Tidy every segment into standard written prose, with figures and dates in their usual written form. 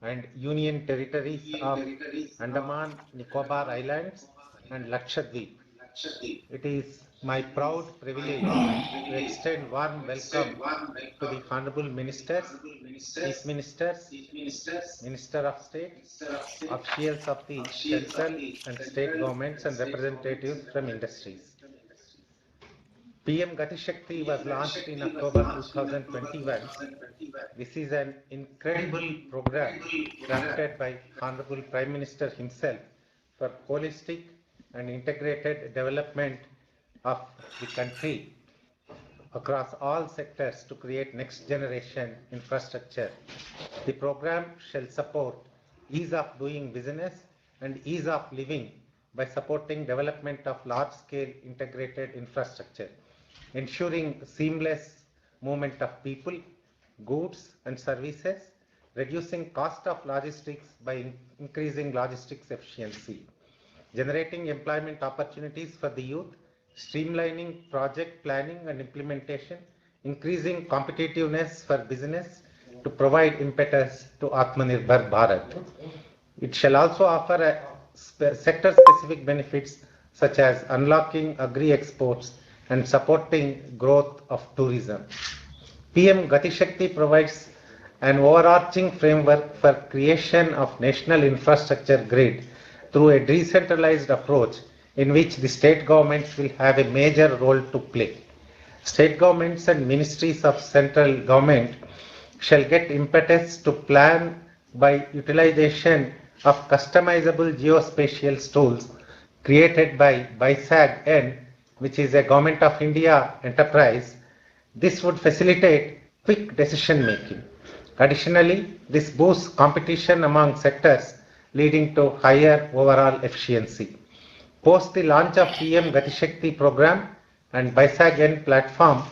and Union Territories of Andaman, Nicobar Islands and Lakshadweep. It is my proud privilege to extend warm welcome to the Honorable Ministers, Chief Ministers, Minister of State, officials of the central and state governments and representatives from industries. PM Gati Shakti was launched in October 2021. This is an incredible program crafted by Honorable Prime Minister himself for holistic and integrated development of the country across all sectors to create next generation infrastructure. The program shall support ease of doing business and ease of living by supporting development of large scale integrated infrastructure, ensuring seamless movement of people, goods and services, reducing cost of logistics by increasing logistics efficiency, generating employment opportunities for the youth, streamlining project planning and implementation, increasing competitiveness for business to provide impetus to Atmanirbhar Bharat. It shall also offer sector-specific benefits such as unlocking agri-exports and supporting growth of tourism. PM Gati Shakti provides an overarching framework for creation of national infrastructure grid through a decentralized approach in which the state governments will have a major role to play. State governments and ministries of central government shall get impetus to plan by utilization of customizable geospatial tools created by BISAG-N, which is a Government of India enterprise. This would facilitate quick decision making. Additionally, this boosts competition among sectors, leading to higher overall efficiency. Post the launch of PM Gati Shakti program and BISAG-N platform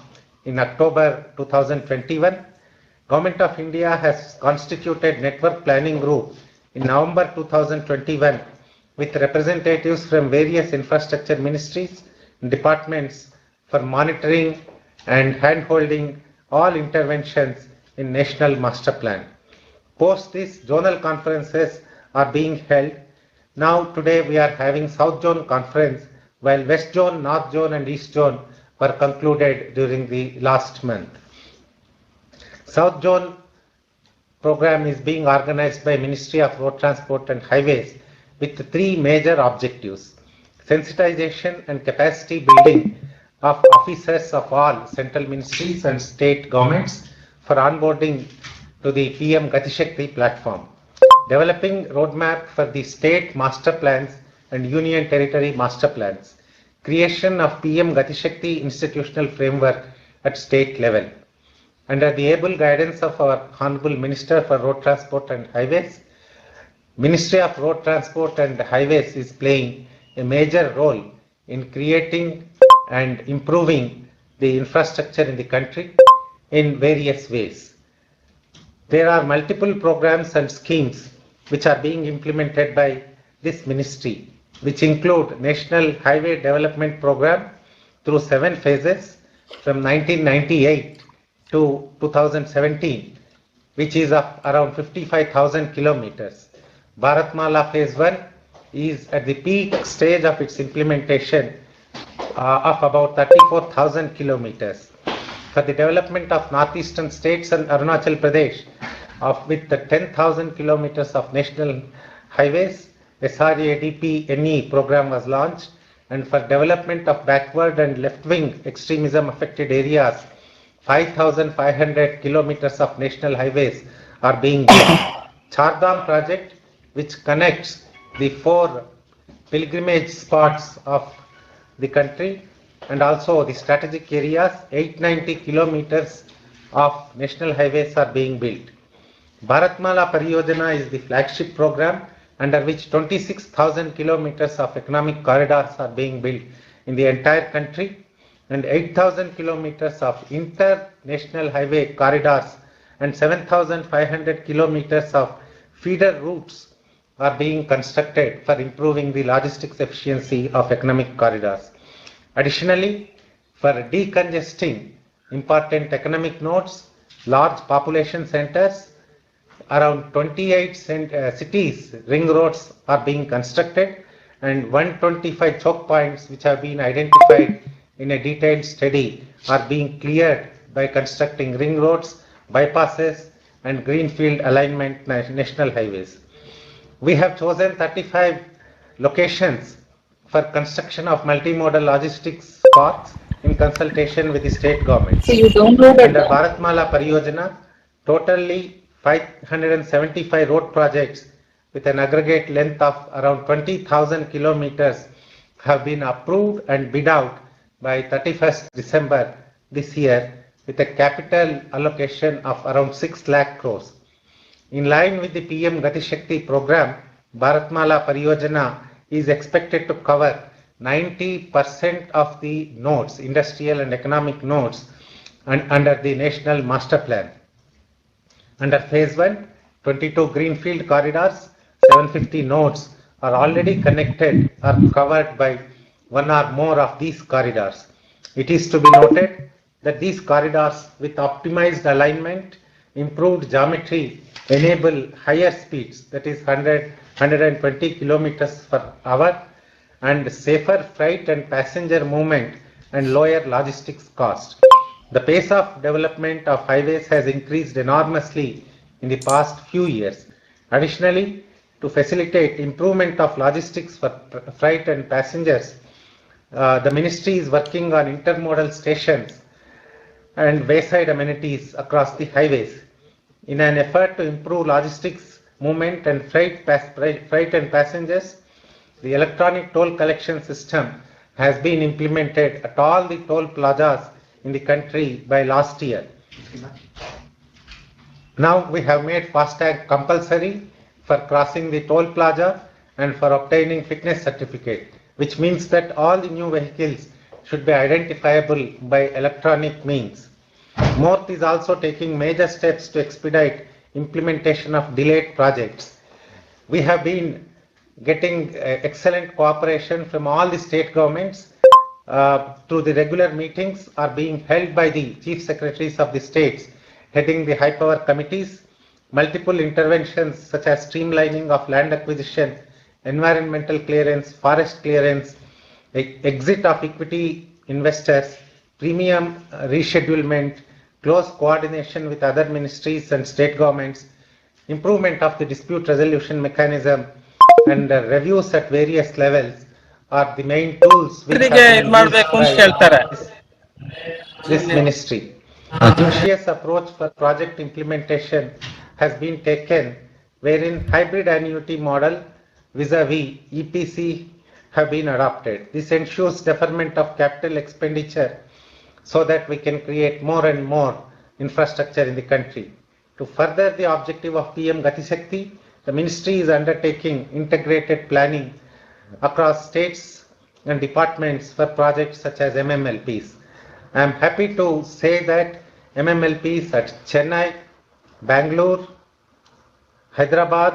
in October 2021, Government of India has constituted network planning group in November 2021 with representatives from various infrastructure ministries and departments for monitoring and handholding all interventions in National Master Plan. Post this, zonal conferences are being held. Now today we are having South Zone conference, while West Zone, North Zone and East Zone were concluded during the last month. South Zone program is being organized by Ministry of Road Transport and Highways with three major objectives: sensitization and capacity building of officers of all central ministries and state governments for onboarding to the PM Gati Shakti platform, developing roadmap for the state master plans and union territory master plans, creation of PM Gati Shakti institutional framework at state level. Under the able guidance of our Honorable Minister for Road Transport and Highways, Ministry of Road Transport and Highways is playing a major role in creating and improving the infrastructure in the country in various ways. There are multiple programs and schemes which are being implemented by this ministry, which include National Highway Development Program through 7 phases from 1998 to 2017, which is of around 55,000 kilometers. Bharatmala Phase 1 is at the peak stage of its implementation of about 34,000 kilometers. For the development of northeastern states and Arunachal Pradesh, with the 10,000 kilometers of national highways, SRADP NE program was launched, and for development of backward and left-wing extremism affected areas, 5,500 kilometers of national highways are being built. Chardham project, which connects the 4 pilgrimage spots of the country and also the strategic areas, 890 kilometers of national highways are being built. Bharatmala Pariyojana is the flagship program under which 26,000 kilometers of economic corridors are being built in the entire country, and 8,000 kilometers of international highway corridors and 7,500 kilometers of feeder routes are being constructed for improving the logistics efficiency of economic corridors. Additionally, for decongesting important economic nodes, large population centers, around 28 cities, ring roads are being constructed, and 125 choke points which have been identified in a detailed study are being cleared by constructing ring roads, bypasses, and greenfield alignment national highways. We have chosen 35 locations for construction of multimodal logistics parks in consultation with the state So governments. you downloaded Under that. Bharatmala Pariyojana, totally 575 road projects with an aggregate length of around 20,000 kilometers have been approved and bid out by 31st December this year with a capital allocation of around 6 lakh crores. In line with the PM Gati Shakti program, Bharatmala Pariyojana is expected to cover 90% of the nodes, industrial and economic nodes, under the National Master Plan. Under Phase 1, 22 greenfield corridors, 750 nodes are already connected or covered by one or more of these corridors. It is to be noted that these corridors with optimized alignment, improved geometry enable higher speeds, that is 120 kilometers per hour, and safer freight and passenger movement and lower logistics cost. The pace of development of highways has increased enormously in the past few years. Additionally, to facilitate improvement of logistics for freight and passengers, the ministry is working on intermodal stations and wayside amenities across the highways. In an effort to improve logistics movement and freight and passengers, the electronic toll collection system has been implemented at all the toll plazas in the country by last year. Now we have made FASTag compulsory for crossing the toll plaza and for obtaining fitness certificate, which means that all the new vehicles should be identifiable by electronic means. Morth is also taking major steps to expedite implementation of delayed projects. We have been getting excellent cooperation from all the state governments through the regular meetings are being held by the chief secretaries of the states heading the high power committees. Multiple interventions such as streamlining of land acquisition, environmental clearance, forest clearance, exit of equity investors, premium reschedulement, close coordination with other ministries and state governments, improvement of the dispute resolution mechanism, and reviews at various levels are the main tools which ಇದಕ್ಕೆ have ಇದ್ been used ಮಾಡ್ಬೇಕು ಅಂತ by ಹೇಳ್ತಾರೆ. this ministry. A judicious approach for project implementation has been taken wherein hybrid annuity model vis-a-vis EPC have been adopted. This ensures deferment of capital expenditure so that we can create more and more infrastructure in the country. To further the objective of PM Gati Shakti, the ministry is undertaking integrated planning across states and departments for projects such as MMLPs. I am happy to say that MMLPs at Chennai, Bangalore, Hyderabad,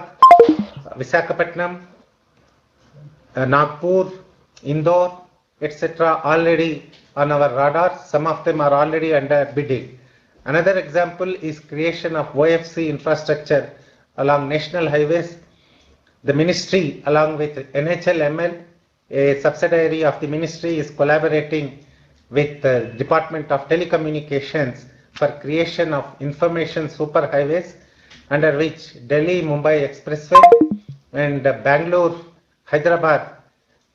Visakhapatnam, Nagpur, Indore, etc. already on our radar. Some of them are already under bidding. Another example is creation of OFC infrastructure along national highways. The ministry along with NHLML, a subsidiary of the ministry, is collaborating with the Department of Telecommunications for creation of information superhighways, under which Delhi-Mumbai Expressway and Bangalore Hyderabad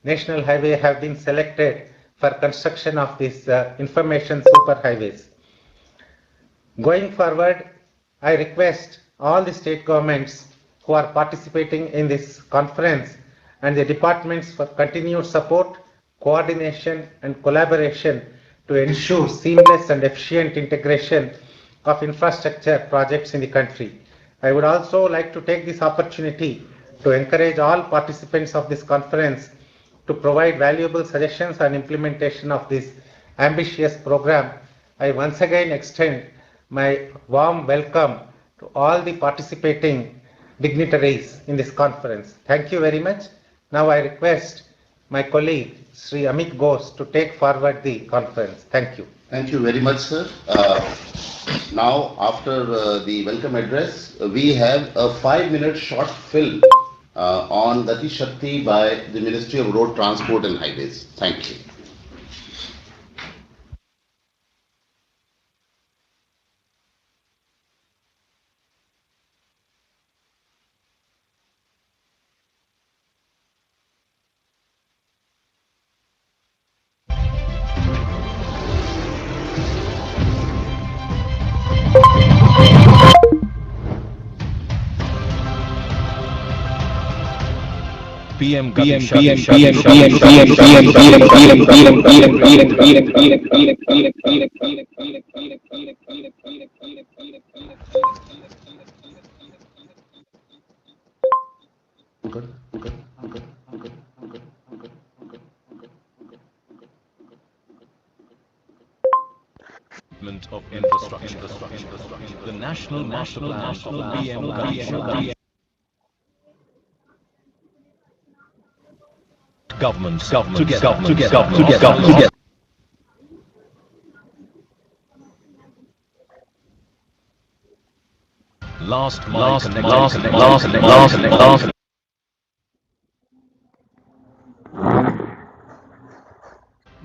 National Highway have been selected for construction of these information superhighways. Going forward, I request all the state governments who are participating in this conference and the departments for continued support, coordination and collaboration to ensure seamless and efficient integration of infrastructure projects in the country. I would also like to take this opportunity to encourage all participants of this conference to provide valuable suggestions on implementation of this ambitious program. I once again extend my warm welcome to all the participating dignitaries in this conference. Thank you very much. Now I request my colleague Sri Amit Ghosh to take forward the conference. Thank you. Thank you very much, sir. Now, after the welcome address, we have a 5-minute short film on Gati Shakti by the Ministry of Road Transport and Highways. Thank you. PM Gati of infrastructure. The National Master Plan of PM Gati Shakti. Governments together. Last mile connectivity.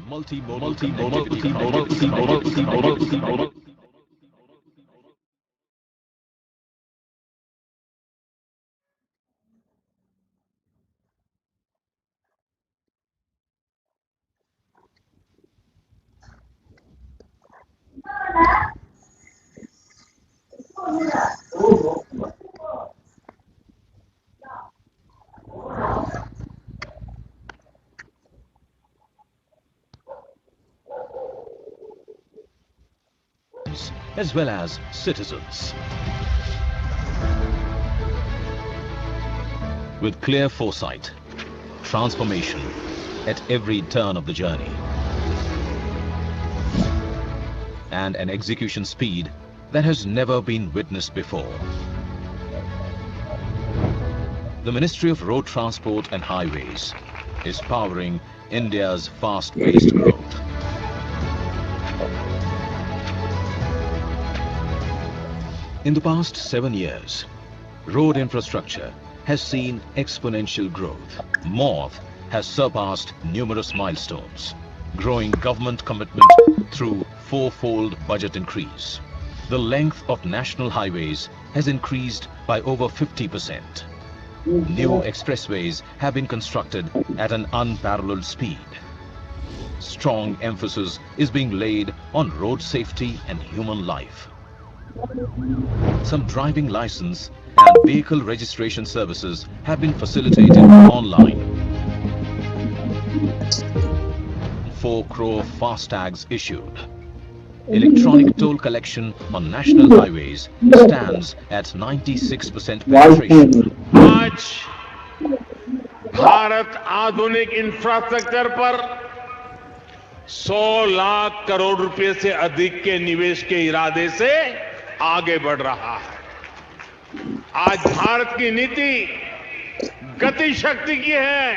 Multimodal connectivity. As well as citizens. With clear foresight, transformation at every turn of the journey, and an execution speed that has never been witnessed before. The Ministry of Road Transport and Highways is powering India's fast-paced growth. In the past 7 years, road infrastructure has seen exponential growth. MoRTH has surpassed numerous milestones, growing government commitment through fourfold budget increase. The length of national highways has increased by over 50%. New expressways have been constructed at an unparalleled speed. Strong emphasis is being laid on road safety and human life. Some driving license and vehicle registration services have been facilitated online. 4 crore FASTags issued. Electronic toll collection on national highways stands at 96% penetration. आज भारत आधुनिक infrastructure पर 100 लाख करोड़ रुपए से अधिक के निवेश के इरादे से आगे बढ़ रहा है। आज भारत की नीति गति शक्ति की है,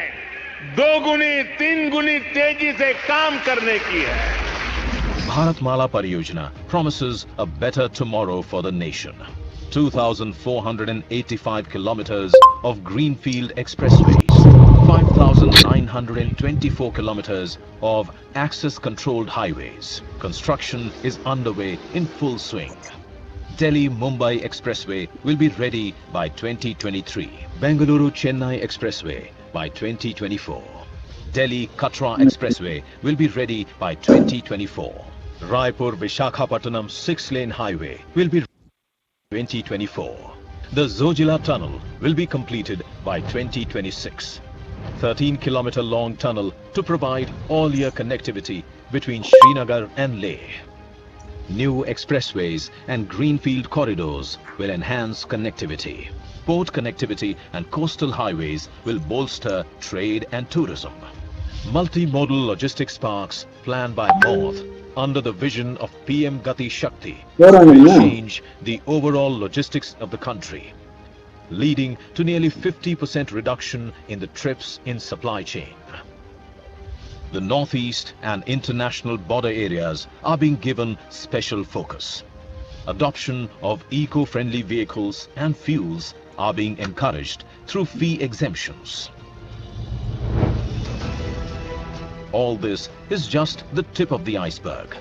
2 गुनी 3 गुनी तेजी से काम करने की है। Bharatmala Pariyojana promises a better tomorrow for the nation. 2,485 kilometers of greenfield expressways, 5,924 kilometers of access-controlled highways. Construction is underway in full swing. Delhi-Mumbai Expressway will be ready by 2023. Bengaluru-Chennai Expressway by 2024. Delhi-Katra Expressway will be ready by 2024. Raipur-Visakhapatnam 6-lane highway will be 2024. The Zojila tunnel will be completed by 2026. 13-kilometer long tunnel to provide all-year connectivity between Srinagar and Leh. New expressways and greenfield corridors will enhance connectivity. Port connectivity and coastal highways will bolster trade and tourism. Multimodal logistics parks planned by MoRTH under the vision of PM Gati Shakti will change the overall logistics of the country, leading to nearly 50% reduction in the trips in supply chain. The northeast and international border areas are being given special focus. Adoption of eco-friendly vehicles and fuels are being encouraged through fee exemptions. All this is just the tip of the iceberg.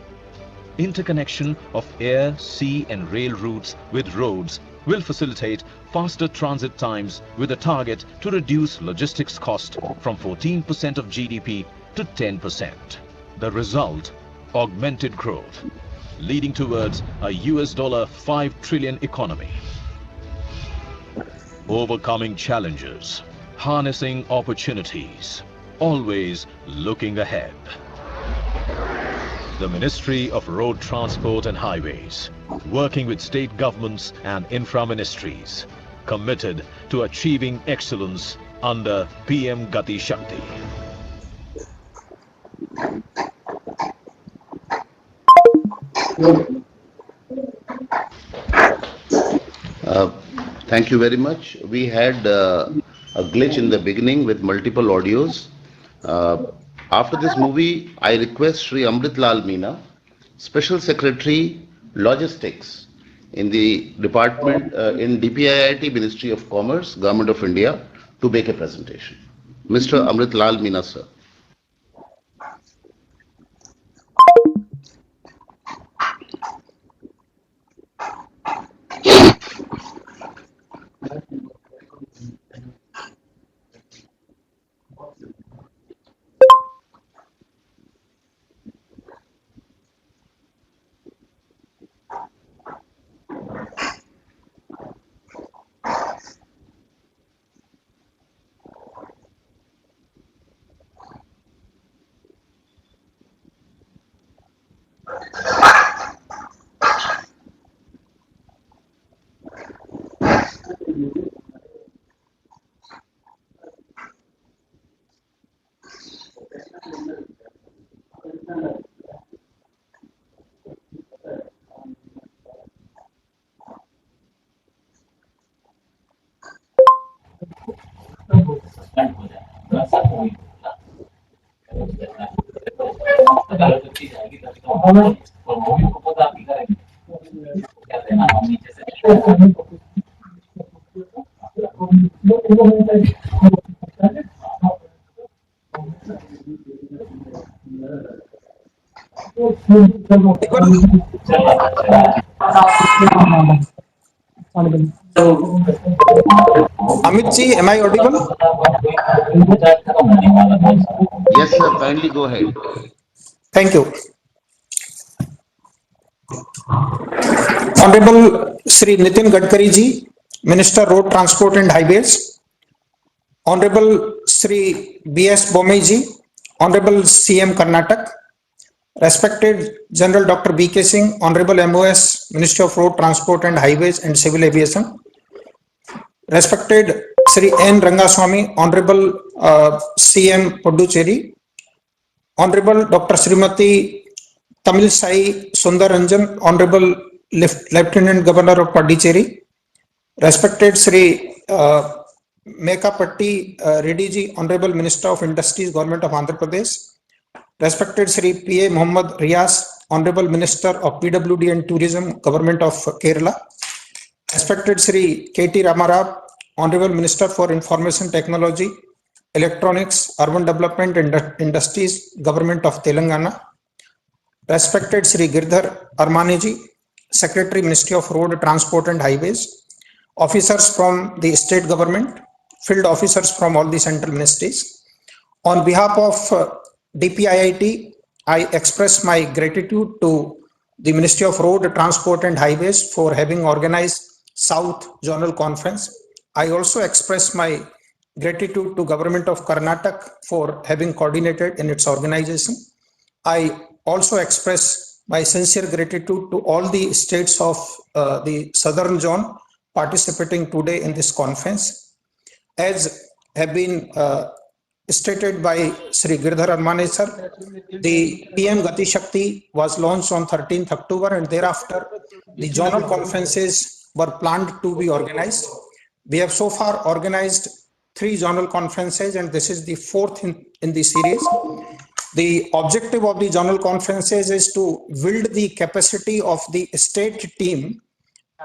Interconnection of air, sea and rail routes with roads will facilitate faster transit times with a target to reduce logistics cost from 14% of GDP to 10%. The result, augmented growth, leading towards a $5 trillion economy. Overcoming challenges, harnessing opportunities, always looking ahead. The Ministry of Road Transport and Highways, working with state governments and infra-ministries, committed to achieving excellence under PM Gati Shakti. Thank you very much. We had a glitch in the beginning with multiple audios. After this movie, I request Sri Amrit Lal Meena, Special Secretary Logistics in the department in DPIIT Ministry of Commerce, Government of India, to make a presentation. Mr. Amrit Lal Meena, sir. Amit ji, am I audible? Yes, sir. Kindly go ahead. Thank you. Honorable Sri Nitin Gadkari ji, Minister Road Transport and Highways. Honorable Sri B.S. Bomay ji, Honorable CM Karnataka. Respected General Dr. B.K. Singh, Honorable MOS, Ministry of Road Transport and Highways and Civil Aviation. Respected Sri N. Rangaswamy, Honorable CM Puducherry. Honorable Dr. Srimati Tamil Sai Sundaranjan, Honorable Lieutenant Governor of Puducherry. Respected Sri Mekapatti Reddy ji, Honorable Minister of Industries, Government of Andhra Pradesh. Respected Sri P.A. Muhammad Riaz, Honorable Minister of PWD and Tourism, Government of Kerala. Respected Sri K.T. Ramarao, Honorable Minister for Information Technology, Electronics, Urban Development and Industries, Government of Telangana. Respected Sri Girdhar Armani ji, Secretary, Ministry of Road Transport and Highways. Officers from the state government, field officers from all the central ministries. On behalf of DPIIT, I express my gratitude to the Ministry of Road Transport and Highways for having organized South Zonal Conference. I also express my gratitude to Government of Karnataka for having coordinated in its organization. I also express my sincere gratitude to all the states of the Southern Zone participating today in this conference. As have been stated by Sri Girdhar Armane sir, the PM Gati Shakti was launched on 13th October and thereafter the zonal conferences were planned to be organized. We have so far organized 3 zonal conferences and this is the 4th in the series. The objective of the general conferences is to build the capacity of the state team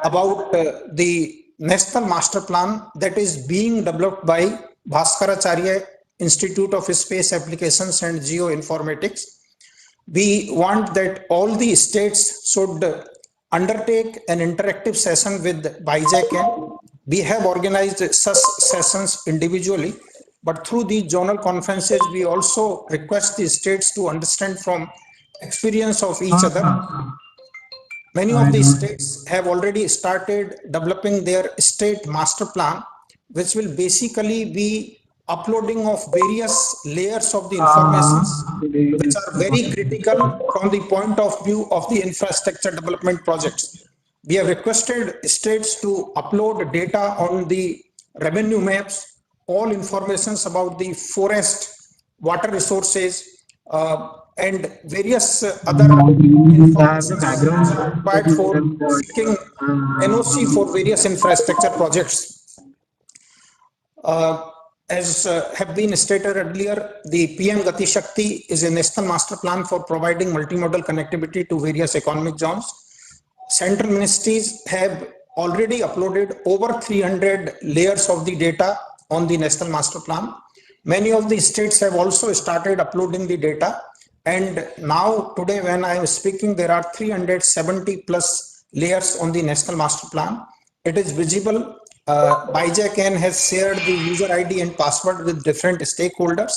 about the national master plan that is being developed by Bhaskaracharya Institute of Space Applications and Geoinformatics. We want that all the states should undertake an interactive session with BIJACAN. We have organized such sessions individually, but through these zonal conferences, we also request the states to understand from experience of each other. Many of the states have already started developing their state master plan, which will basically be uploading of various layers of the information, which are very critical from the point of view of the infrastructure development projects. We have requested states to upload data on the revenue maps, all informations about the forest, water resources, and various other information required for seeking NOC for various infrastructure projects. As have been stated earlier, the PM Gati Shakti is a national master plan for providing multimodal connectivity to various economic zones. Central ministries have already uploaded over 300 layers of the data on the national master plan. Many of the states have also started uploading the data. And now today when I am speaking, there are 370 plus layers on the national master plan. It is visible. BIJACAN has shared the user ID and password with different stakeholders.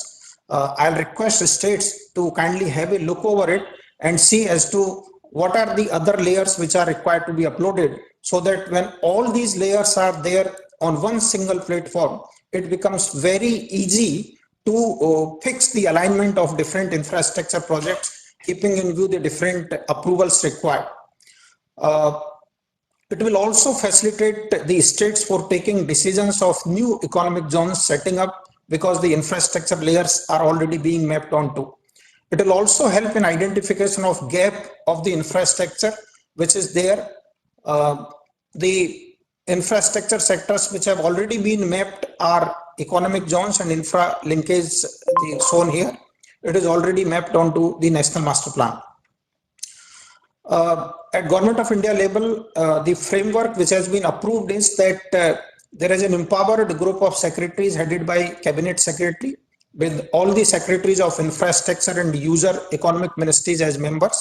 I'll request states to kindly have a look over it and see as to what are the other layers which are required to be uploaded, so that when all these layers are there on one single platform, it becomes very easy to fix the alignment of different infrastructure projects, keeping in view the different approvals required. It will also facilitate the states for taking decisions of new economic zones setting up, because the infrastructure layers are already being mapped onto. It will also help in identification of gap of the infrastructure which is there. The infrastructure sectors which have already been mapped are economic zones and infra linkage shown here. It is already mapped onto the national master plan. At Government of India level, the framework which has been approved is that there is an empowered group of secretaries headed by Cabinet Secretary, with all the secretaries of infrastructure and user economic ministries as members.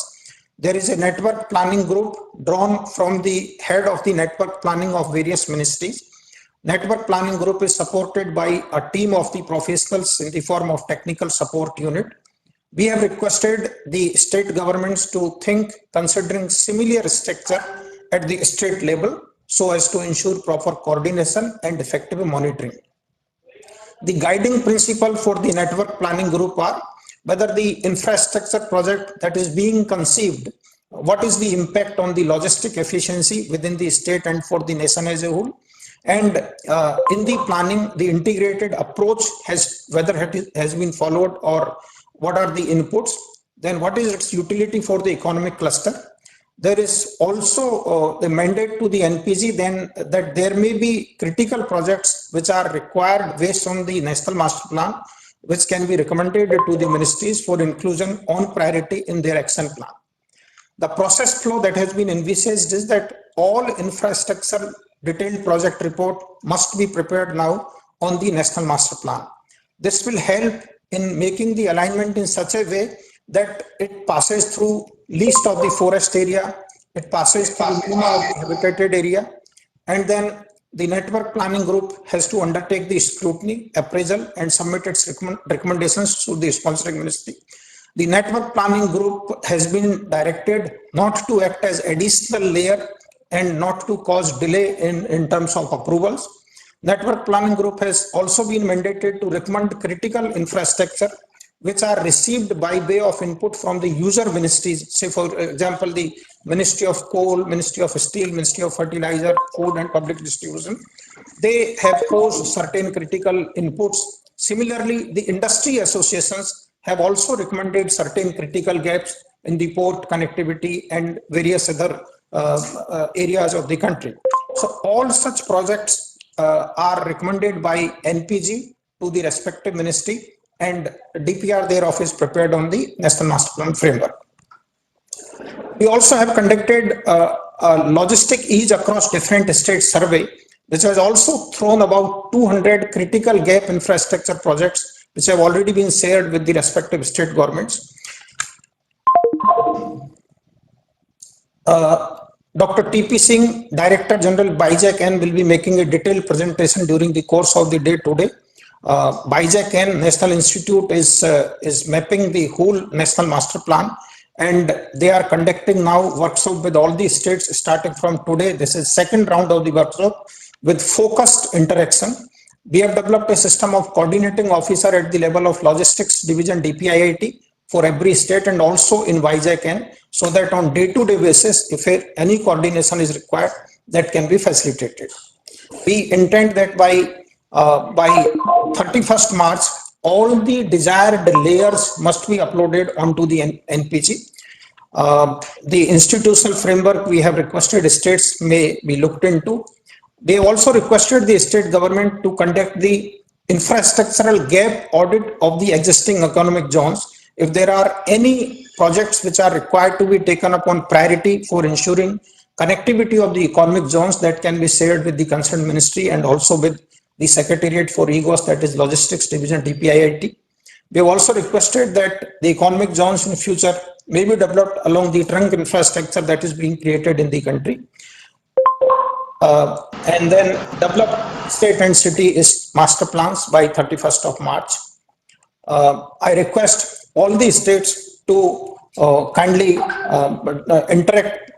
There is a network planning group drawn from the head of the network planning of various ministries. Network planning group is supported by a team of the professionals in the form of technical support unit. We have requested the state governments to think considering similar structure at the state level so as to ensure proper coordination and effective monitoring. The guiding principle for the network planning group are whether the infrastructure project that is being conceived, what is the impact on the logistic efficiency within the state and for the nation as a whole, and in the planning, the integrated approach whether it has been followed, or what are the inputs, then what is its utility for the economic cluster. There is also the mandate to the NPG then that there may be critical projects which are required based on the national master plan, which can be recommended to the ministries for inclusion on priority in their action plan. The process flow that has been envisaged is that all infrastructure detailed project report must be prepared now on the national master plan. This will help in making the alignment in such a way that it passes through least of the forest area, it passes through minimum of the habitated area, and then the network planning group has to undertake the scrutiny, appraisal, and submit its recommendations to the sponsoring ministry. The network planning group has been directed not to act as additional layer and not to cause delay in terms of approvals. Network planning group has also been mandated to recommend critical infrastructure which are received by way of input from the user ministries, say for example, the Ministry of Coal, Ministry of Steel, Ministry of Fertilizer, Food and Public Distribution. They have posed certain critical inputs. Similarly, the industry associations have also recommended certain critical gaps in the port connectivity and various other areas of the country. So all such projects are recommended by NPG to the respective ministry, and DPR thereof is prepared on the National Master Plan framework. We also have conducted a logistic ease across different states survey, which has also thrown about 200 critical gap infrastructure projects, which have already been shared with the respective state governments. Dr. T.P. Singh, Director General BIJAC-N, will be making a detailed presentation during the course of the day today. BIJAC-N National Institute is mapping the whole National Master Plan, and they are conducting now workshop with all the states starting from today. This is second round of the workshop with focused interaction. We have developed a system of coordinating officer at the level of logistics division DPIIT for every state and also in BIJAC-N, so that on day-to-day basis, if any coordination is required, that can be facilitated. We intend that by 31st March, all the desired layers must be uploaded onto the NPG. The institutional framework we have requested states may be looked into. They also requested the state government to conduct the infrastructural gap audit of the existing economic zones. If there are any projects which are required to be taken up on priority for ensuring connectivity of the economic zones, that can be shared with the concerned ministry and also with the Secretariat for EGOS, that is Logistics Division DPIIT. We have also requested that the economic zones in future may be developed along the trunk infrastructure that is being created in the country. And then develop state and city master plans by 31st of March. I request all the states to kindly interact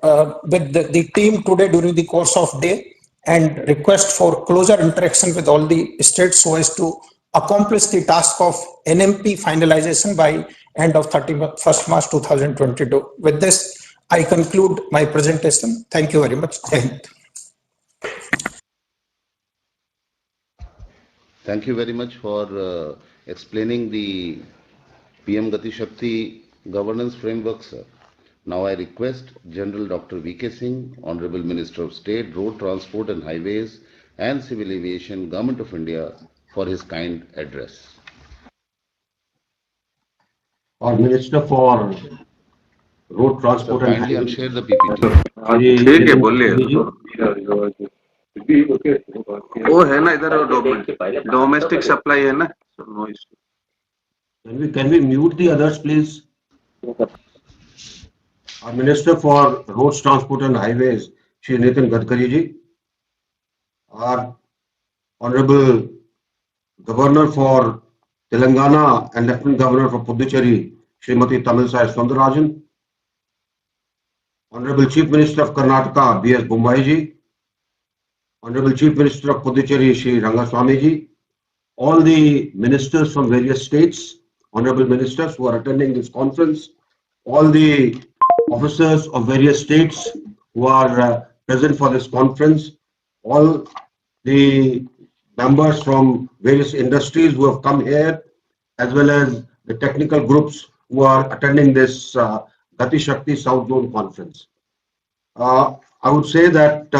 with the team today during the course of day and request for closer interaction with all the states so as to accomplish the task of NMP finalization by end of 31st March 2022. With this, I conclude my presentation. Thank you very much. Thank you very much for explaining the PM Gati Shakti governance framework, sir. Now I request General Dr. V.K. Singh, Honorable Minister of State, Road Transport and Highways and Civil Aviation, Government of India, for his kind address. Our Minister for Road Transport Sir, and kindly Highways. unshare the PPT. ठीक है बोलिए वो है ना इधर domestic supply है ना no issue Can we mute the others, please? Our Minister for Roads, Transport and Highways, Shri Nitin Gadkari ji. Our Honorable Governor for Telangana and Lieutenant Governor for Puducherry, Srimati Tamilisai Soundarajan. Honorable Chief Minister of Karnataka, B.S. Bommai ji. Honorable Chief Minister of Puducherry, Shri Rangaswamy ji. All the ministers from various states, honorable ministers who are attending this conference, all the officers of various states who are present for this conference, all the members from various industries who have come here, as well as the technical groups who are attending this Gati Shakti South Zone conference. I would say that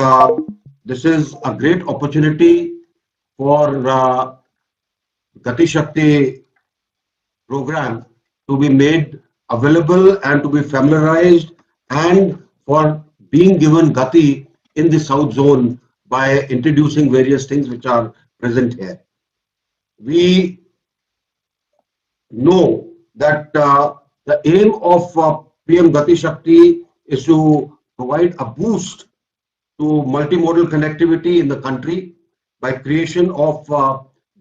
this is a great opportunity for Gati Shakti program to be made available and to be familiarized and for being given Gati in the South Zone by introducing various things which are present here. We know that the aim of PM Gati Shakti is to provide a boost to multimodal connectivity in the country by creation of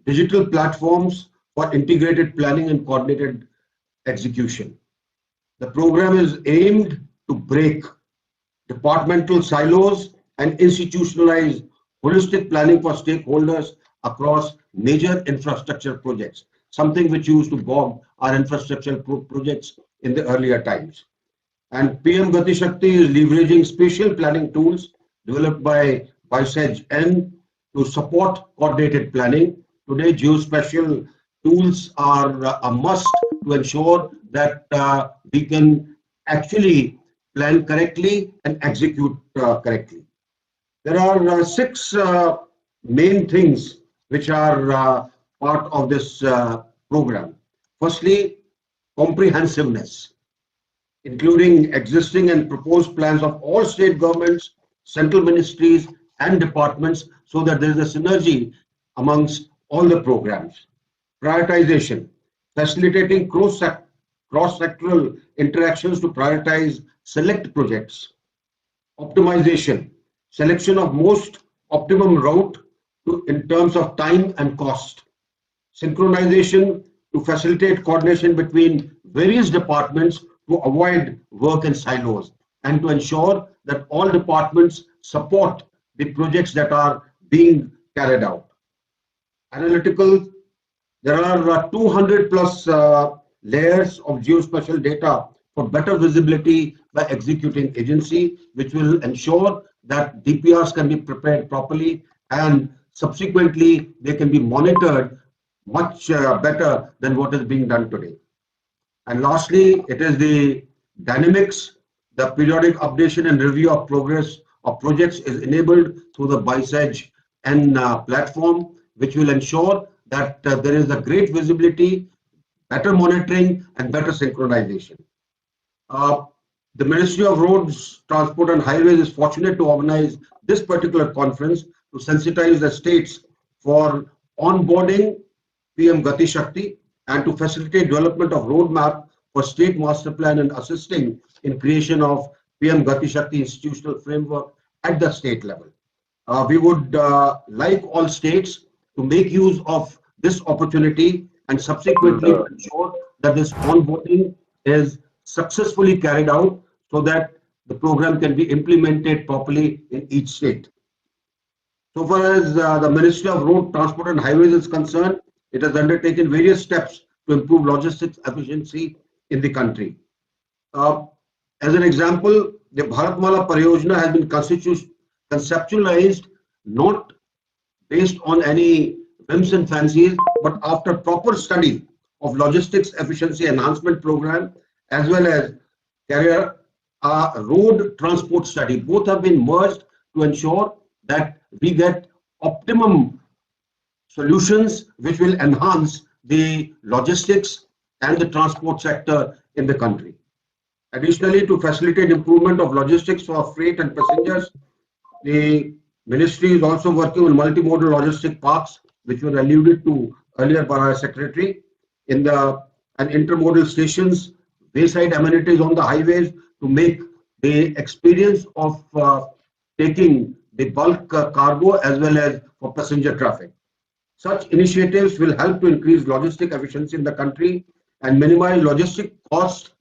digital platforms for integrated planning and coordinated execution. The program is aimed to break departmental silos and institutionalize holistic planning for stakeholders across major infrastructure projects, something which used to bog our infrastructure projects in the earlier times. And PM Gati Shakti is leveraging spatial planning tools developed by BISEG-N to support coordinated planning. Today, geospatial tools are a must to ensure that we can actually plan correctly and execute correctly. There are 6 main things which are part of this program. Firstly, comprehensiveness, including existing and proposed plans of all state governments, central ministries, and departments, so that there is a synergy amongst all the programs. Prioritization, facilitating cross-sectoral interactions to prioritize select projects. Optimization, selection of most optimum route in terms of time and cost. Synchronization, to facilitate coordination between various departments to avoid work in silos and to ensure that all departments support the projects that are being carried out. Analytical, there are 200 plus layers of geospatial data for better visibility by executing agency, which will ensure that DPRs can be prepared properly and subsequently they can be monitored much better than what is being done today. And lastly, it is the dynamics. The periodic updation and review of progress of projects is enabled through the BISEG N platform, which will ensure that there is a great visibility, better monitoring, and better synchronization. The Ministry of Roads, Transport and Highways is fortunate to organize this particular conference to sensitize the states for onboarding PM Gati Shakti and to facilitate development of roadmap for state master plan and assisting in creation of PM Gati Shakti institutional framework at the state level. We would like all states to make use of this opportunity and subsequently ensure that this onboarding is successfully carried out so that the program can be implemented properly in each state. So far as the Ministry of Road, Transport and Highways is concerned, it has undertaken various steps to improve logistics efficiency in the country. As an example, the Bharatmala Pariyojana has been conceptualized not based on any whims and fancies, but after proper study of logistics efficiency enhancement program as well as carrier road transport study. Both have been merged to ensure that we get optimum solutions which will enhance the logistics and the transport sector in the country. Additionally, to facilitate improvement of logistics for freight and passengers, the ministry is also working on multimodal logistic parks, which were alluded to earlier by our secretary, in the and intermodal stations, wayside amenities on the highways to make the experience of taking the bulk cargo as well as for passenger traffic. Such initiatives will help to increase logistic efficiency in the country and minimize logistic cost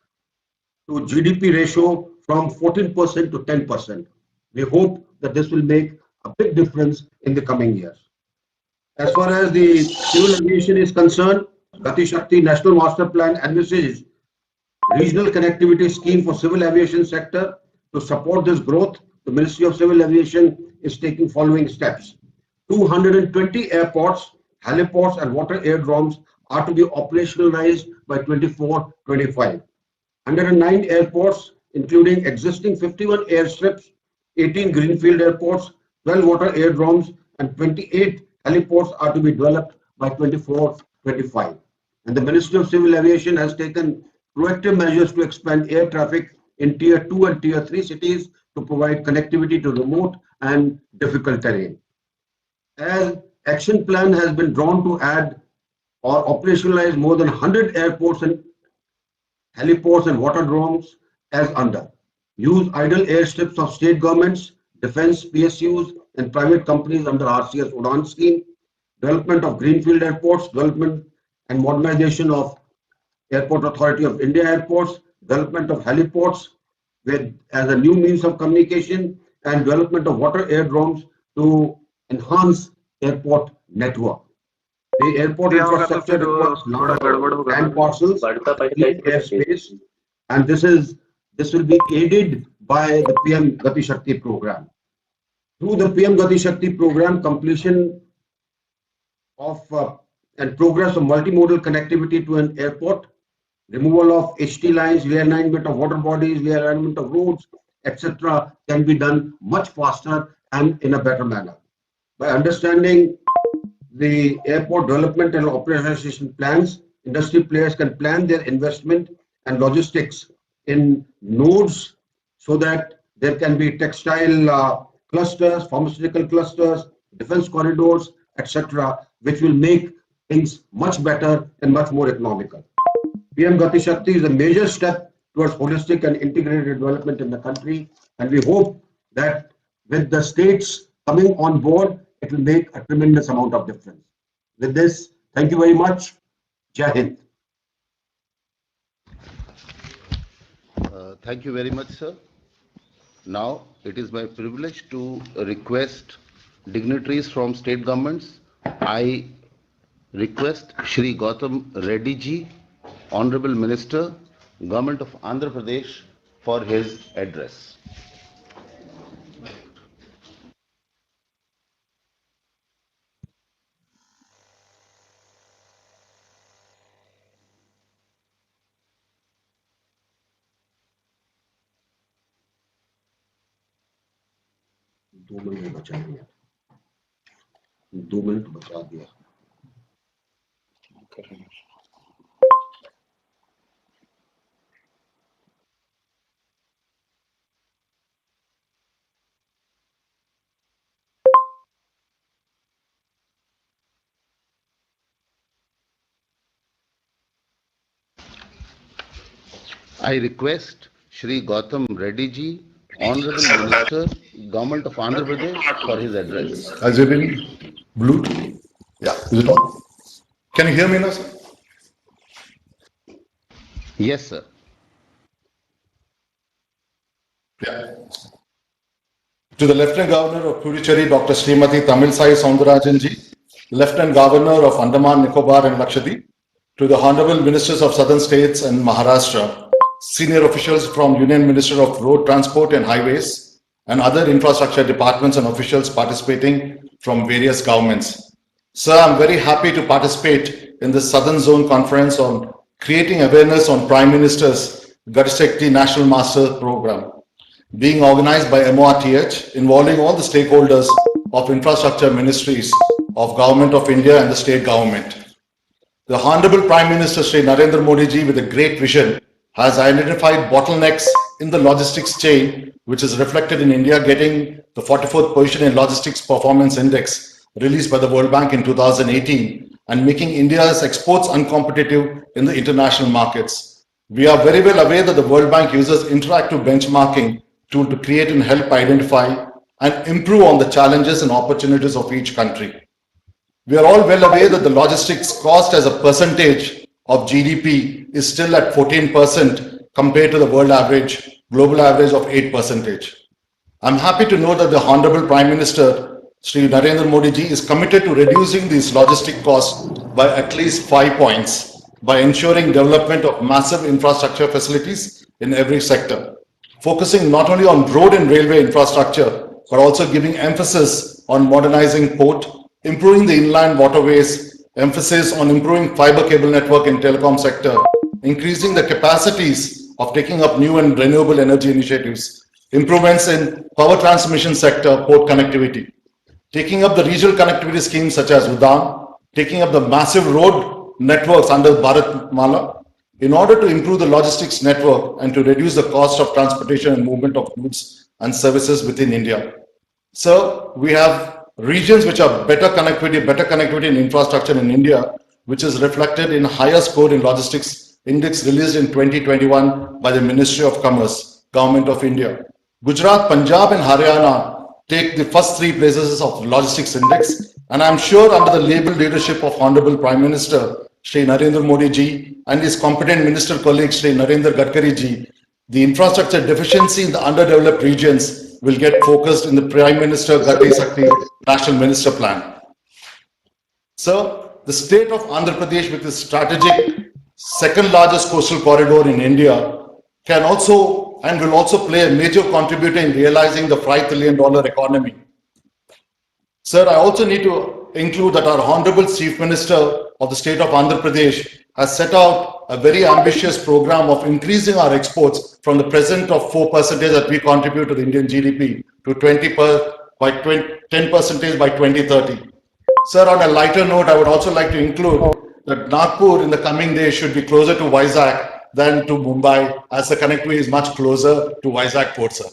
to GDP ratio from 14% to 10%. We hope that this will make a big difference in the coming years. As far as the civil aviation is concerned, Gati Shakti National Master Plan envisages regional connectivity scheme for civil aviation sector. To support this growth, the Ministry of Civil Aviation is taking following steps. 220 airports, heliports and water aerodromes are to be operationalized by 24-25. 109 airports, including existing 51 airstrips, 18 greenfield airports, 12 water aerodromes, and 28 heliports are to be developed by 24-25. And the Ministry of Civil Aviation has taken proactive measures to expand air traffic in Tier 2 and Tier 3 cities to provide connectivity to remote and difficult terrain. As action plan has been drawn to add or operationalize more than 100 airports and heliports and waterdromes as under. Use idle airstrips of state governments, defense, PSUs, and private companies under RCS UDAN scheme. Development of greenfield airports, development and modernization of Airport Authority of India airports, development of heliports with as a new means of communication, and development of water aerodromes to enhance airport network. The airport infrastructure requires large land parcels, airspace, and this will be aided by the PM Gati Shakti program. Through the PM Gati Shakti program, completion of and progress of multimodal connectivity to an airport, removal of HT lines, realignment of water bodies, realignment of roads, etc., can be done much faster and in a better manner. By understanding the airport development and operationalization plans, industry players can plan their investment and logistics in nodes so that there can be textile clusters, pharmaceutical clusters, defense corridors, etc., which will make things much better and much more economical. PM Gati Shakti is a major step towards holistic and integrated development in the country, and we hope that with the states coming on board, it will make a tremendous amount of difference. With this, thank you very much. Jai Hind. Thank you very much, sir. Now, it is my privilege to request dignitaries from state governments. I request Shri Gautam Reddy ji, Honorable Minister, Government of Andhra Pradesh, for his address. दो minute बचा दिया 2 minute बचा दिया I request Shri Gautam Reddy ji, Honorable Minister, Government of Andhra Pradesh, for his address. Has it been Bluetooth? Yeah, is it on? Can you hear me now, sir? Yes, sir. Yeah. To the Lieutenant Governor of Puducherry, Dr. Srimati Tamilsai Soundarajan ji, Lieutenant Governor of Andaman, Nicobar and Lakshadweep, to the Honorable Ministers of Southern States and Maharashtra, senior officials from Union Minister of Road Transport and Highways, and other infrastructure departments and officials participating from various governments. Sir, I'm very happy to participate in the Southern Zone Conference on creating awareness on Prime Minister's Gati Shakti National Master Program, being organized by MORTH, involving all the stakeholders of infrastructure ministries of Government of India and the state government. The Honorable Prime Minister Shri Narendra Modi ji, with a great vision, has identified bottlenecks in the logistics chain, which is reflected in India getting the 44th position in Logistics Performance Index released by the World Bank in 2018 and making India's exports uncompetitive in the international markets. We are very well aware that the World Bank uses interactive benchmarking tool to create and help identify and improve on the challenges and opportunities of each country. We are all well aware that the logistics cost as a percentage of GDP is still at 14% compared to the world average, global average of 8%. I'm happy to know that the Honorable Prime Minister, Shri Narendra Modi ji, is committed to reducing these logistic costs by at least 5 points by ensuring development of massive infrastructure facilities in every sector, focusing not only on road and railway infrastructure, but also giving emphasis on modernizing port, improving the inland waterways, emphasis on improving fiber cable network in telecom sector, increasing the capacities of taking up new and renewable energy initiatives, improvements in power transmission sector, port connectivity, taking up the regional connectivity schemes such as Udaan, taking up the massive road networks under Bharat Mala, in order to improve the logistics network and to reduce the cost of transportation and movement of goods and services within India. So we have regions which are better connectivity and infrastructure in India, which is reflected in higher score in logistics index released in 2021 by the Ministry of Commerce, Government of India. Gujarat, Punjab and Haryana take the first 3 places of logistics index, and I'm sure under the label leadership of Honorable Prime Minister Shri Narendra Modi ji and his competent minister colleague Shri Narendra Gadkari ji, the infrastructure deficiency in the underdeveloped regions will get focused in the Prime Minister Gati Shakti National Minister Plan. So, the state of Andhra Pradesh, with its strategic second largest coastal corridor in India, can also and will also play a major contributor in realizing the $5 trillion economy. Sir, I also need to include that our Honorable Chief Minister of the state of Andhra Pradesh has set out a very ambitious program of increasing our exports from the present of 4% that we contribute to the Indian GDP to 10% by 2030. Sir, on a lighter note, I would also like to include that Nagpur in the coming days should be closer to Vizag than to Mumbai, as the connectivity is much closer to Vizag port, sir.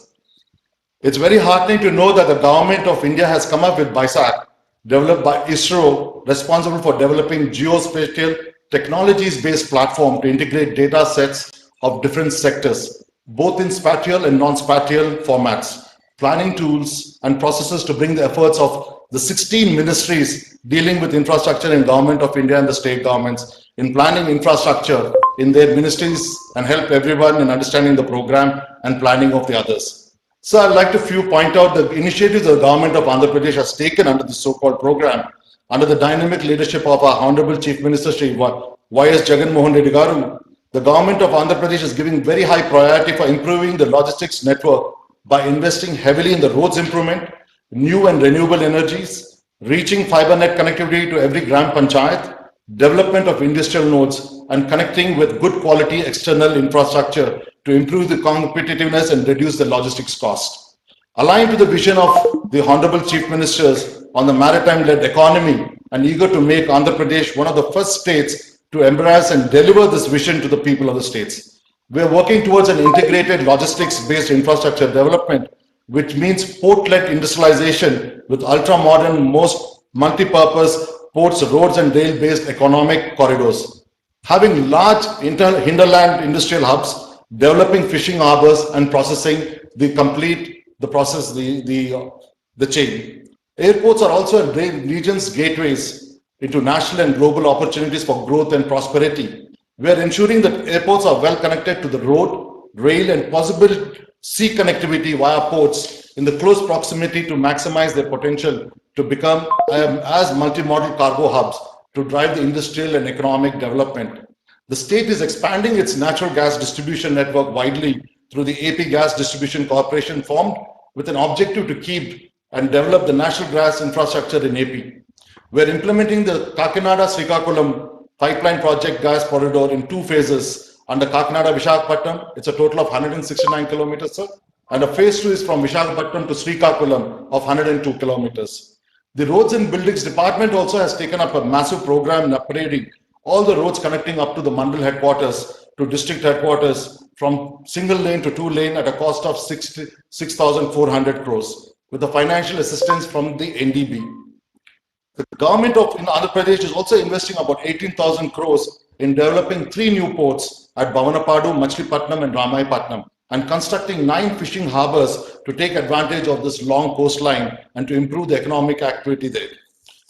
It's very heartening to know that the government of India has come up with BISAC, developed by ISRO, responsible for developing geospatial technologies-based platform to integrate data sets of different sectors, both in spatial and non-spatial formats, planning tools and processes to bring the efforts of the 16 ministries dealing with infrastructure in Government of India and the state governments in planning infrastructure in their ministries and help everyone in understanding the program and planning of the others. So I'd like to point out the initiatives the government of Andhra Pradesh has taken under the so-called program under the dynamic leadership of our Honorable Chief Minister Shri Y.S. Jagan Mohan Reddy Garu. The government of Andhra Pradesh is giving very high priority for improving the logistics network by investing heavily in the roads improvement, new and renewable energies, reaching fiber net connectivity to every gram panchayat, development of industrial nodes, and connecting with good quality external infrastructure to improve the competitiveness and reduce the logistics cost. Aligned to the vision of the Honorable Chief Ministers on the maritime-led economy and eager to make Andhra Pradesh one of the first states to embrace and deliver this vision to the people of the states. We are working towards an integrated logistics-based infrastructure development, which means port-led industrialization with ultra-modern, most multi-purpose ports, roads, and rail-based economic corridors. Having large hinterland industrial hubs, developing fishing harbors, and processing the chain. Airports are also region's gateways into national and global opportunities for growth and prosperity. We are ensuring that airports are well connected to the road, rail, and possible sea connectivity via ports in the close proximity to maximize their potential to become as multimodal cargo hubs to drive the industrial and economic development. The state is expanding its natural gas distribution network widely through the AP Gas Distribution Corporation formed with an objective to keep and develop the natural gas infrastructure in AP. We are implementing the Kakinada-Srikakulam pipeline project gas corridor in 2 phases under Kakinada-Visakhapatnam. It's a total of 169 kilometers, sir. And a phase 2 is from Visakhapatnam to Srikakulam of 102 kilometers. The Roads and Buildings Department also has taken up a massive program in upgrading all the roads connecting up to the Mandal headquarters to district headquarters from single lane to 2 lane at a cost of 6,400 crores with the financial assistance from the NDB. The government of Andhra Pradesh is also investing about 18,000 crores in developing 3 new ports at Bhavanapadu, Machilipatnam and Ramayapatnam and constructing 9 fishing harbors to take advantage of this long coastline and to improve the economic activity there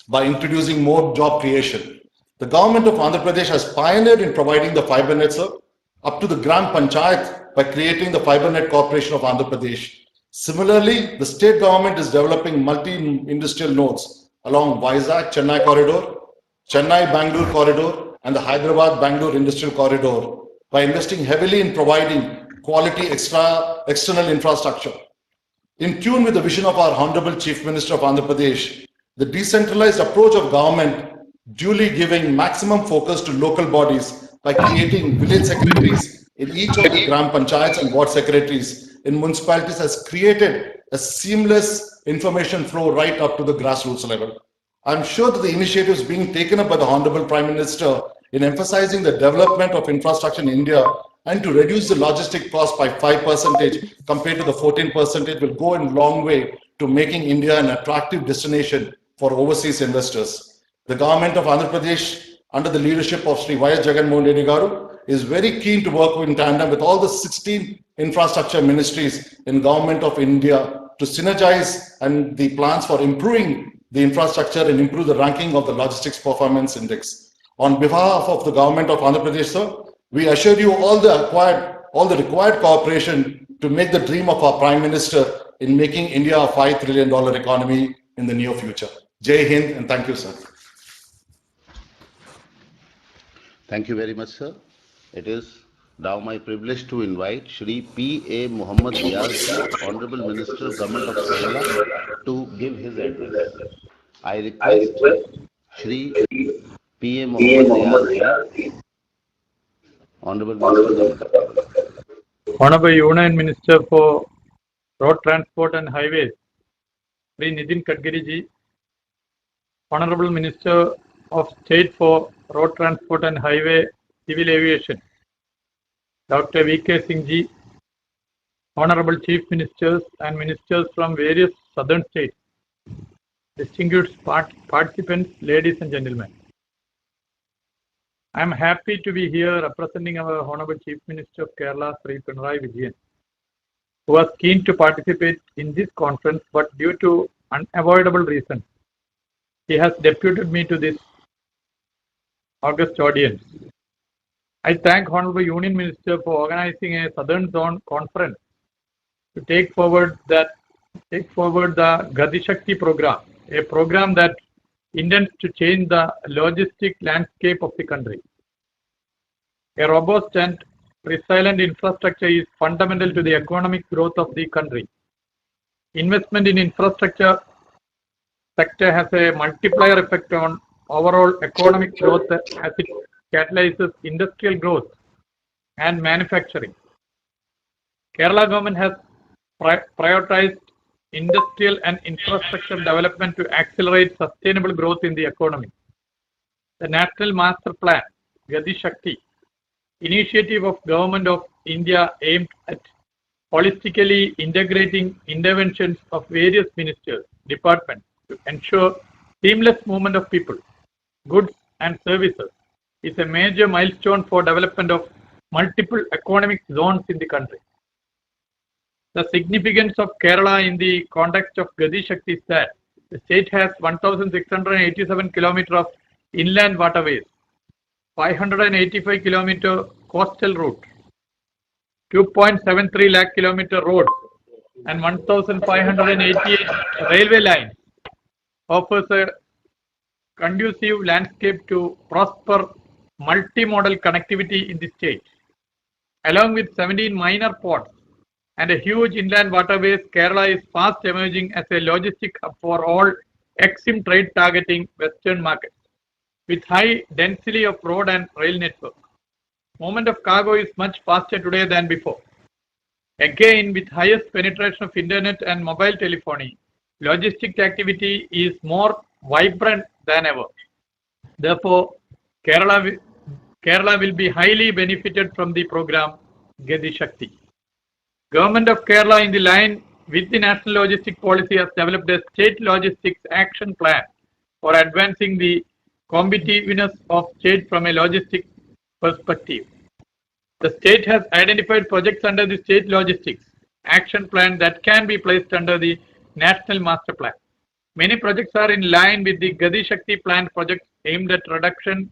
by introducing more job creation. The government of Andhra Pradesh has pioneered in providing the fiber nets up to the Gram Panchayat by creating the Fiber Net Corporation of Andhra Pradesh. Similarly, the state government is developing multi-industrial nodes along Vizag-Chennai corridor, Chennai-Bangalore corridor, and the Hyderabad-Bangalore industrial corridor by investing heavily in providing quality external infrastructure. In tune with the vision of our Honorable Chief Minister of Andhra Pradesh, the decentralized approach of government duly giving maximum focus to local bodies by creating village secretaries in each of the Gram Panchayats and ward secretaries in municipalities has created a seamless information flow right up to the grassroots level. I'm sure that the initiatives being taken up by the Honorable Prime Minister in emphasizing the development of infrastructure in India and to reduce the logistic cost by 5% compared to the 14% will go a long way to making India an attractive destination for overseas investors. The government of Andhra Pradesh, under the leadership of Sri Y.S. Jagan Mohan Reddy Garu, is very keen to work in tandem with all the 16 infrastructure ministries in Government of India to synergize and the plans for improving the infrastructure and improve the ranking of the Logistics Performance Index. On behalf of the government of Andhra Pradesh, sir, we assure you all the required cooperation to make the dream of our Prime Minister in making India a $5 trillion economy in the near future. Jai Hind and thank you, sir. Thank you very much, sir. It is now my privilege to invite Shri P.A. Muhammad Riaz, Honorable Minister, Government of Kerala, to give his address. I request Shri P.A. Muhammad Riaz, Honorable Minister, Government of Kerala. Honorable Union Minister for Road Transport and Highways, Shri Nitin Gadkari ji, Honorable Minister of State for Road Transport and Highway Civil Aviation, Dr. V.K. Singh Ji, Honorable Chief Ministers and Ministers from various southern states, distinguished participants, ladies and gentlemen. I am happy to be here representing our Honorable Chief Minister of Kerala, Sri Pinarayi Vijayan, who was keen to participate in this conference, but due to unavoidable reasons, he has deputed me to this august audience. I thank Honorable Union Minister for organizing a Southern Zone conference to take forward the Gati Shakti program, a program that intends to change the logistic landscape of the country. A robust and resilient infrastructure is fundamental to the economic growth of the country. Investment in infrastructure sector has a multiplier effect on overall economic growth as it catalyzes industrial growth and manufacturing. Kerala government has prioritized industrial and infrastructure development to accelerate sustainable growth in the economy. The National Master Plan, Gati Shakti, initiative of Government of India aimed at holistically integrating interventions of various ministers, departments to ensure seamless movement of people, goods and services, is a major milestone for development of multiple economic zones in the country. The significance of Kerala in the context of Gati Shakti is that the state has 1,687 kilometers of inland waterways, 585 kilometer coastal route, 2.73 lakh kilometer roads, and 1,588 railway lines, offers a conducive landscape to prosper multimodal connectivity in the state. Along with 17 minor ports and a huge inland waterways, Kerala is fast emerging as a logistic hub for all EXIM trade targeting western markets, with high density of road and rail network. Movement of cargo is much faster today than before. Again, with highest penetration of internet and mobile telephony, logistic activity is more vibrant than ever. Therefore, Kerala will be highly benefited from the program Gati Shakti. Government of Kerala, in the line with the National Logistic Policy, has developed a state logistics action plan for advancing the competitiveness of state from a logistic perspective. The state has identified projects under the state logistics action plan that can be placed under the National Master Plan. Many projects are in line with the Gati Shakti plan projects aimed at reduction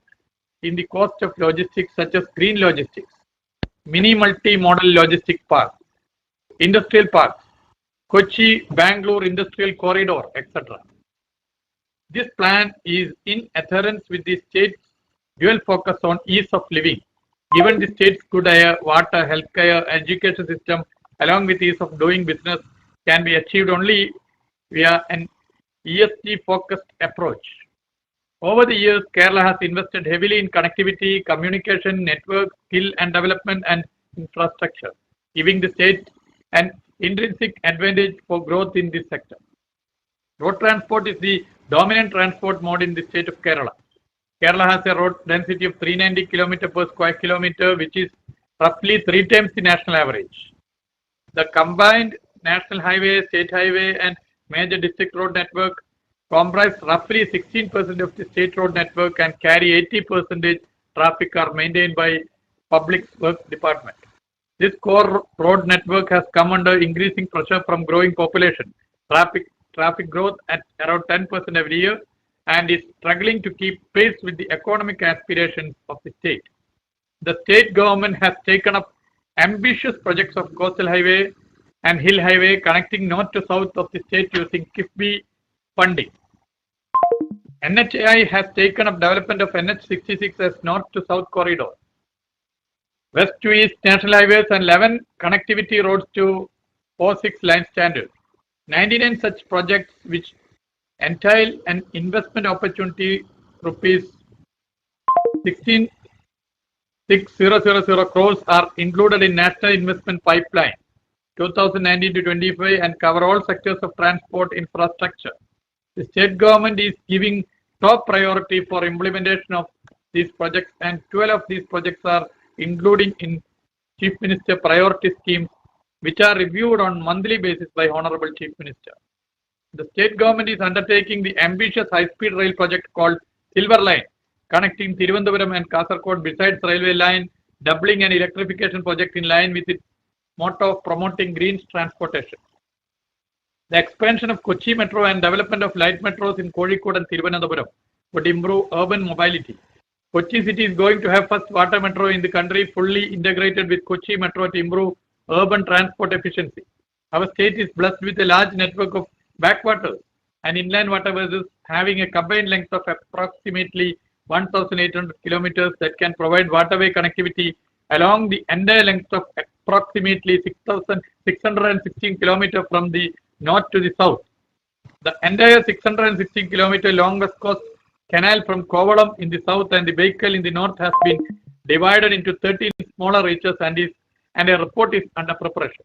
in the cost of logistics, such as green logistics, mini multi-modal logistic parks, industrial parks, Kochi, Bangalore industrial corridor, etc. This plan is in adherence with the state's dual focus on ease of living, given the state's good air, water, healthcare, education system, along with ease of doing business, can be achieved only via an ESG-focused approach. Over the years, Kerala has invested heavily in connectivity, communication, network, skill and development and infrastructure, giving the state an intrinsic advantage for growth in this sector. Road transport is the dominant transport mode in the state of Kerala. Kerala has a road density of 390 km per square kilometer, which is roughly 3 times the national average. The combined national highway, state highway and major district road network comprise roughly 16% of the state road network and carry 80% traffic are maintained by public works department. This core road network has come under increasing pressure from growing population, traffic growth at around 10% every year, and is struggling to keep pace with the economic aspirations of the state. The state government has taken up ambitious projects of coastal highway and hill highway connecting north to south of the state using KIFBI funding. NHAI has taken up development of NH66 as north to south corridor, west to east national highways and 11 connectivity roads to 46 line standard. 99 such projects which entail an investment opportunity rupees 16,600 crores are included in National Investment Pipeline 2019 to 25 and cover all sectors of transport infrastructure. The state government is giving top priority for implementation of these projects, and 12 of these projects are including in Chief Minister priority schemes, which are reviewed on monthly basis by Honorable Chief Minister. The state government is undertaking the ambitious high-speed rail project called Silver Line, connecting Thiruvananthapuram and Kasaragod besides railway line, doubling an electrification project in line with its motto of promoting green transportation. The expansion of Kochi Metro and development of light metros in Kozhikode and Thiruvananthapuram would improve urban mobility. Kochi city is going to have first water metro in the country fully integrated with Kochi Metro to improve urban transport efficiency. Our state is blessed with a large network of backwaters and inland waterways having a combined length of approximately 1,800 kilometers that can provide waterway connectivity along the entire length of approximately 6,616 kilometers from the north to the south. The entire 616 kilometer long West Coast Canal from Kovalam in the south and the Baikal in the north has been divided into 13 smaller reaches and a report is under preparation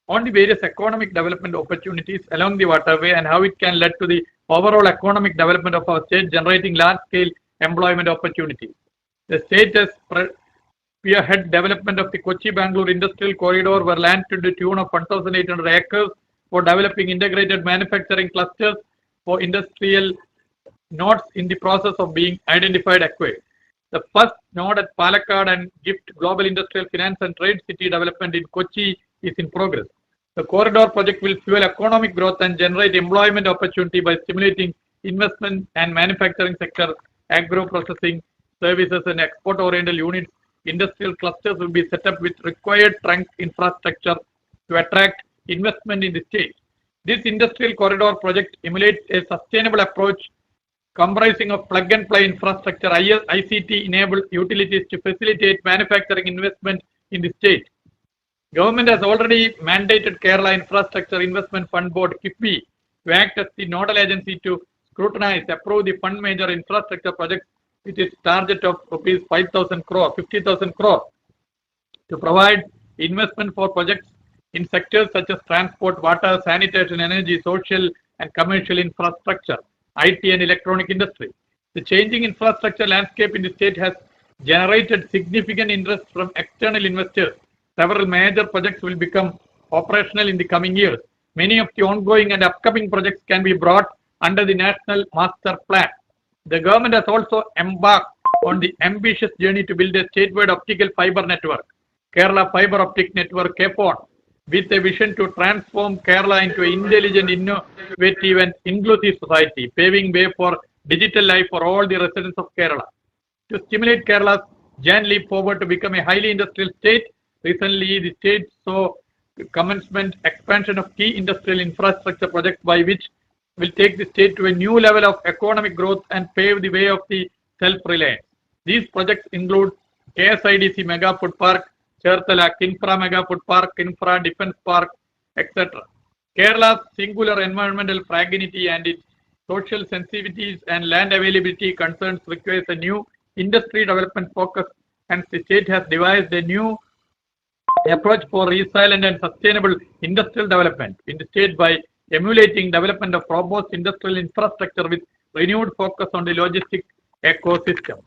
on the various economic development opportunities along the waterway and how it can lead to the overall economic development of our state, generating large-scale employment opportunities. The state has spearhead development of the Kochi-Bangalore Industrial Corridor, where land to the tune of 1,800 acres for developing integrated manufacturing clusters for industrial nodes in the process of being identified acquired. The first node at Palakkad and GIFT Global Industrial Finance and Trade City Development in Kochi is in progress. The corridor project will fuel economic growth and generate employment opportunity by stimulating investment and manufacturing sector, agro-processing, services and export-oriented units. Industrial clusters will be set up with required trunk infrastructure to attract investment in the state. This industrial corridor project emulates a sustainable approach comprising of plug-and-play infrastructure, ICT-enabled utilities to facilitate manufacturing investment in the state. Government has already mandated Kerala Infrastructure Investment Fund Board (KIFBI) to act as the nodal agency to scrutinize, approve the fund major infrastructure projects with its target of rupees 50,000 crore to provide investment for projects in sectors such as transport, water, sanitation, energy, social and commercial infrastructure, IT and electronic industry. The changing infrastructure landscape in the state has generated significant interest from external investors. Several major projects will become operational in the coming years. Many of the ongoing and upcoming projects can be brought under the National Master Plan. The government has also embarked on the ambitious journey to build a statewide optical fiber network, Kerala Fiber Optic Network (KFON), with a vision to transform Kerala into an intelligent, innovative and inclusive society, paving way for digital life for all the residents of Kerala. To stimulate Kerala's giant leap forward to become a highly industrial state, recently the state saw commencement expansion of key industrial infrastructure projects by which will take the state to a new level of economic growth and pave the way of the self-reliance. These projects include KSIDC Mega Food Park, Cherthala, Kinfra Mega Food Park, Kinfra Defence Park, etc. Kerala's singular environmental fragility and its social sensitivities and land availability concerns requires a new industry development focus, and the state has devised a new approach for resilient and sustainable industrial development in the state by emulating development of robust industrial infrastructure with renewed focus on the logistic ecosystem.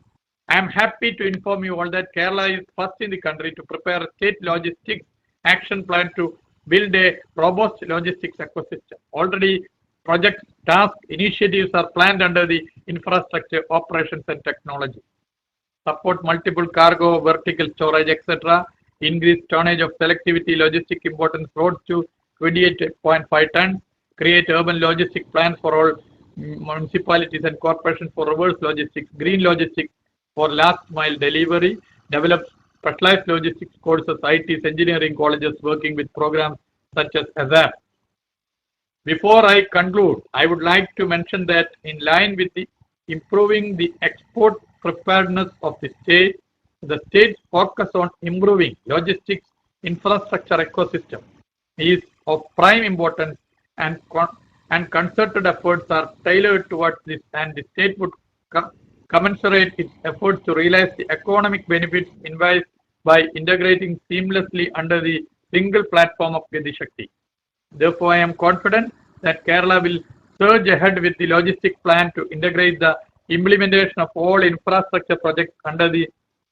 I am happy to inform you all that Kerala is first in the country to prepare a state logistics action plan to build a robust logistics ecosystem. Already projects, tasks, initiatives are planned under the infrastructure, operations and technology. Support multiple cargo, vertical storage, etc. Increase tonnage of selectivity logistic importance roads to 28.5 tons. Create urban logistic plans for all municipalities and corporations for reverse logistics, green logistics for last mile delivery. Develop specialized logistics courses, ITs, engineering colleges working with programs such as ASAP. Before I conclude, I would like to mention that in line with the improving the export preparedness of the state's focus on improving logistics infrastructure ecosystem is of prime importance, and concerted efforts are tailored towards this, and the state would commensurate its efforts to realize the economic benefits invoiced by integrating seamlessly under the single platform of Gati Shakti. Therefore, I am confident that Kerala will surge ahead with the logistic plan to integrate the implementation of all infrastructure projects under the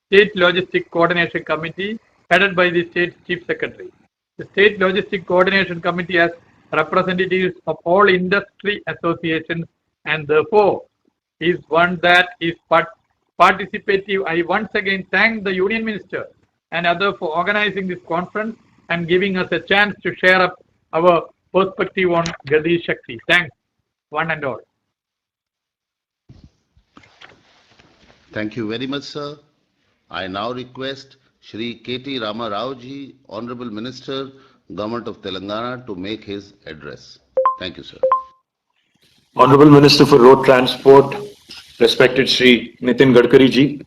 State Logistic Coordination Committee headed by the State Chief Secretary. The State Logistic Coordination Committee has representatives of all industry associations and therefore is one that is participative. I once again thank the Union Minister and others for organizing this conference and giving us a chance to share up our perspective on Gati Shakti. Thanks, one and all. Thank you very much, sir. I now request Shri K.T. Rama Rao ji, Honorable Minister, Government of Telangana, to make his address. Thank you, sir. Honorable Minister for Road Transport, respected Shri Nitin Gadkari ji,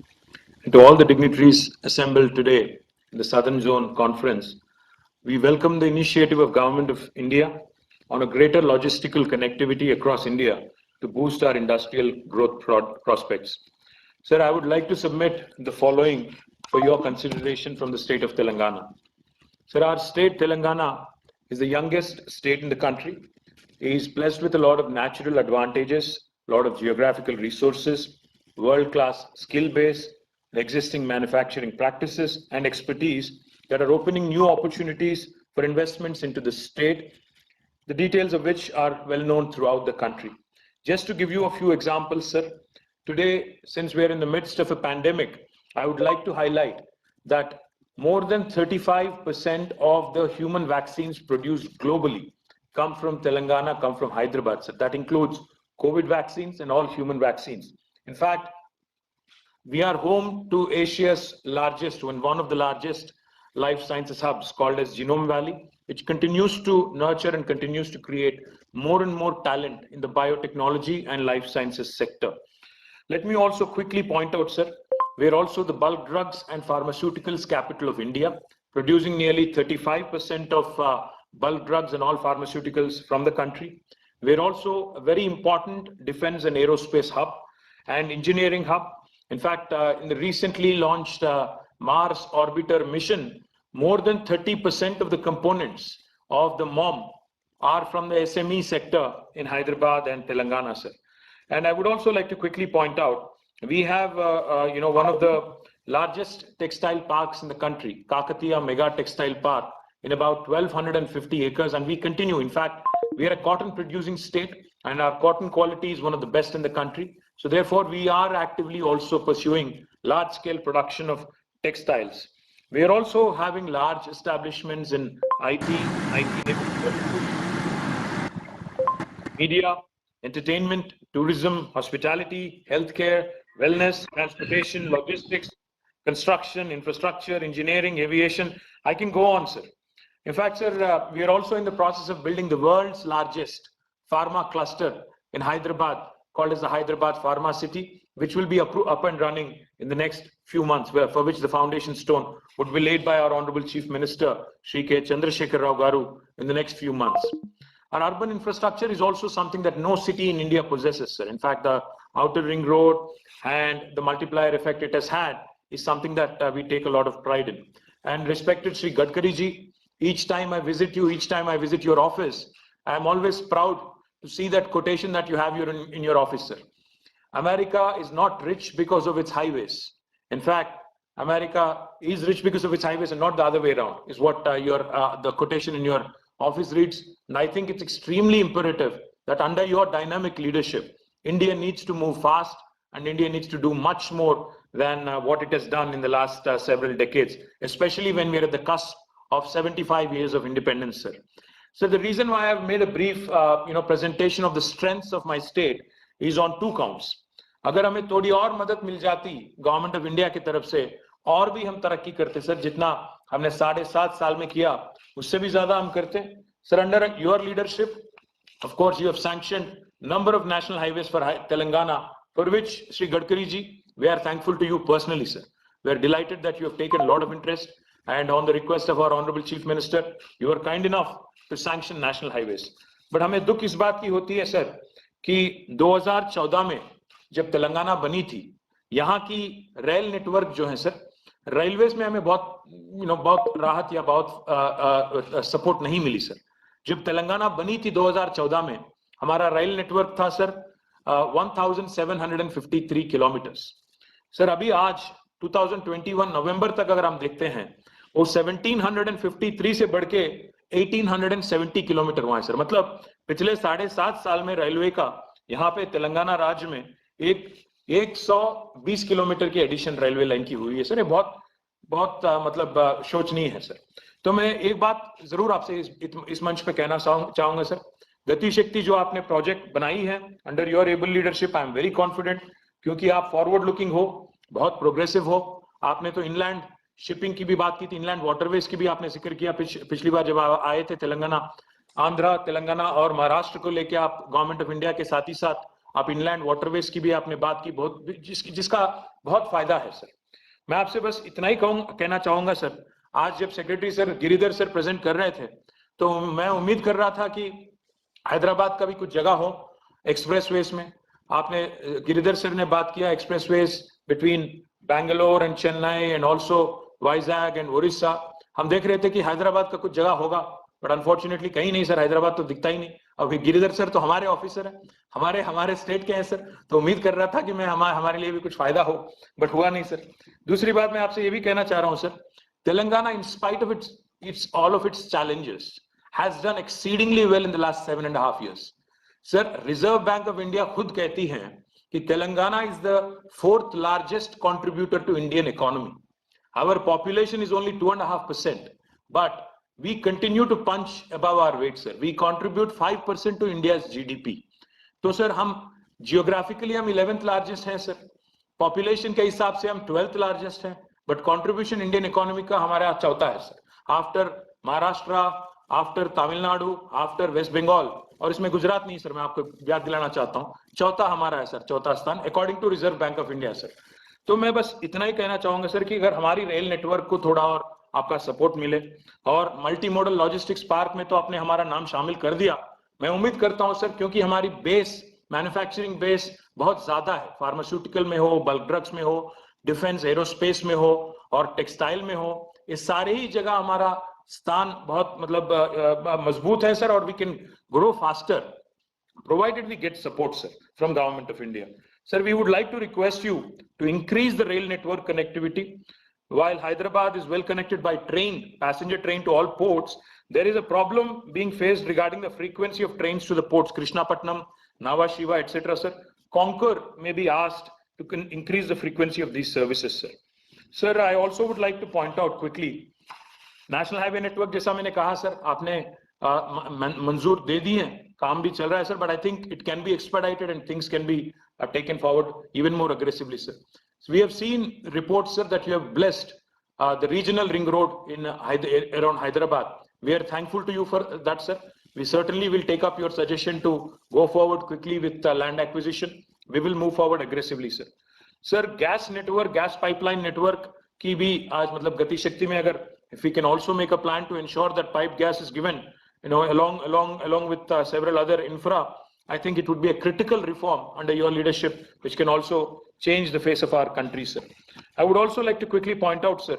and to all the dignitaries assembled today in the Southern Zone Conference, we welcome the initiative of Government of India on a greater logistical connectivity across India to boost our industrial growth prospects. Sir, I would like to submit the following for your consideration from the state of Telangana. Sir, our state, Telangana, is the youngest state in the country. It is blessed with a lot of natural advantages, a lot of geographical resources, world-class skill base, existing manufacturing practices and expertise that are opening new opportunities for investments into the state, the details of which are well known throughout the country. Just to give you a few examples, sir, today, since we are in the midst of a pandemic, I would like to highlight that more than 35% of the human vaccines produced globally come from Telangana, come from Hyderabad, sir. That includes COVID vaccines and all human vaccines. In fact, we are home to Asia's largest, one of the largest life sciences hubs called as Genome Valley, which continues to nurture and continues to create more and more talent in the biotechnology and life sciences sector. Let me also quickly point out, sir, we are also the bulk drugs and pharmaceuticals capital of India, producing nearly 35% of bulk drugs and all pharmaceuticals from the country. We are also a very important defense and aerospace hub and engineering hub. In fact, in the recently launched Mars orbiter mission, more than 30% of the components of the MOM are from the SME sector in Hyderabad and Telangana, sir. And I would also like to quickly point out, we have one of the largest textile parks in the country, Kakatiya Mega Textile Park, in about 1,250 acres, and we continue. In fact, we are a cotton producing state and our cotton quality is one of the best in the country. So therefore, we are actively also pursuing large scale production of textiles. We are also having large establishments in IT, media, entertainment, tourism, hospitality, healthcare, wellness, transportation, logistics, construction, infrastructure, engineering, aviation. I can go on, sir. In fact, sir, we are also in the process of building the world's largest pharma cluster in Hyderabad, called as the Hyderabad Pharma City, which will be up and running in the next few months, for which the foundation stone would be laid by our Honorable Chief Minister, Shri K. Chandrasekhar Rao Garu, in the next few months. Our urban infrastructure is also something that no city in India possesses, sir. In fact, the outer ring road and the multiplier effect it has had is something that we take a lot of pride in. And respected Shri Gadkari ji, each time I visit you, each time I visit your office, I am always proud to see that quotation that you have here in your office, sir. America is not rich because of its highways. In fact, America is rich because of its highways and not the other way around, is what the quotation in your office reads. And I think it's extremely imperative that under your dynamic leadership, India needs to move fast and India needs to do much more than what it has done in the last several decades, especially when we're at the cusp of 75 years of independence, sir. So the reason why I've made a brief presentation of the strengths of my state is on two counts. अगर हमें थोड़ी और मदद मिल जाती government of India की तरफ से और भी हम तरक्की करते सर, जितना हमने 7.5 साल में किया उससे भी ज्यादा हम करते sir. Under your leadership of course you have sanctioned number of national highways for Telangana, for which Shri Gadkari ji, we are thankful to you personally, sir. We are delighted that you have taken a lot of interest, and on the request of our honorable chief minister, you are kind enough to sanction national highways. But हमें दुख इस बात की होती है sir कि 2014 में जब तेलंगाना बनी थी, यहाँ की रेल नेटवर्क जो है सर, रेलवेज में हमें बहुत राहत या बहुत सपोर्ट नहीं मिली सर. जब तेलंगाना बनी थी 2014 में, हमारा रेल नेटवर्क था सर 1753 किलोमीटर्स। सर अभी आज 2021 नवंबर तक अगर हम देखते हैं वो 1753 से बढ़ के 1870 किलोमीटर हुआ है सर। मतलब पिछले 7.5 साल में रेलवे का यहाँ पे तेलंगाना राज्य में 120 किलोमीटर की एडिशन रेलवे लाइन की हुई है सर। ये बहुत बहुत मतलब शोचनीय है सर। तो मैं एक बात जरूर आपसे इस मंच पे कहना चाहूंगा सर, गति शक्ति जो आपने प्रोजेक्ट बनाई है under your able leadership, I am very confident, क्योंकि आप फॉरवर्ड लुकिंग हो, बहुत प्रोग्रेसिव हो। आपने तो इनलैंड शिपिंग की भी बात की थी, इनलैंड वाटरवेज की भी आपने जिक्र किया पिछली बार जब आए थे तेलंगाना, आंध्रा, तेलंगाना और महाराष्ट्र को लेके आप गवर्नमेंट ऑफ इंडिया के साथ ही साथ आप इनलैंड वाटरवेज की भी आपने बात की, बहुत जिसका बहुत फायदा है सर। मैं आपसे बस इतना ही कहना चाहूंगा सर, आज जब secretary sir Giridhar sir present कर रहे थे तो मैं उम्मीद कर रहा था कि हैदराबाद का भी कुछ जगह हो एक्सप्रेसवेज में। आपने गिरिधर सर ने बात किया expressways between Bangalore and Chennai and also Vizag and Odisha. हम देख रहे थे कि हैदराबाद का कुछ जगह होगा, बट अनफॉर्चुनेटली कहीं नहीं सर, हैदराबाद तो दिखता ही नहीं। अभी गिरिधर सर तो हमारे ऑफिसर है, हमारे स्टेट के हैं सर, तो उम्मीद कर रहा था कि मैं हमारे लिए भी कुछ फायदा हो, बट हुआ नहीं सर। दूसरी बात मैं आपसे ये भी कहना चाह रहा हूँ sir, Telangana in spite of its all of its challenges has done exceedingly well in the last 7.5 years. Sir reserve Bank of India खुद कहती है कि Telangana is the 4th largest contributor to Indian economy. Our population is only 2.5%, but we continue to punch above our weight, sir. We contribute 5% to India's GDP. तो sir हम geographically हम 11th largest हैं sir, population के हिसाब से हम 12th largest हैं, but contribution Indian economy का हमारा चौथा है sir, after Maharashtra, after Tamil Nadu, after West Bengal, और इसमें गुजरात नहीं सर, मैं आपको याद दिलाना चाहता हूँ, चौथा हमारा है सर, चौथा स्थान according to Reserve Bank of India sir. तो मैं बस इतना ही कहना चाहूंगा सर कि अगर हमारी रेल नेटवर्क को थोड़ा और आपका सपोर्ट मिले, और मल्टी मॉडल लॉजिस्टिक्स पार्क में तो आपने हमारा नाम शामिल कर दिया, मैं उम्मीद करता हूं सर, क्योंकि हमारी बेस मैन्युफैक्चरिंग बेस बहुत ज्यादा है, फार्मास्यूटिकल में हो, बल्क ड्रग्स में हो, डिफेंस एरोस्पेस में हो और टेक्सटाइल में हो, इस सारे ही जगह हमारा स्थान बहुत मतलब मजबूत है सर, और we can grow faster provided we get support sir from government of India. Sir, we would like to request you to increase the rail network connectivity. While Hyderabad is well connected by train, passenger train to all ports, there is a problem being faced regarding the frequency of trains to the ports, Krishnapatnam, Nhava Sheva, etc. Sir, Conquer may be asked to increase the frequency of these services, sir. Sir, I also would like to point out quickly, national highway network जैसा मैंने कहा sir, आपने मंजूर दे दी है, काम भी चल रहा है sir, but I think it can be expedited and things can be taken forward even more aggressively sir. We have seen reports sir that you have blessed the regional ring road in around Hyderabad. We are thankful to you for that, sir. We certainly will take up your suggestion to go forward quickly with land acquisition. We will move forward aggressively, sir. Sir, gas network, gas pipeline network की भी आज मतलब गति शक्ति में अगर if we can also make a plan to ensure that pipe gas is given, you know, along with several other infra, I think it would be a critical reform under your leadership, which can also change the face of our country, sir. I would also like to quickly point out, sir,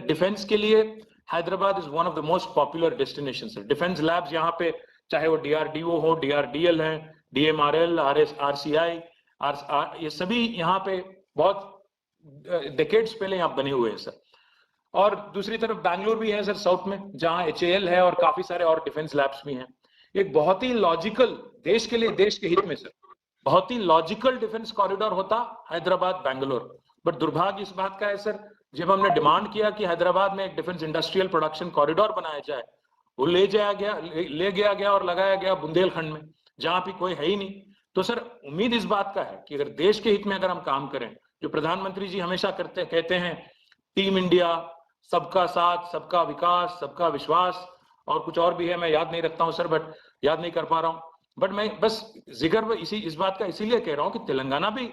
defense के लिए Hyderabad is one of the most popular destinations, sir. Defense labs यहाँ पे चाहे वो DRDO हो, DRDL हैं, DMRL, RCI, ये सभी यहाँ पे बहुत decades पहले यहाँ बने हुए हैं, सर. और दूसरी तरफ बैंगलोर भी है सर साउथ में, जहाँ HAL है और काफी सारे और डिफेंस लैब्स भी हैं. एक बहुत ही लॉजिकल, देश के लिए, देश के हित में सर, बहुत ही लॉजिकल डिफेंस कॉरिडोर होता हैदराबाद बैंगलोर. बट दुर्भाग्य इस बात का है सर, जब हमने डिमांड किया कि हैदराबाद में एक डिफेंस इंडस्ट्रियल प्रोडक्शन कॉरिडोर बनाया जाए, वो ले गया गया और लगाया गया बुंदेलखंड में, जहां भी कोई है ही नहीं. तो सर उम्मीद इस बात का है कि अगर देश के हित में अगर हम काम करें, जो प्रधानमंत्री जी हमेशा कहते हैं टीम इंडिया, सबका साथ, सबका विकास, सबका विश्वास, और कुछ और भी है, मैं याद नहीं रखता हूं सर, बट याद नहीं कर पा रहा हूं. बट मैं बस जिक्र इस बात का इसीलिए कह रहा हूं कि तेलंगाना भी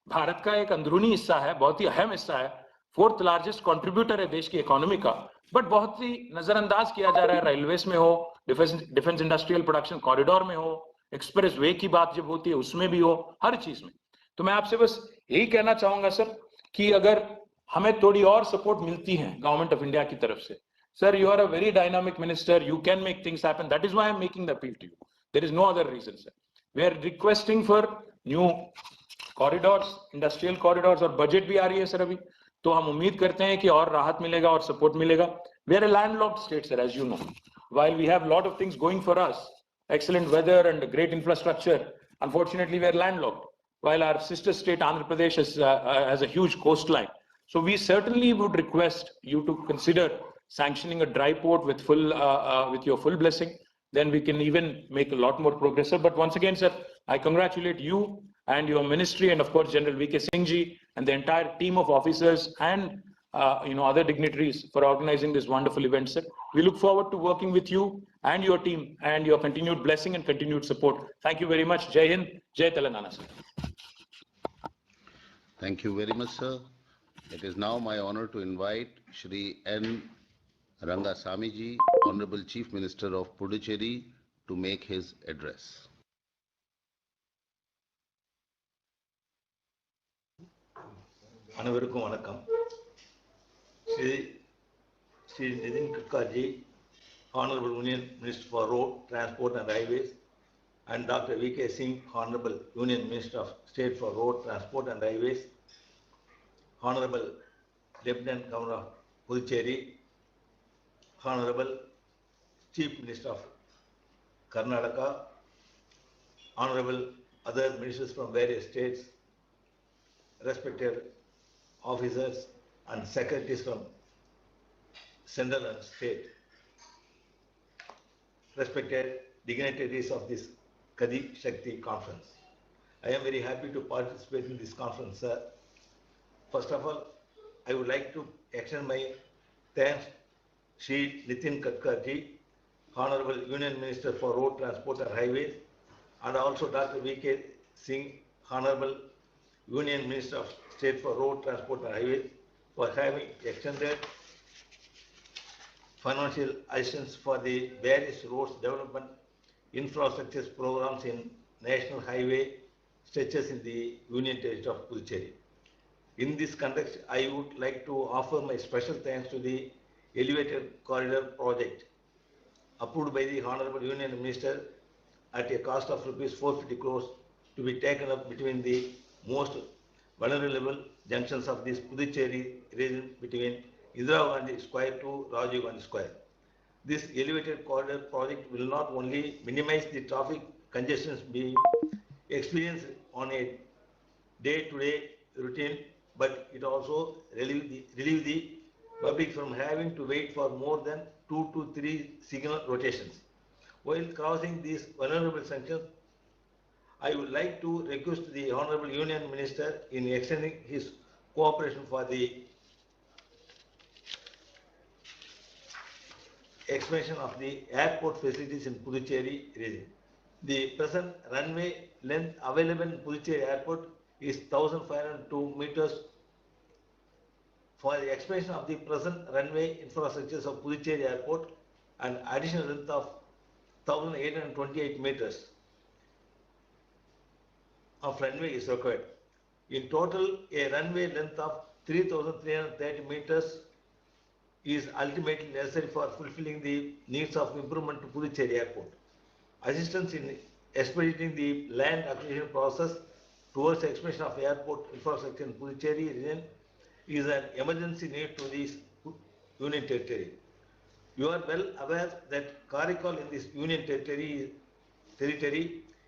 भारत का एक अंदरूनी हिस्सा है, बहुत ही अहम हिस्सा है, 4th लार्जेस्ट कंट्रीब्यूटर है देश की इकोनॉमी का, बट बहुत ही नजरअंदाज किया जा रहा है. रेलवेज में हो, डिफेंस इंडस्ट्रियल प्रोडक्शन कॉरिडोर में हो, एक्सप्रेस वे की बात जब होती है उसमें भी हो, हर चीज में. तो मैं आपसे बस यही कहना चाहूंगा सर कि अगर हमें थोड़ी और सपोर्ट मिलती है गवर्नमेंट ऑफ इंडिया की तरफ से, sir you are a very dynamic minister, you can make things happen, that is why I am making the appeal to you, there is no other reason sir. We are requesting for new corridors, industrial corridors, और budget भी आ रही है sir अभी, तो हम उम्मीद करते हैं कि और राहत मिलेगा और support मिलेगा. We are a landlocked state, sir, as you know. While we have a lot of things going for us, excellent weather and great infrastructure, unfortunately we are landlocked. While our sister state Andhra Pradesh has a huge coastline. So we certainly would request you to consider sanctioning a dry port with with your full blessing. Then we can even make a lot more progress, sir. But once again, sir, I congratulate you and your ministry, and of course General V.K. Singh ji and the entire team of officers and other dignitaries for organizing this wonderful event, sir. We look forward to working with you and your team and your continued blessing and continued support. Thank you very much. Jai Hind, Jai Telangana, sir. Thank you very much, sir. It is now my honor to invite Shri N. Rangasamiji, Honorable Chief Minister of Puducherry, to make his address. அனைவருக்கும் வணக்கம். Sri Nitin கட்கார்ஜி, Honorable Union Minister for Road, Transport and Highways, and Dr. V.K. Singh, Honorable Union Minister of State for Road, Transport and Highways, Honorable Lieutenant Governor of Puducherry, Honorable Chief Minister of Karnataka, Honorable other ministers from various states, respected officers and secretaries from central and state, respected dignitaries of this Gati Shakti conference. I am very happy to participate in this conference, sir. First of all, I would like to extend my thanks Shri Nitin Gadkari, Honorable Union Minister for Road, Transport and Highways, and also Dr. V.K. Singh, Honorable Union Minister of State for Road, Transport and Highways, for having extended financial assistance for the various roads development infrastructure programs in national highway stretches in the Union Territory of Puducherry. In this context, I would like to offer my special thanks to the elevated corridor project approved by the Honorable Union Minister at a cost of rupees 450 crores to be taken up between the most vulnerable junctions of this Puducherry region between Indira Gandhi Square to Rajiv Gandhi Square. This elevated corridor project will not only minimize the traffic congestions being experienced on a day-to-day routine, but it also relieve the public from having to wait for more than 2 to 3 signal rotations. While crossing these vulnerable sections, I would like to request the Honorable Union Minister in extending his cooperation for the expansion of the airport facilities in Puducherry region. The present runway length available in Puducherry airport is 1,502 meters. For the expansion of the present runway infrastructures of Puducherry airport, an additional length of 1,828 meters of runway is required. In total, a runway length of 3,330 meters is ultimately necessary for fulfilling the needs of improvement to Puducherry airport. Assistance in expediting the land acquisition process towards expansion of airport infrastructure in Puducherry region is an emergency need to this union territory. You are well aware that Karaikal in this union territory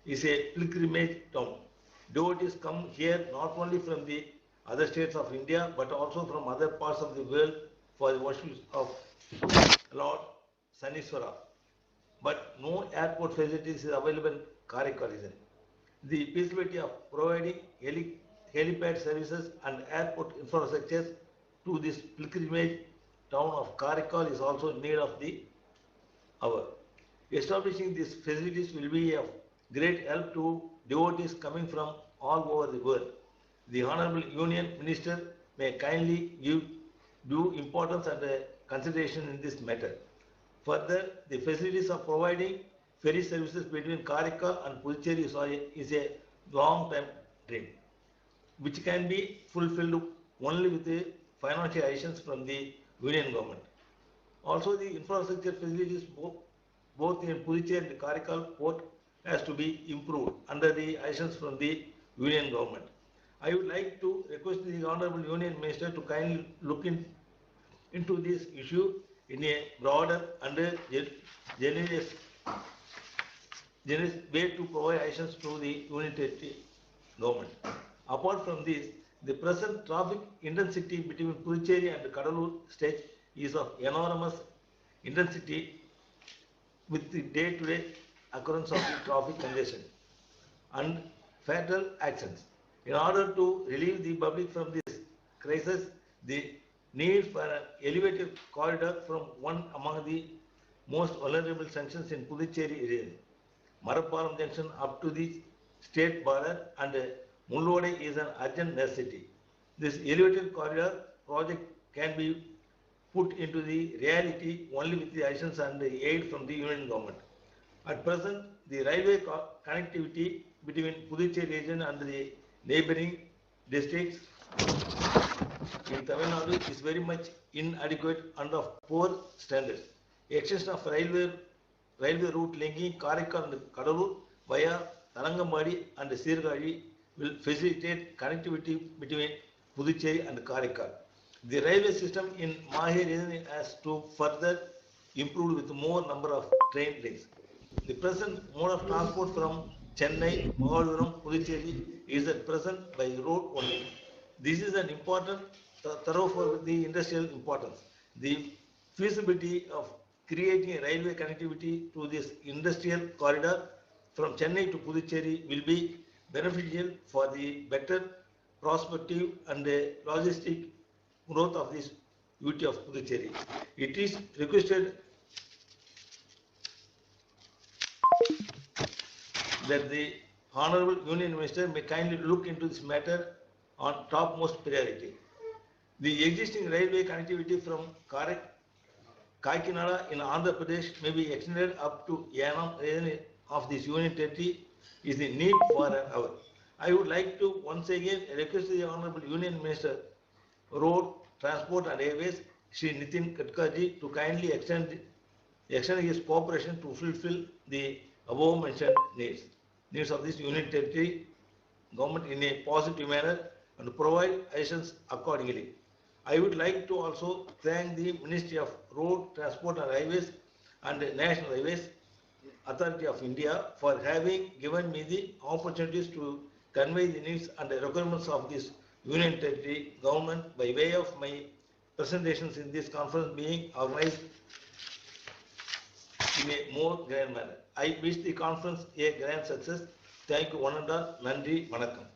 is a pilgrimage town. Devotees come here not only from the other states of India but also from other parts of the world for the worship of Lord Saniswara. But no airport facilities is available in Karaikal region. The feasibility of providing helipad services and airport infrastructure to this pilgrimage town of Karaikal is also in need of the hour. Establishing these facilities will be of great help to devotees coming from all over the world. The Honorable Union Minister may kindly give due importance and consideration in this matter. Further, the facilities of providing ferry services between Karaikal and Puducherry is a long-time dream, which can be fulfilled only with the financial assistance from the Union government. Also, the infrastructure facilities both in Puducherry and Karaikal port has to be improved under the actions from the Union government. I would like to request the Honorable Union Minister to kindly look into this issue in a broader and generous way to provide actions to the Union Territory government. Apart from this, the present traffic intensity between Puducherry and Kadalur state is of enormous intensity with the day-to-day occurrence of the traffic congestion and fatal accidents. In order to relieve the public from this crisis, the need for an elevated corridor from one among the most vulnerable sections in Puducherry region, Marappalam junction up to the state border, and Mullode is an urgent necessity. This elevated corridor project can be put into the reality only with the actions and the aid from the Union government. At present, the railway connectivity between Puducherry region and the neighboring districts in Tamil Nadu is very much inadequate and of poor standards. Extension of railway route linking Karaikal and Kadalur via Tharangambadi and Sirgadi will facilitate connectivity between Puducherry and Karaikal. The railway system in Mahe region has to further improve with more number of train links. The present mode of transport from Chennai, Magalur, Puducherry is at present by road only. This is an important thoroughfare with the industrial importance. The feasibility of creating a railway connectivity to this industrial corridor from Chennai to Puducherry will be beneficial for the better prospective and logistic growth of this beauty of Puducherry. It is requested that the Honorable Union Minister may kindly look into this matter on topmost priority. The existing railway connectivity from Kakinada in Andhra Pradesh may be extended up to Yanam region of this Union Territory is the need for an hour. I would like to once again request the Honorable Union Minister, Road, Transport and Highways, Shri Nitin Gadkari, to kindly extend his cooperation to fulfill the above mentioned needs of this Union Territory government in a positive manner and provide actions accordingly. I would like to also thank the Ministry of Road, Transport and Highways and National Highways Authority of India for having given me the opportunities to convey the needs and the requirements of this Union Territory government by way of my presentations in this conference being organized in a more grand manner. I wish the conference a grand success. Thank you, one and all. Nandri, Vanakkam.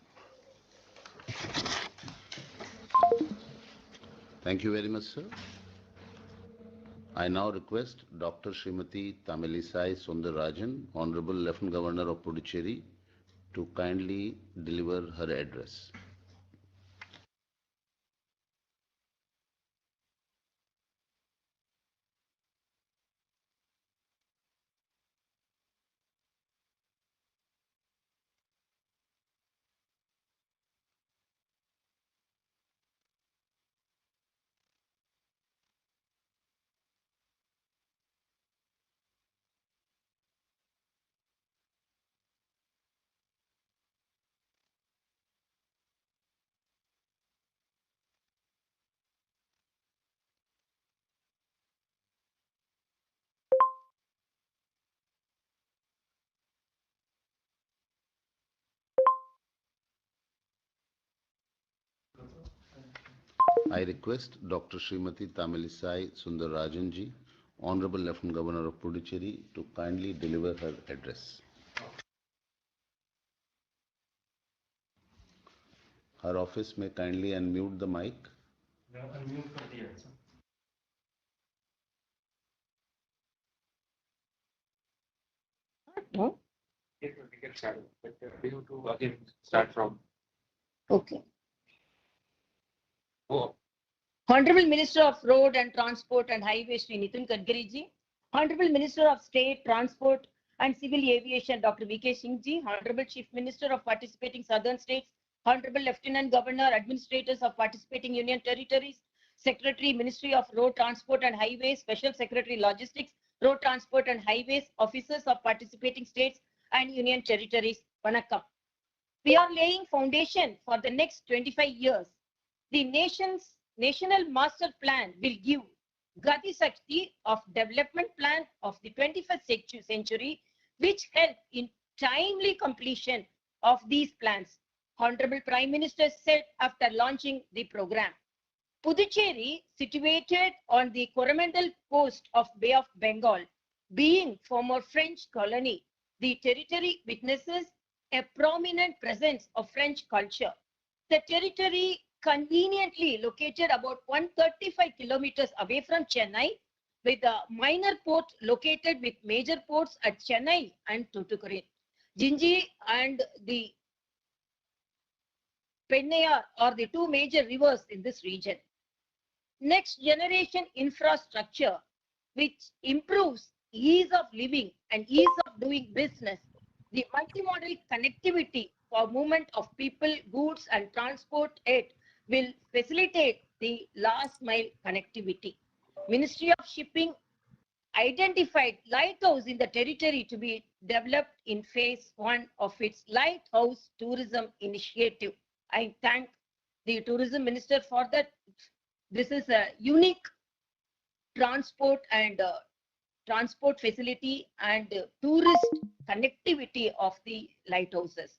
Thank you very much, sir. I now request Dr. Srimati Tamilisai Sundararajan, Honorable Lieutenant Governor of Puducherry, to kindly deliver her address. I request Dr. Srimati Tamilisai Sundararajan ji, Honorable Lieutenant Governor of Puducherry, to kindly deliver her address. Her office may kindly unmute the mic. No? We can start, but we have to again start from. Okay. Oh. Honorable Minister of Road and Transport and Highways, Shri Nitin Gadkari ji. Honorable Minister of State, Transport and Civil Aviation, Dr. V.K. Singh ji. Honorable Chief Minister of participating Southern States. Honorable Lieutenant Governor, Administrators of participating Union Territories. Secretary, Ministry of Road, Transport and Highways, Special Secretary, Logistics, Road, Transport and Highways, Officers of participating states, and Union Territories. Vanakkam. We are laying foundation for the next 25 years. The nation's national master plan will give Gati Shakti of development plan of the 21st century, which help in timely completion of these plans. Honorable Prime Minister said after launching the program. Puducherry, situated on the Coromandel coast of Bay of Bengal, being former French colony, the territory witnesses a prominent presence of French culture. The territory conveniently located about 135 kilometers away from Chennai, with a minor port located with major ports at Chennai and Tuticorin. Jinji and the Pennayar are the two major rivers in this region. Next generation infrastructure, which improves ease of living and ease of doing business. The multimodal connectivity for movement of people, goods and transport aid will facilitate the last mile connectivity. Ministry of Shipping identified lighthouse in the territory to be developed in phase 1 of its lighthouse tourism initiative. I thank the tourism minister for that. This is a unique transport and transport facility and tourist connectivity of the lighthouses.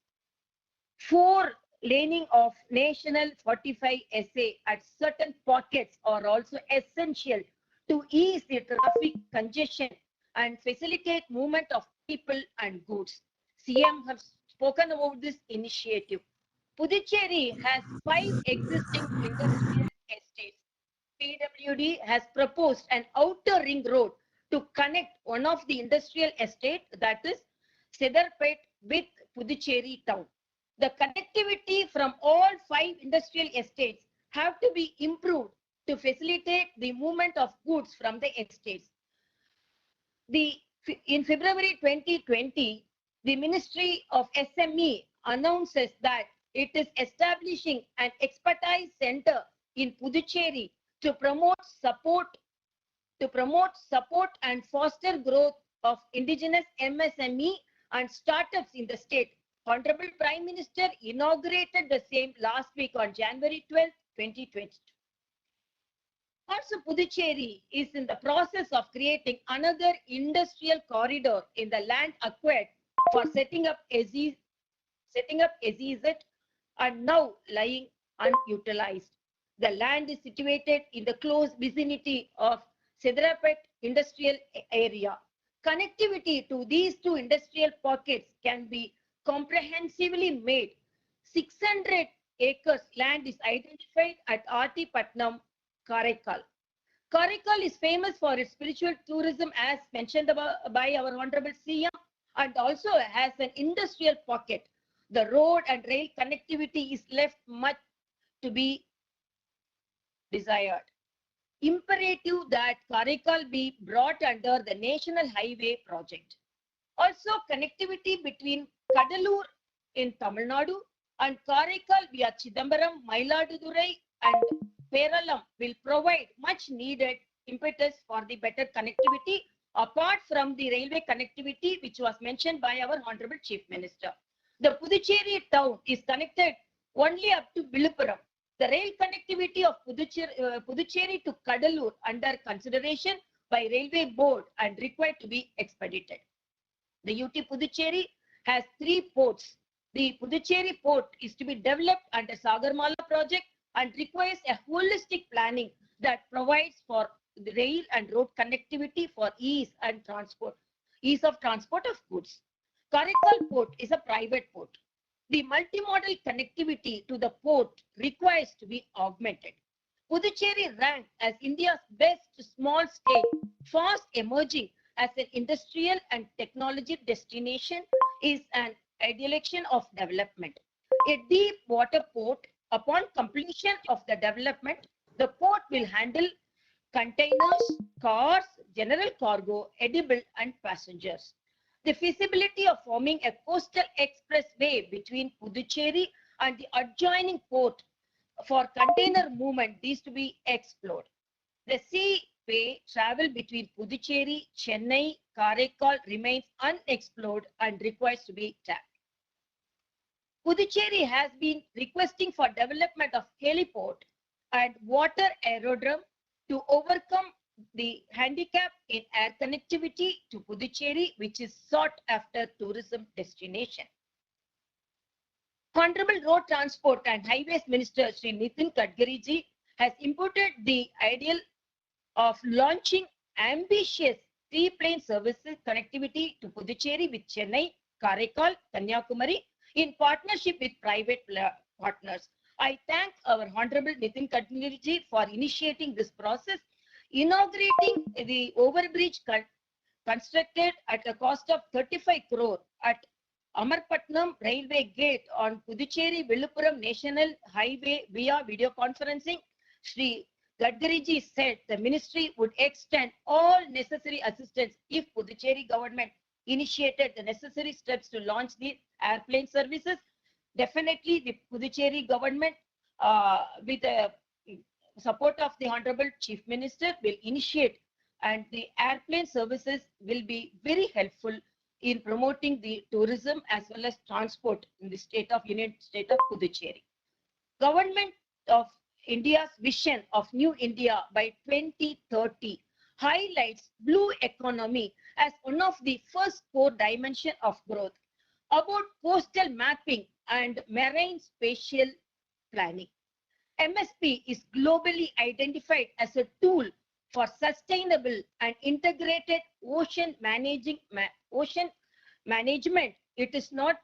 4 laning of national 45 SA at certain pockets are also essential to ease the traffic congestion and facilitate movement of people and goods. CM have spoken about this initiative. Puducherry has 5 existing industrial estates. PWD has proposed an outer ring road to connect one of the industrial estate, that is Sedarpet, with Puducherry town. The connectivity from all 5 industrial estates have to be improved to facilitate the movement of goods from the estates. In February 2020, the Ministry of SME announces that it is establishing an expertise center in Puducherry to promote support and foster growth of indigenous MSME and startups in the state. Honorable Prime Minister inaugurated the same last week on January 12, 2022. Also, Puducherry is in the process of creating another industrial corridor in the land acquired for setting up SEZ and now lying unutilized. The land is situated in the close vicinity of Sedarapet industrial area. Connectivity to these 2 industrial pockets can be comprehensively made. 600 acres land is identified at RT Patnam, Karaikal. Karaikal is famous for its spiritual tourism as mentioned by our Honorable CM, and also has an industrial pocket. The road and rail connectivity is left much to be desired. Imperative that Karaikal be brought under the National Highway project. Also, connectivity between Kadalur in Tamil Nadu and Karaikal via Chidambaram, Mailadurai and Peralam will provide much needed impetus for the better connectivity apart from the railway connectivity which was mentioned by our Honorable Chief Minister. The Puducherry town is connected only up to Viluppuram. The rail connectivity of Puducherry to Kadalur under consideration by Railway Board and required to be expedited. The UT Puducherry has 3 ports. The Puducherry port is to be developed under Sagarmala project and requires a holistic planning that provides for the rail and road connectivity for ease of transport of goods. Karaikal port is a private port. The multimodal connectivity to the port requires to be augmented. Puducherry ranked as India's best small state, fast emerging as an industrial and technology destination, is an idealization of development. A deep water port, upon completion of the development, the port will handle containers, cars, general cargo, edible and passengers. The feasibility of forming a coastal expressway between Puducherry and the adjoining port for container movement is to be explored. The sea expressway travel between Puducherry, Chennai, Karaikal remains unexplored and requires to be tapped. Puducherry has been requesting for development of heliport and water aerodrome to overcome the handicap in air connectivity to Puducherry, which is sought after tourism destination. Honorable Road Transport and Highways Minister Sri Nitin Gadkari ji has imputed the ideal of launching ambitious three-plane services connectivity to Puducherry with Chennai, Karaikal, Kanyakumari in partnership with private partners. I thank our Honorable Nitin Gadkari ji for initiating this process, inaugurating the overbridge constructed at a cost of 35 crore at Amarpatnam Railway Gate on Puducherry-Villupuram National Highway via video conferencing. Shri Gadkari ji said the ministry would extend all necessary assistance if Puducherry government initiated the necessary steps to launch the airplane services. Definitely the Puducherry government with the support of the Honorable Chief Minister will initiate, and the airplane services will be very helpful in promoting the tourism as well as transport in the Union State of Puducherry. Government of India's vision of New India by 2030 highlights blue economy as one of the first core dimensions of growth. About coastal mapping and marine spatial planning, MSP is globally identified as a tool for sustainable and integrated ocean management. It is not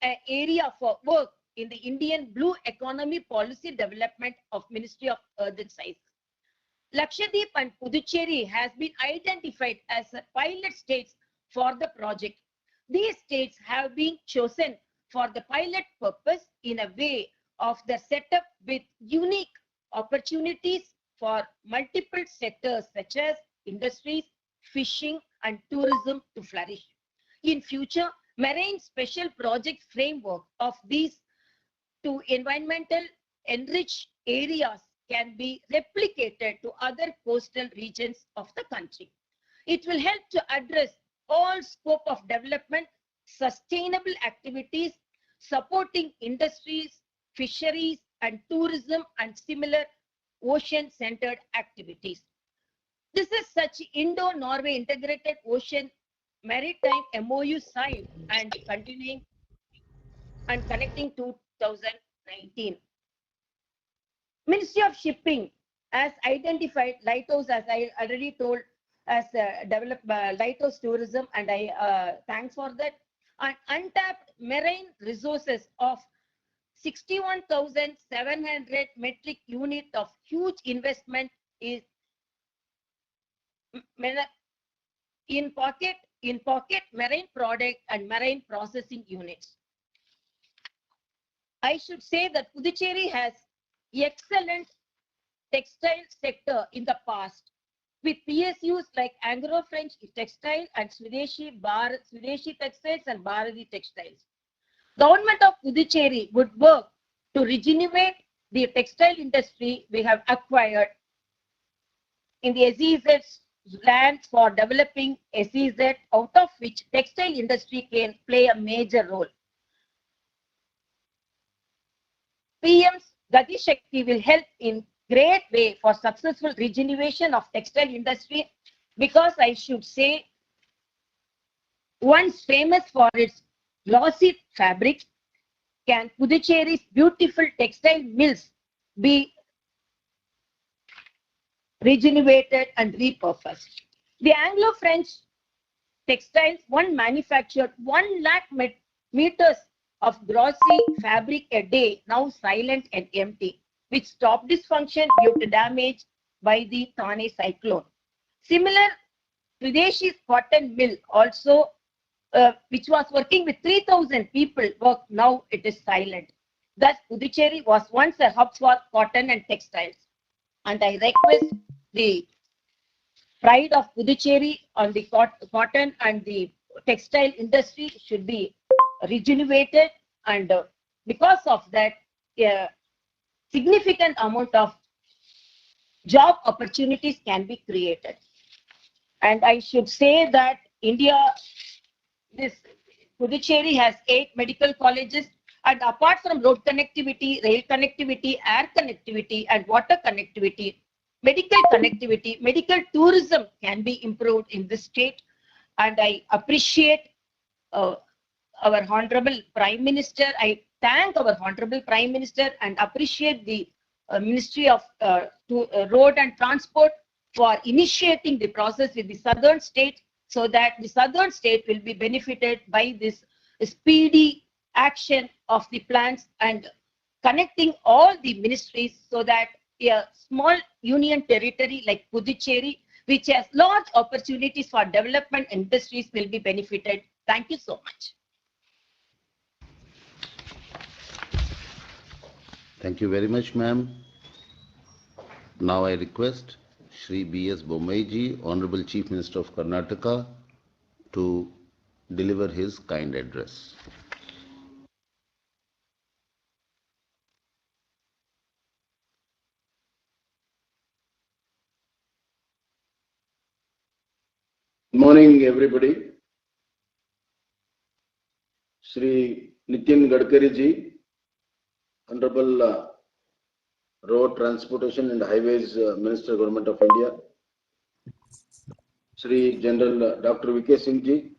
an area for work in the Indian Blue Economy Policy Development of Ministry of Earth and Sciences. Lakshadweep and Puducherry has been identified as pilot states for the project. These states have been chosen for the pilot purpose in a way of the setup with unique opportunities for multiple sectors such as industries, fishing, and tourism to flourish. In future, marine special project framework of these two environmental enriched areas can be replicated to other coastal regions of the country. It will help to address all scope of development, sustainable activities, supporting industries, fisheries, and tourism and similar ocean-centered activities. This is such Indo-Norway Integrated Ocean Maritime MOU signed and continuing and connecting 2019. Ministry of Shipping has identified lighthouse, as I already told, as developed lighthouse tourism, and I thanks for that. And untapped marine resources of 61,700 metric unit of huge investment is in pocket marine product and marine processing units. I should say that Puducherry has excellent textile sector in the past, with PSUs like Anglo-French Textile and Swadeshi Textiles and Bharati Textiles. Government of Puducherry would work to regenerate the textile industry we have acquired in the SEZ land for developing SEZ, out of which textile industry can play a major role. PM's Gati Shakti will help in great way for successful regeneration of textile industry, because I should say, once famous for its glossy fabrics, can Puducherry's beautiful textile mills be regenerated and repurposed? The Anglo-French textiles manufactured 1 lakh meters of glossy fabric a day, now silent and empty, which stopped this function due to damage by the Thane cyclone. Similar, Swadeshi's cotton mill also, which was working with 3,000 people, now it is silent. Thus, Puducherry was once a hub for cotton and textiles. And I request the pride of Puducherry on the cotton and the textile industry should be regenerated, and because of that, significant amount of job opportunities can be created. And I should say that this Puducherry has 8 medical colleges, and apart from road connectivity, rail connectivity, air connectivity, and water connectivity, medical tourism can be improved in this state. And I appreciate our Honorable Prime Minister. I thank our Honorable Prime Minister and appreciate the Ministry of Road and Transport for initiating the process with the southern state, so that the southern state will be benefited by this speedy action of the plans and connecting all the ministries, so that a small union territory like Puducherry, which has large opportunities for development industries, will be benefited. Thank you so much. Thank you very much, ma'am. Now I request Shri B.S. Bommai, Honorable Chief Minister of Karnataka, to deliver his kind address. Good morning, everybody. Shri Nitin Gadkari ji, Honorable Road Transportation and Highways Minister, Government of India. Shri General Dr. V.K. Singh ji,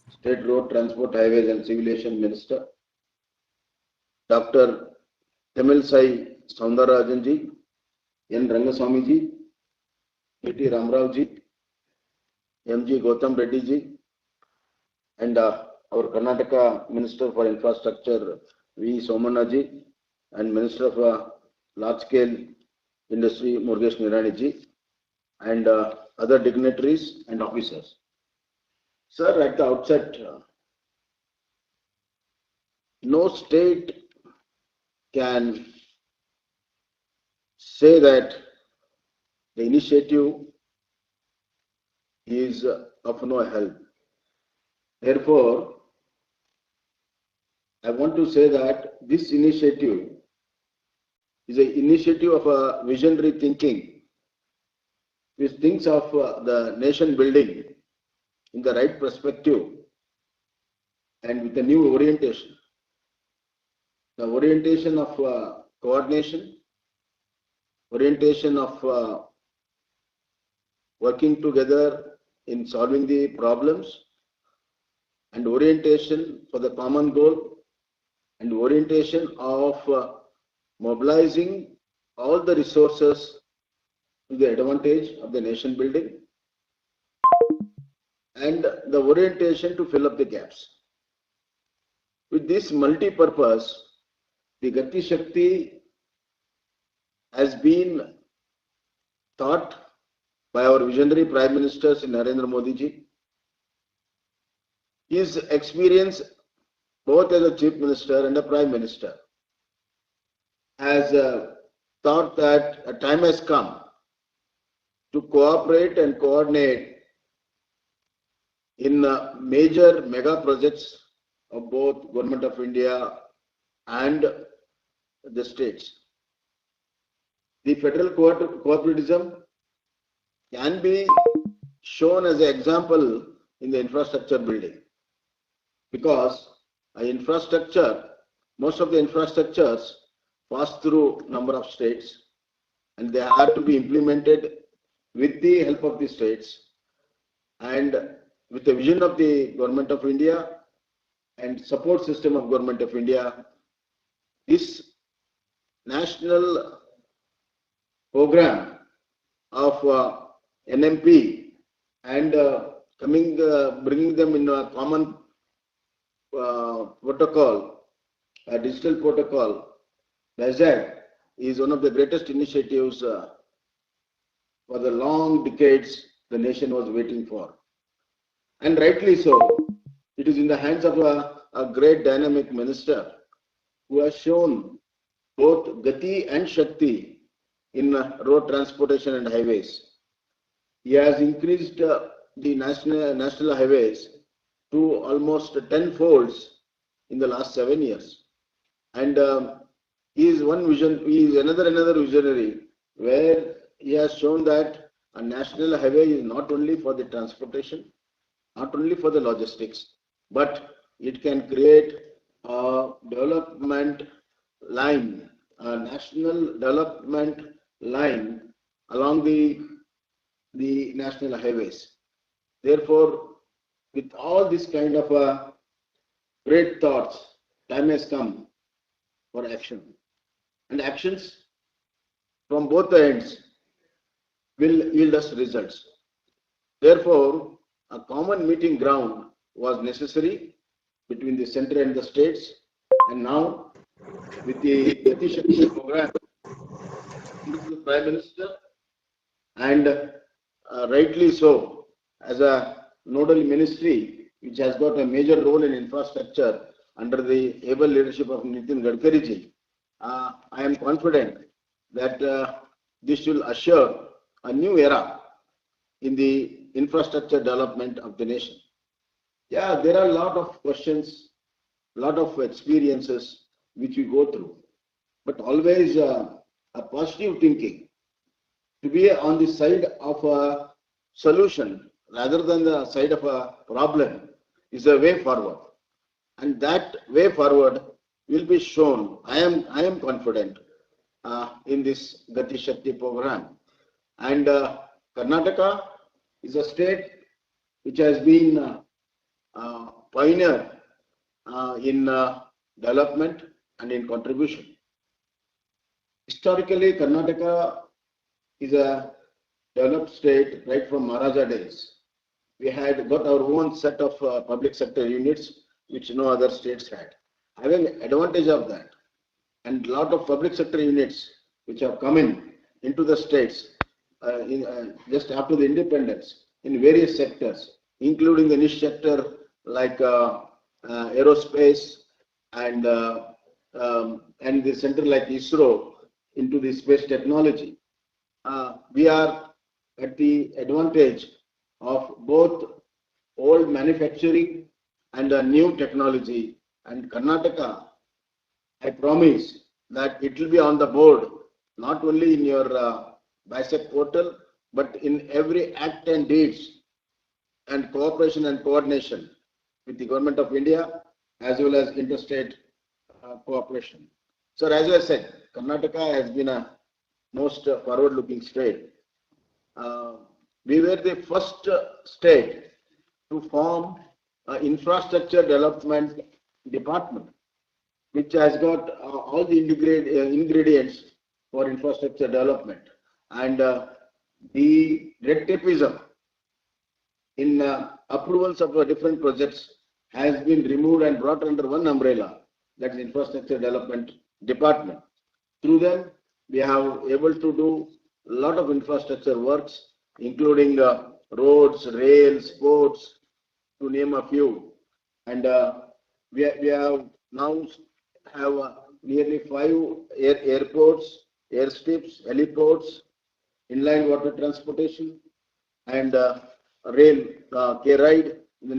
State Road Transport, Highways and Civil Aviation Minister. Dr. Tamil Sai Soundarajan ji, N. Rangaswamy ji, P.T. Ramrao ji, M.G. Gautam Reddy ji, and our Karnataka Minister for Infrastructure, V. Somana ji, and Minister of Large Scale Industry, Murugesh Nirani ji, and other dignitaries and officers. Sir, at the outset, no state can say that the initiative is of no help. Therefore, I want to say that this initiative is an initiative of a visionary thinking, which thinks of the nation building in the right perspective and with a new orientation. The orientation of coordination, orientation of working together in solving the problems, and orientation for the common goal, and orientation of mobilizing all the resources to the advantage of the nation building, and the orientation to fill up the gaps. With this multi-purpose, the Gati Shakti has been thought by our visionary Prime Minister Narendra Modi ji. His experience both as a Chief Minister and a Prime Minister has thought that a time has come to cooperate and coordinate in major mega projects of both Government of India and the states. The federal cooperativism can be shown as an example in the infrastructure building, because most of the infrastructures pass through number of states, and they have to be implemented with the help of the states and with the vision of the Government of India and support system of Government of India. This national program of NMP and bringing them in a common protocol, a digital protocol, BAZAD, is one of the greatest initiatives for the long decades the nation was waiting for. And rightly so. It is in the hands of a great dynamic minister who has shown both Gati and Shakti in road transportation and highways. He has increased the national highways to almost 10 folds in the last 7 years. And he is another visionary, where he he has shown that a national highway is not only for the transportation, not only for the logistics, but it can create a development line, a national development line along the national highways. Therefore, with all this kind of great thoughts, time has come for action. And actions from both the ends will yield us results. Therefore, a common meeting ground was necessary between the center and the states. And now, with the Gati Shakti program, the Prime Minister, and rightly so, as a nodal ministry which has got a major role in infrastructure under the able leadership of Nitin Gadkari ji, I am confident that this will assure a new era in the infrastructure development of the nation. Yeah, there are a lot of questions, a lot of experiences which we go through, but always a positive thinking, to be on the side of a solution rather than the side of a problem is a way forward. And that way forward will be shown, I am confident, in this Gati Shakti program. And Karnataka is a state which has been pioneer in development and in contribution. Historically, Karnataka is a developed state right from Maharaja days. We had got our own set of public sector units which no other states had. Having advantage of that, and a lot of public sector units which have come into the states just after the independence in various sectors, including the niche sector like aerospace and the center like ISRO into the space technology. We are at the advantage of both old manufacturing and new technology. And Karnataka, I promise that it will be on the board, not only in your BICEP portal, but in every act and deeds and cooperation and coordination with the Government of India as well as interstate cooperation. So as I said, Karnataka has been a most forward-looking state. We were the first state to form an infrastructure development department, which has got all the ingredients for infrastructure development. And the red tapeism in approvals of different projects has been removed and brought under one umbrella, that is infrastructure development department. Through them, we have able to do a lot of infrastructure works, including roads, rails, ports, to name a few. And we have now nearly 5 airports, airstrips, heliports, inland water transportation, and rail K-Ride in the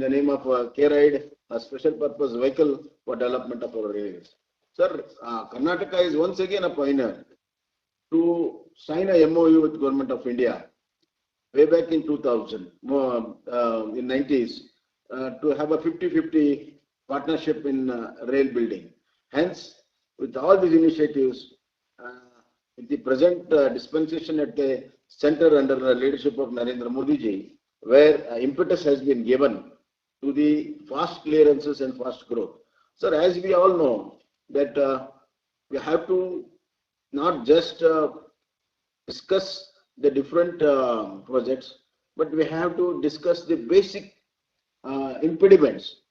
name of K-Ride, a special purpose vehicle for development of our rails. Sir, Karnataka is once again a pioneer to sign a MOU with Government of India way back in 2000, in 90s, to have a 50-50 partnership in rail building. Hence, with all these initiatives, with the present dispensation at the center under the leadership of Narendra Modi ji, where impetus has been given to the fast clearances and fast growth. Sir, as we all know that we have to not just discuss the different projects, but we have to discuss the basic impediments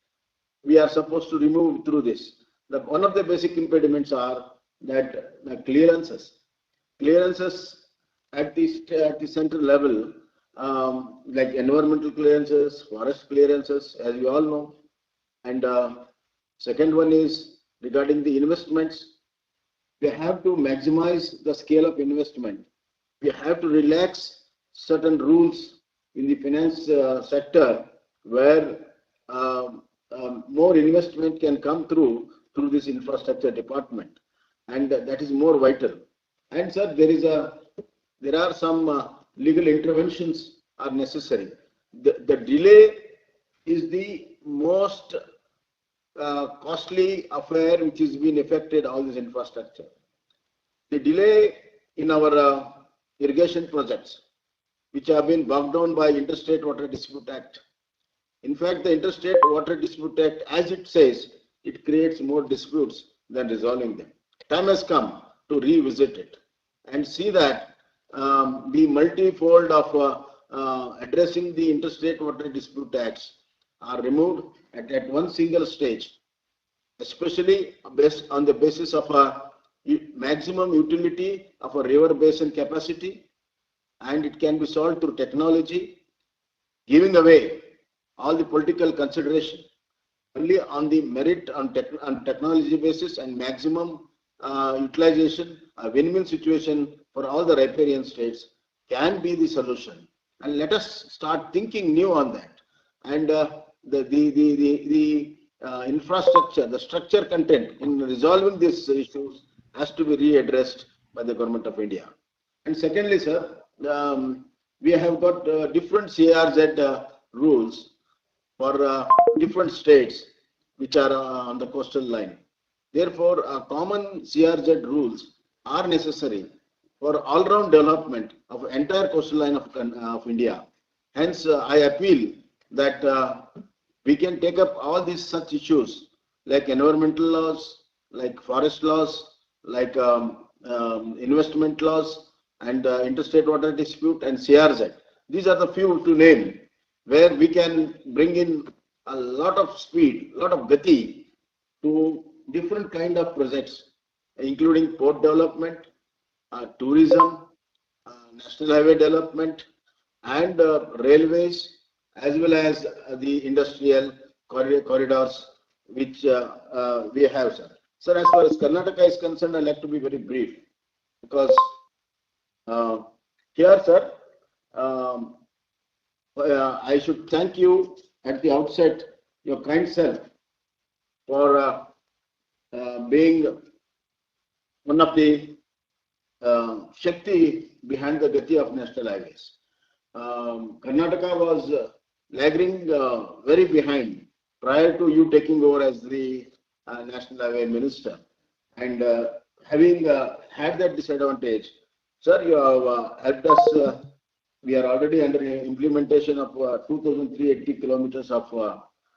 we are supposed to remove through this. One of the basic impediments are that clearances at the central level, like environmental clearances, forest clearances, as you all know. And second one is regarding the investments. We have to maximize the scale of investment. We have to relax certain rules in the finance sector where more investment can come through this infrastructure department, and that is more vital. And sir, there are some legal interventions are necessary. The delay is the most costly affair which has been affected all this infrastructure. The delay in our irrigation projects, which have been bogged down by Interstate Water Dispute Act. In fact, the Interstate Water Dispute Act, as it says, it creates more disputes than resolving them. Time has come to revisit it and see that the multifold of addressing the Interstate Water Dispute Acts are removed at one single stage, especially based on the basis of a maximum utility of a river basin capacity, and it can be solved through technology, giving away all the political consideration only on the merit on technology basis and maximum utilization. A win-win situation for all the riparian states can be the solution, and let us start thinking new on that. And the infrastructure, the structure content in resolving these issues has to be readdressed by the Government of India. And secondly, sir, we have got different CRZ rules for different states which are on the coastal line. Therefore, common CRZ rules are necessary for all-round development of entire coastal line of India. Hence, I appeal that we can take up all these such issues like environmental laws, like forest laws, like investment laws, and interstate water dispute and CRZ. These are the few to name where we can bring in a lot of speed, a lot of gati to different kind of projects, including port development, tourism, national highway development, and railways, as well as the industrial corridors which we have, sir. Sir, as far as Karnataka is concerned, I'd like to be very brief because here, sir, I should thank you at the outset, your kind self, for being one of the Shakti behind the Gati of national highways. Karnataka was lagging very behind prior to you taking over as the national highway minister. And having had that disadvantage, sir, you have helped us. We are already under implementation of 2,380 kilometers of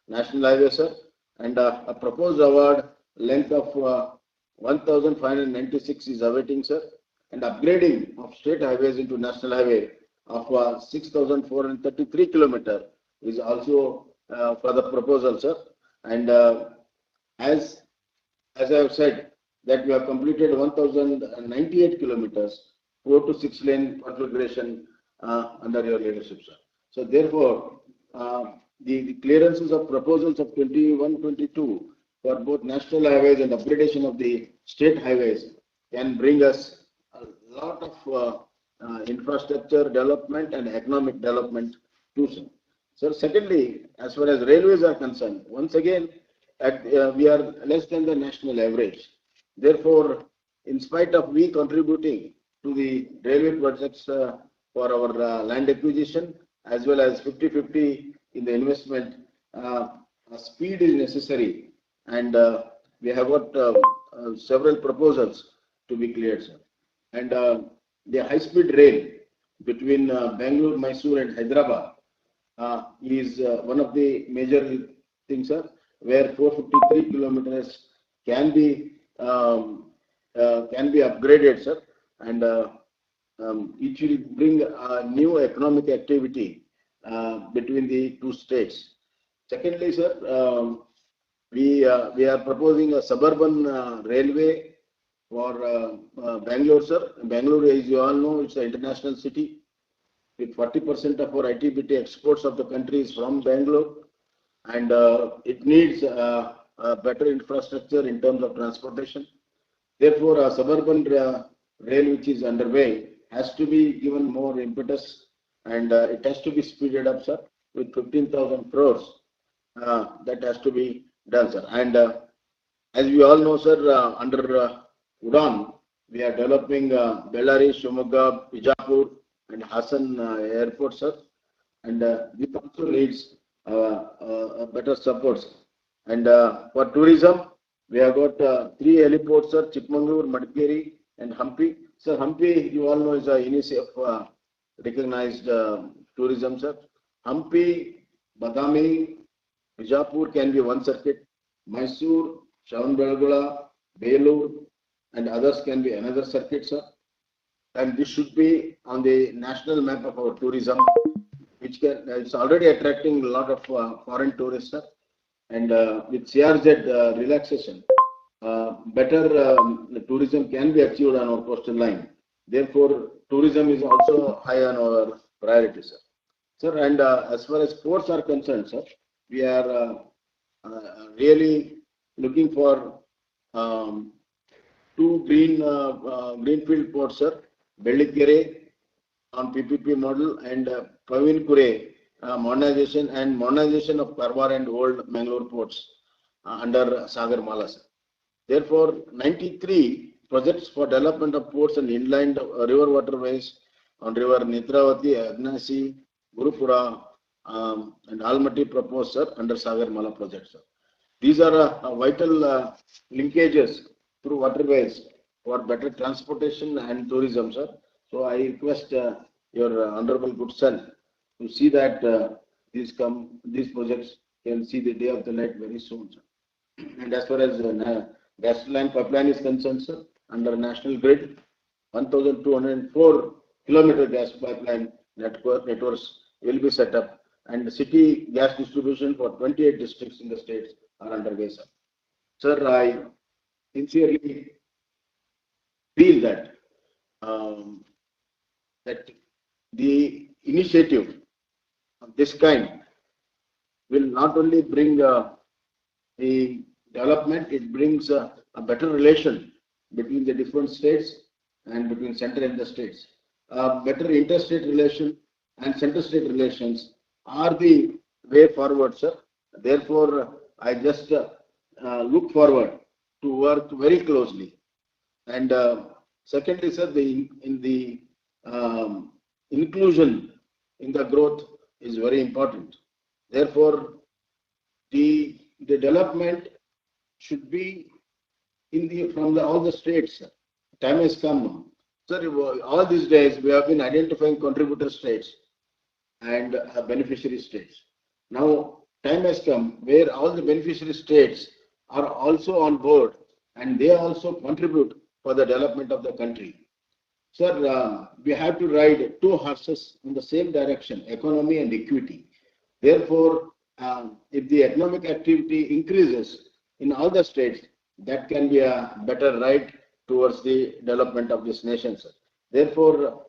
national highway, sir, and a proposed award length of 1,596 is awaiting, sir, and upgrading of state highways into national highway of 6,433 kilometers is also for the proposal, sir. And as I have said, that we have completed 1,098 kilometers, 4 to 6 lane configuration under your leadership, sir. So therefore, the clearances of proposals of 21-22 for both national highways and upgradation of the state highways can bring us a lot of infrastructure development and economic development too, sir. So secondly, as far as railways are concerned, once again, we are less than the national average. Therefore, in spite of we contributing to the railway projects for our land acquisition as well as 50-50 in the investment, speed is necessary, and we have got several proposals to be cleared, sir. And the high-speed rail between Bangalore, Mysore, and Hyderabad is one of the major things, sir, where 453 kilometers can be upgraded, sir, and it will bring new economic activity between the two states. Secondly, sir, we are proposing a suburban railway for Bangalore, sir. Bangalore, as you all know, it's an international city. With 40% of our ITBT exports of the country is from Bangalore, and it needs better infrastructure in terms of transportation. Therefore, a suburban rail which is underway has to be given more impetus, and it has to be speeded up, sir, with 15,000 crores. That has to be done, sir. And as we all know, sir, under UDAN, We are developing Bellary, Shimoga, Bijapur, and Hassan airports, sir. And this also needs better supports. And for tourism, we have got three heliports, sir: Chikmagalur, Madikeri, and Hampi. Sir, Hampi, you all know, is a UNICEF recognized tourism, sir. Hampi, Badami, Bijapur can be one circuit. Mysore, Shravanbelgola, Belur, and others can be another circuit, sir. And this should be on the national map of our tourism, which can, it's already attracting a lot of foreign tourists, sir. And with CRZ relaxation, better tourism can be achieved on our coastal line. Therefore, tourism is also high on our priority, sir. Sir, and as far as ports are concerned, sir, we are really looking for two greenfield ports, sir. Bellikere on PPP model and Pavin Kure modernization of Karwar and old Mangalore ports under Sagar Mala, sir. Therefore, 93 projects for development of ports and inland river waterways on river Netravati, Agnasi, Gurupura, and Almaty proposed, sir, under Sagar Mala project, sir. These are vital linkages through waterways for better transportation and tourism, sir. So I request your honorable good son to see that these projects can see the day of the night very soon, sir. And as far as gas line pipeline is concerned, sir, under national grid, 1,204 kilometer gas pipeline networks will be set up, and city gas distribution for 28 districts in the states are underway, sir. Sir, I sincerely feel that that the initiative of this kind will not only bring the development, it brings a better relation between the different states and between center and the states. Better interstate relation and center-state relations are the way forward, sir. Therefore, I just look forward to work very closely. And secondly, sir, in the inclusion in the growth is very important. Therefore, the development should be from all the states. Time has come. Sir, all these days we have been identifying contributor states and beneficiary states. Now, time has come where all the beneficiary states are also on board and they also contribute for the development of the country. Sir, we have to ride two horses in the same direction, economy and equity. Therefore, if the economic activity increases in all the states, that can be a better ride towards the development of this nation, sir. Therefore,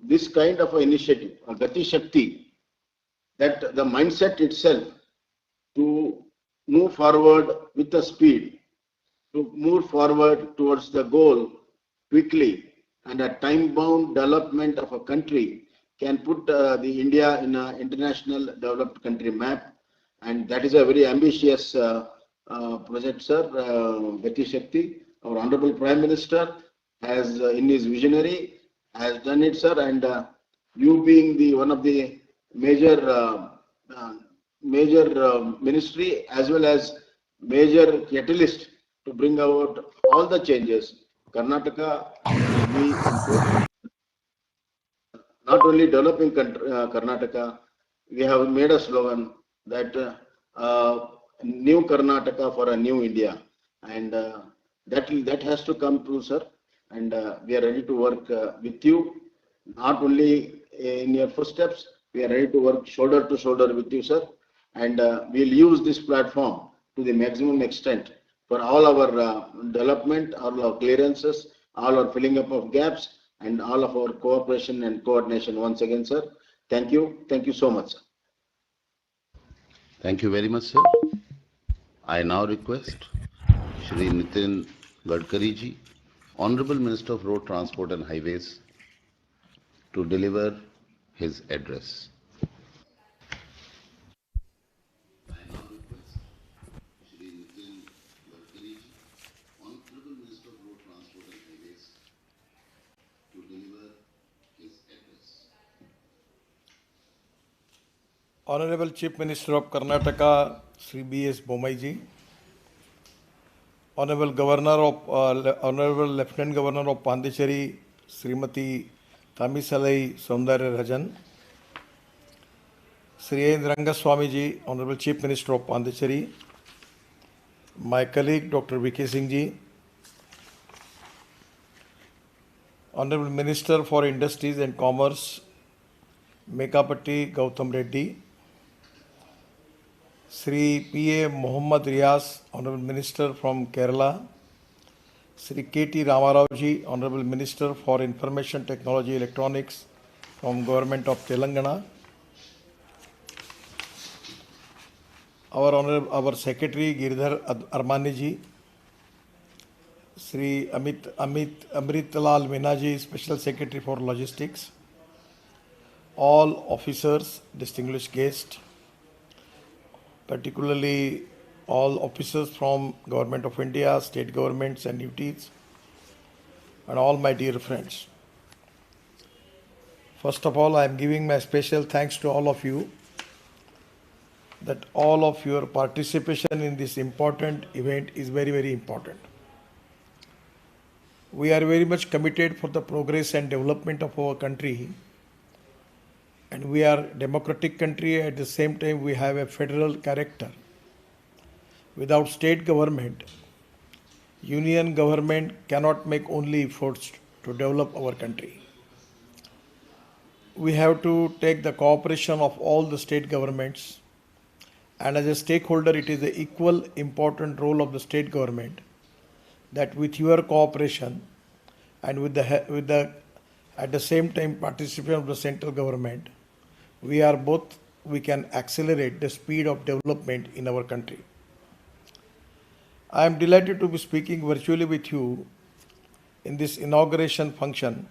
this kind of initiative, Gati Shakti, that the mindset itself to move forward with the speed, to move forward towards the goal quickly, and a time-bound development of a country can put the India in an international developed country map, and that is a very ambitious project, sir. Gati Shakti, our Honorable Prime Minister, has in his visionary has done it, sir, and you being the one of the major ministry as well as major catalyst to bring about all the changes. Karnataka will be not only developing Karnataka, we have made a slogan that new Karnataka for a new India, and that has to come true, sir. And we are ready to work with you, not only in your footsteps, we are ready to work shoulder to shoulder with you, sir. And we'll use this platform to the maximum extent for all our development, all our clearances, all our filling up of gaps, and all of our cooperation and coordination. Once again, sir, thank you. Thank you so much, sir. Thank you very much, sir. I now request Shri Nitin Gadkari ji, Honorable Minister of Road Transport and Highways, to deliver his address. I now request Shri Nitin Gadkari ji, Honorable Minister Honorable Chief Minister of Karnataka, Sri B.S. Bommai ji, Honorable Lieutenant Governor of Pondicherry, Srimati Tamisalai Soundarya Rajan, Sri N. Rangaswamy ji, Honorable Chief Minister of Pondicherry, my colleague Dr. V.K. Singh ji, Honorable Minister for Industries and Commerce, Mekapatti Gautam Reddy, Sri P.A. Muhammad Riaz, Honorable Minister from Kerala, Sri K.T. Ramarao ji, Honorable Minister for Information Technology Electronics from Government of Telangana, our Secretary Giridhar Armani ji, Sri Amritlal Meena ji, Special Secretary for Logistics, all officers, distinguished guests, particularly all officers from Government of India, state governments and UTs, and all my dear friends. First of all, I am giving my special thanks to all of you that all of your participation in this important event is very, very important. We are very much committed for the progress and development of our country, and we are a democratic country. At the same time, we have a federal character. Without state government, union government cannot make only efforts to develop our country. We have to take the cooperation of all the state governments, and as a stakeholder, it is the equal important role of the state government that with your cooperation and with the at the same time participation of the central government, we can accelerate the speed of development in our country. I am delighted to be speaking virtually with you in this inauguration function,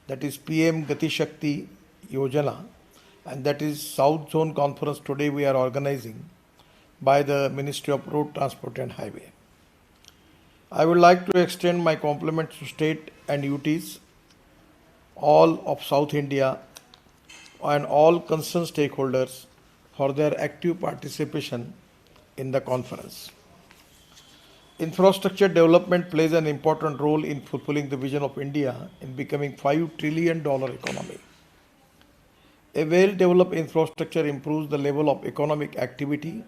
that is PM Gati Shakti Yojana, and that is South Zone Conference today we are organizing by the Ministry of Road Transport and Highway. I would like to extend my compliments to state and UTs, all of South India, and all concerned stakeholders for their active participation in the conference. Infrastructure development plays an important role in fulfilling the vision of India in becoming $5 trillion economy. A well-developed infrastructure improves the level of economic activity,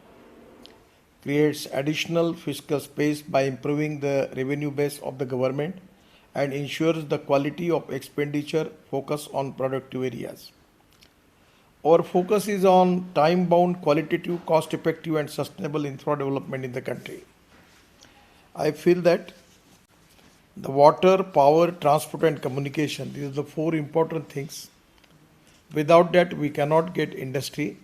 creates additional fiscal space by improving the revenue base of the government, and ensures the quality of expenditure focus on productive areas. Our focus is on time-bound, qualitative, cost-effective and sustainable infra development in the country. I feel that the water, power, transport and communication, these are the four important things. Without that, we cannot get industry,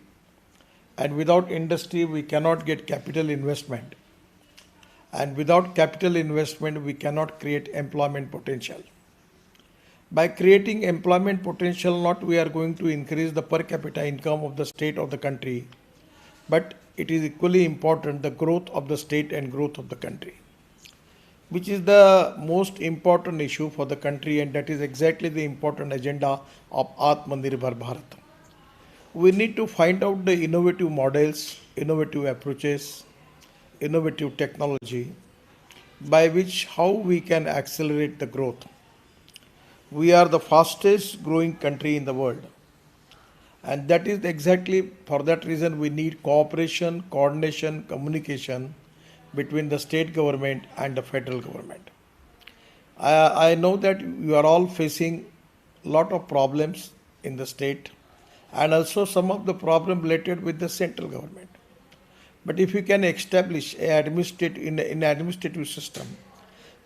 and without industry, we cannot get capital investment. And without capital investment, we cannot create employment potential. By creating employment potential, not we are going to increase the per capita income of the state or the country, but it is equally important the growth of the state and growth of the country, which is the most important issue for the country, and that is exactly the important agenda of Atmanirbhar Bharat. We need to find out the innovative models, innovative approaches, innovative technology by which how we can accelerate the growth. We are the fastest growing country in the world, and that is exactly for that reason we need cooperation, coordination, communication between the state government and the federal government. I know that you are all facing a lot of problems in the state and also some of the problem related with the central government. But if you can establish an administrative system,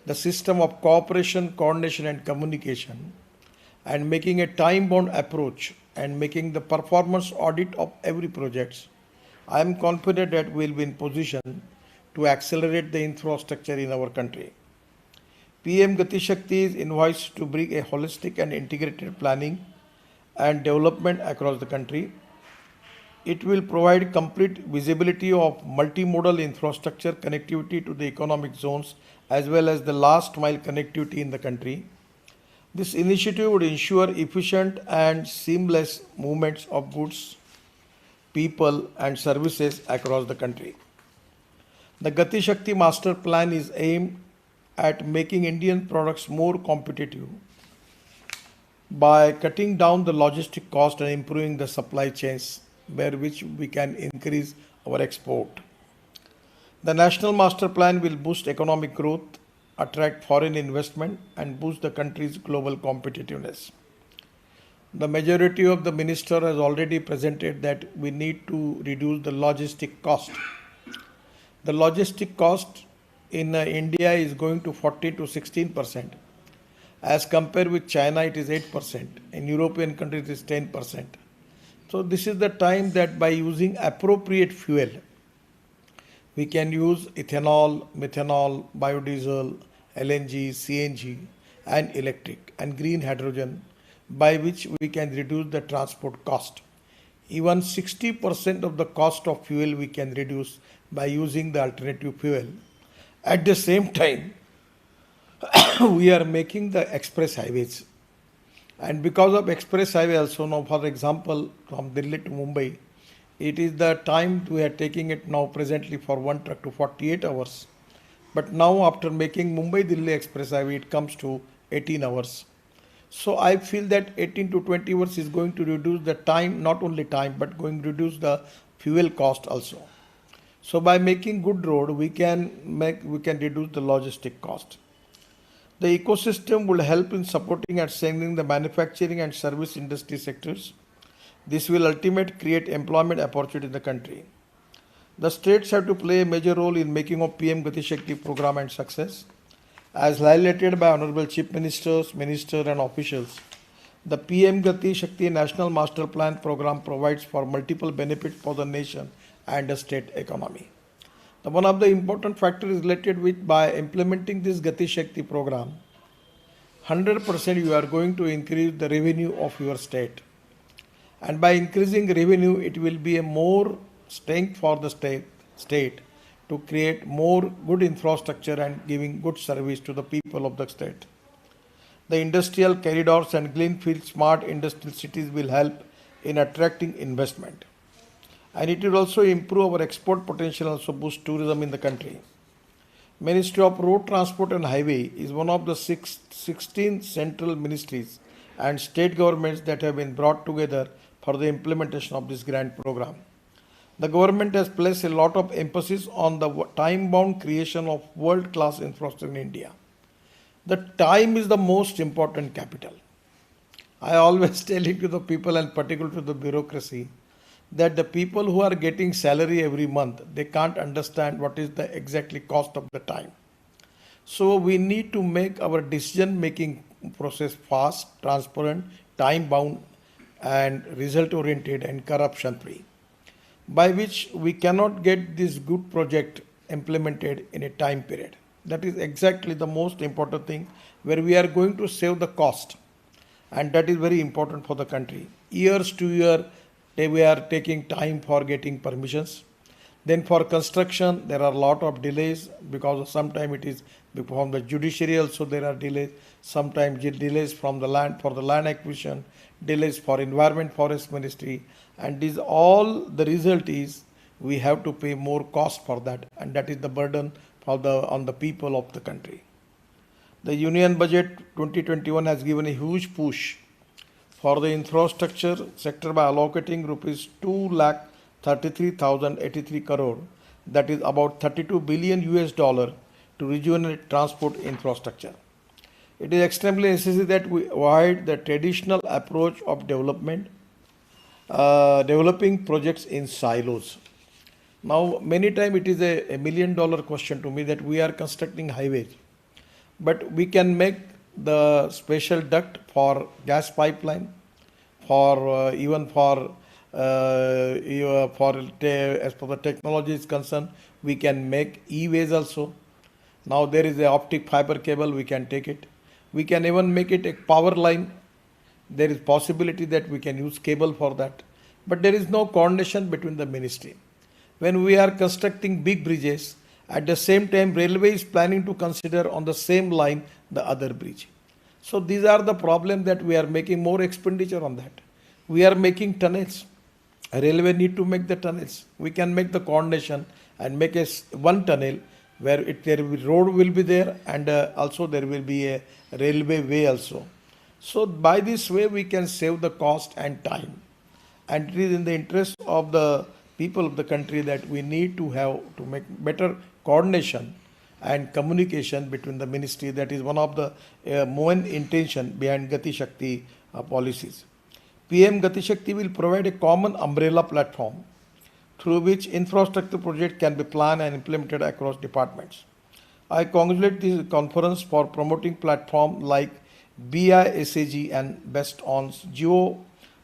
the system of cooperation, coordination and communication, and making a time-bound approach and making the performance audit of every project, I am confident that we will be in position to accelerate the infrastructure in our country. PM Gati Shakti is invited to bring a holistic and integrated planning and development across the country. It will provide complete visibility of multimodal infrastructure connectivity to the economic zones as well as the last mile connectivity in the country. This initiative would ensure efficient and seamless movements of goods, people, and services across the country. The Gati Shakti Master Plan is aimed at making Indian products more competitive by cutting down the logistic cost and improving the supply chains, by which we can increase our export. The National Master Plan will boost economic growth, attract foreign investment, and boost the country's global competitiveness. The majority of the minister has already presented that we need to reduce the logistic cost. The logistic cost in India is going to 14 to 16%. As compared with China, it is 8%. In European countries, it is 10%. So this is the time that by using appropriate fuel, we can use ethanol, methanol, biodiesel, LNG, CNG, and electric and green hydrogen, by which we can reduce the transport cost. Even 60% of the cost of fuel we can reduce by using the alternative fuel. At the same time, we are making the express highways. And because of express highway also now, for example, from Delhi to Mumbai, it is the time we are taking it now presently for one truck to 48 hours. But now after making Mumbai-Delhi express highway, it comes to 18 hours. So I feel that 18 to 20 hours is going to reduce the time, not only time, but going to reduce the fuel cost also. So by making good road, we can reduce the logistic cost. The ecosystem will help in supporting and strengthening the manufacturing and service industry sectors. This will ultimately create employment opportunity in the country. The states have to play a major role in making of PM Gati Shakti program and success. As highlighted by Honorable Chief Ministers, Ministers and officials, the PM Gati Shakti National Master Plan program provides for multiple benefits for the nation and the state economy. One of the important factors related with by implementing this Gati Shakti program, 100% you are going to increase the revenue of your state. And by increasing revenue, it will be a more strength for the state to create more good infrastructure and giving good service to the people of the state. The industrial corridors and greenfield smart industrial cities will help in attracting investment. And it will also improve our export potential and also boost tourism in the country. Ministry of Road Transport and Highway is one of the 16 central ministries and state governments that have been brought together for the implementation of this grand program. The government has placed a lot of emphasis on the time-bound creation of world-class infrastructure in India. The time is the most important capital. I always tell it to the people and particularly to the bureaucracy that the people who are getting salary every month, they can't understand what is the exactly cost of the time. So we need to make our decision-making process fast, transparent, time-bound, and result-oriented and corruption-free, by which we cannot get this good project implemented in a time period. That is exactly the most important thing where we are going to save the cost, and that is very important for the country. Years to year, we are taking time for getting permissions. Then for construction, there are a lot of delays because sometimes it is from the judiciary also there are delays. Sometimes delays from the land for the land acquisition, delays for environment forest ministry, and this all the result is we have to pay more cost for that, and that is the burden for on the people of the country. The Union Budget 2021 has given a huge push for the infrastructure sector by allocating rupees 2,33,083 crore, that is about 32 billion US dollar to rejuvenate transport infrastructure. It is extremely necessary that we avoid the traditional approach of developing projects in silos. Now, many times it is a $1 million question to me that we are constructing highways, but we can make the special duct for gas pipeline, for even for as per the technology is concerned, we can make e-ways also. Now there is a optic fiber cable, we can take it. We can even make it a power line. There is possibility that we can use cable for that. But there is no coordination between the ministry. When we are constructing big bridges, at the same time railway is planning to consider on the same line the other bridge. So these are the problems that we are making more expenditure on that. We are making tunnels, railway need to make the tunnels. We can make the coordination and make one tunnel where road will be there, and also there will be a railway way also. So by this way we can save the cost and time, and it is in the interest of the people of the country that we need to have to make better coordination and communication between the ministry. That is one of the main intention behind Gati Shakti policies. PM Gati Shakti will provide a common umbrella platform through which infrastructure projects can be planned and implemented across departments. I congratulate this conference for promoting platforms like BISAG and based on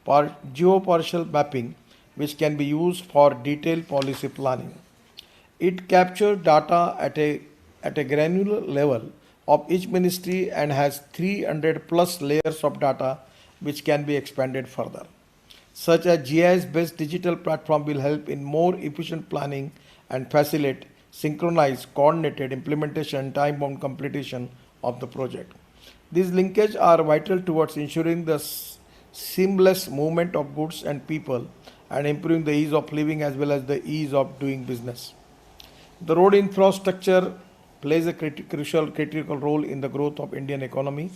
geopartial mapping, which can be used for detailed policy planning. It captures data at a granular level of each ministry and has 300 plus layers of data which can be expanded further. Such a GIS-based digital platform will help in more efficient planning and facilitate synchronized, coordinated implementation and time-bound completion of the project. These linkages are vital towards ensuring the seamless movement of goods and people and improving the ease of living as well as the ease of doing business. The road infrastructure plays a critical role in the growth of Indian economy,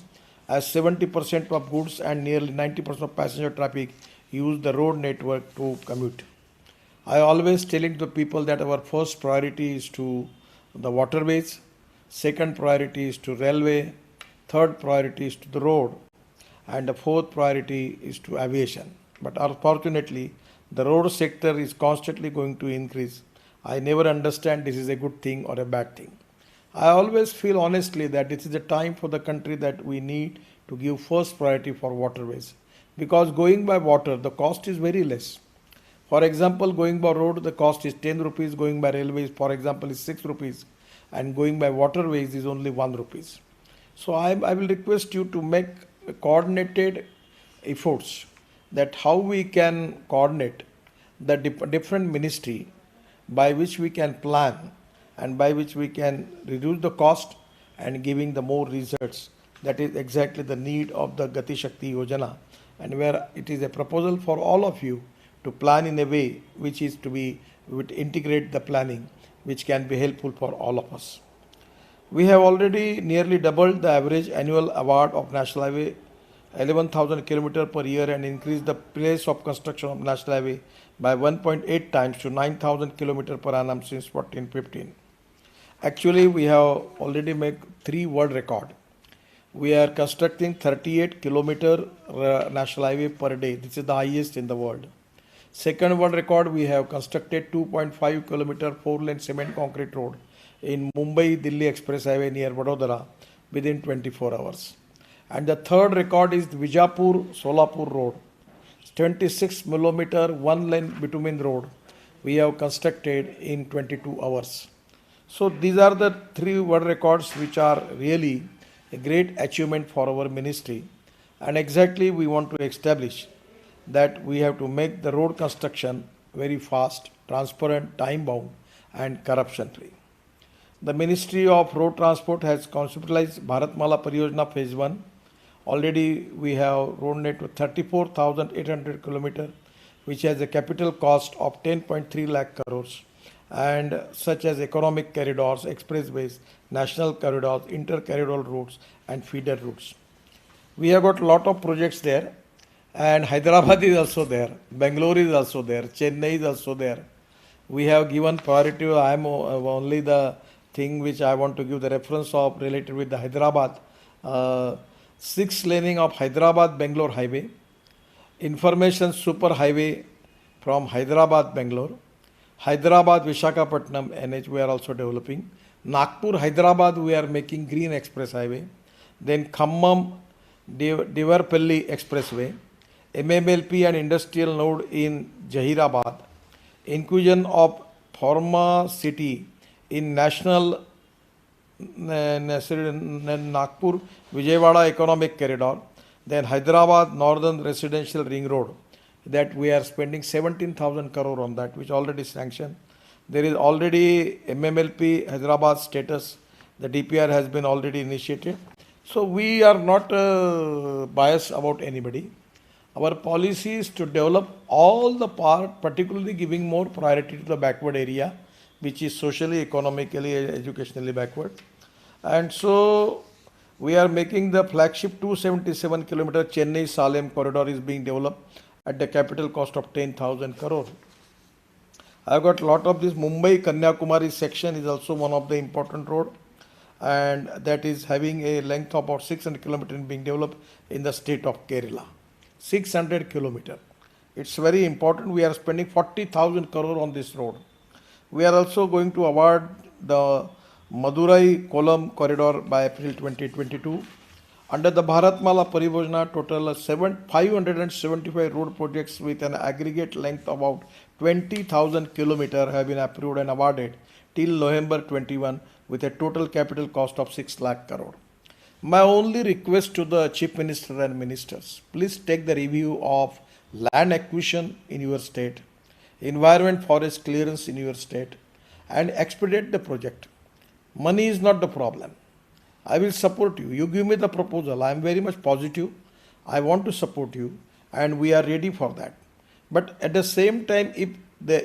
as 70% of goods and nearly 90% of passenger traffic use the road network to commute. I always telling the people that our first priority is to the waterways, second priority is to railway, third priority is to the road, and the fourth priority is to aviation. But unfortunately, the road sector is constantly going to increase. I never understand this is a good thing or a bad thing. I always feel honestly that this is a time for the country that we need to give first priority for waterways, because going by water the cost is very less. For example, going by road the cost is 10 rupees, going by railways for example is 6 rupees, and going by waterways is only 1 rupees. So I will request you to make coordinated efforts that how we can coordinate the different ministry by which we can plan and by which we can reduce the cost and giving the more results. That is exactly the need of the Gati Shakti Yojana, and where it is a proposal for all of you to plan in a way which is to be would integrate the planning which can be helpful for all of us. We have already nearly doubled the average annual award of National Highway 11,000 km per year and increased the pace of construction of National Highway by 1.8 times to 9,000 km per annum since 1415. Actually, we have already made 3 world record. We are constructing 38 km National Highway per day. This is the highest in the world. Second world record, we have constructed 2.5 km 4-lane cement concrete road in Mumbai-Delhi Express Highway near Vadodara within 24 hours. And the third record is the Vijapur-Solapur road, 26 kilometer 1-lane bitumen road we have constructed in 22 hours. So these are the 3 world records which are really a great achievement for our ministry, and exactly we want to establish that we have to make the road construction very fast, transparent, time bound and corruption free. The Ministry of Road Transport has conceptualized Bharatmala Pariyojana Phase 1. Already we have road network 34,800 km, which has a capital cost of 10.3 lakh crores, and such as economic corridors, expressways, national corridors, inter-corridor routes and feeder routes. We have got a lot of projects there, and Hyderabad is also there, Bangalore is also there, Chennai is also there. We have given priority. I am only the thing which I want to give the reference of related with the Hyderabad. 6 laning of Hyderabad-Bangalore highway, information super highway from Hyderabad-Bangalore, Hyderabad-Visakhapatnam NH we are also developing, Nagpur-Hyderabad we are making green express highway, then Khammam-Devarpalli expressway, MMLP and industrial node in Jahirabad, inclusion of Pharma City in National Nagpur Vijayawada economic corridor, then Hyderabad Northern Residential Ring Road, that we are spending 17,000 crore on that, which already sanctioned. There is already MMLP Hyderabad status, the DPR has been already initiated. So we are not biased about anybody. Our policy is to develop all the part, particularly giving more priority to the backward area, which is socially, economically, educationally backward. And so we are making the flagship 277-kilometer Chennai-Salem corridor is being developed at the capital cost of 10,000 crore. I've got a lot of this Mumbai-Kanyakumari section is also one of the important road, and that is having a length of about 600 kilometers being developed in the state of Kerala. 600 kilometers. It's very important. We are spending 40,000 crore on this road. We are also going to award the Madurai-Kollam corridor by April 2022. Under the Bharatmala Pariyojana, total 575 road projects with an aggregate length of about 20,000 kilometers have been approved and awarded till November 21 with a total capital cost of 6 lakh crore. My only request to the Chief Minister and Ministers, please take the review of land acquisition in your state, environment forest clearance in your state, and expedite the project. Money is not the problem. I will support you. You give me the proposal. I am very much positive. I want to support you, and we are ready for that. But at the same time, if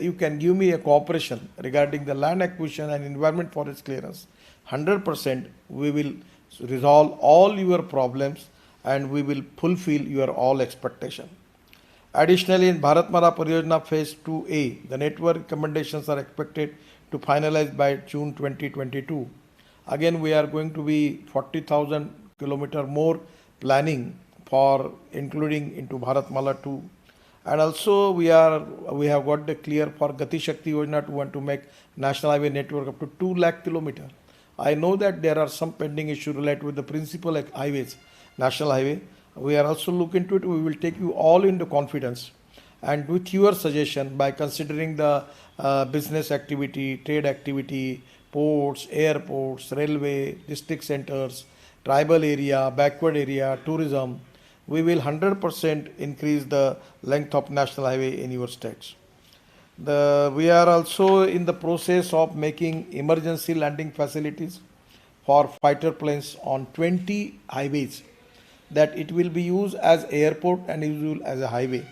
you can give me a cooperation regarding the land acquisition and environment forest clearance, 100% we will resolve all your problems and we will fulfill your all expectation. Additionally, in Bharatmala Pariyojana Phase 2A, the network recommendations are expected to finalize by June 2022. Again, we are going to be 40,000 kilometer more planning for including into Bharatmala 2. And also we have got the clear for Gati Shakti Yojana to want to make national highway network up to 2 lakh kilometer. I know that there are some pending issues related with the principal highways, national highway. We are also looking into it. We will take you all into confidence. And with your suggestion, by considering the business activity, trade activity, ports, airports, railway, district centers, tribal area, backward area, tourism, we will 100% increase the length of national highway in your states. We are also in the process of making emergency landing facilities for fighter planes on 20 highways, that it will be used as airport and used as a highway.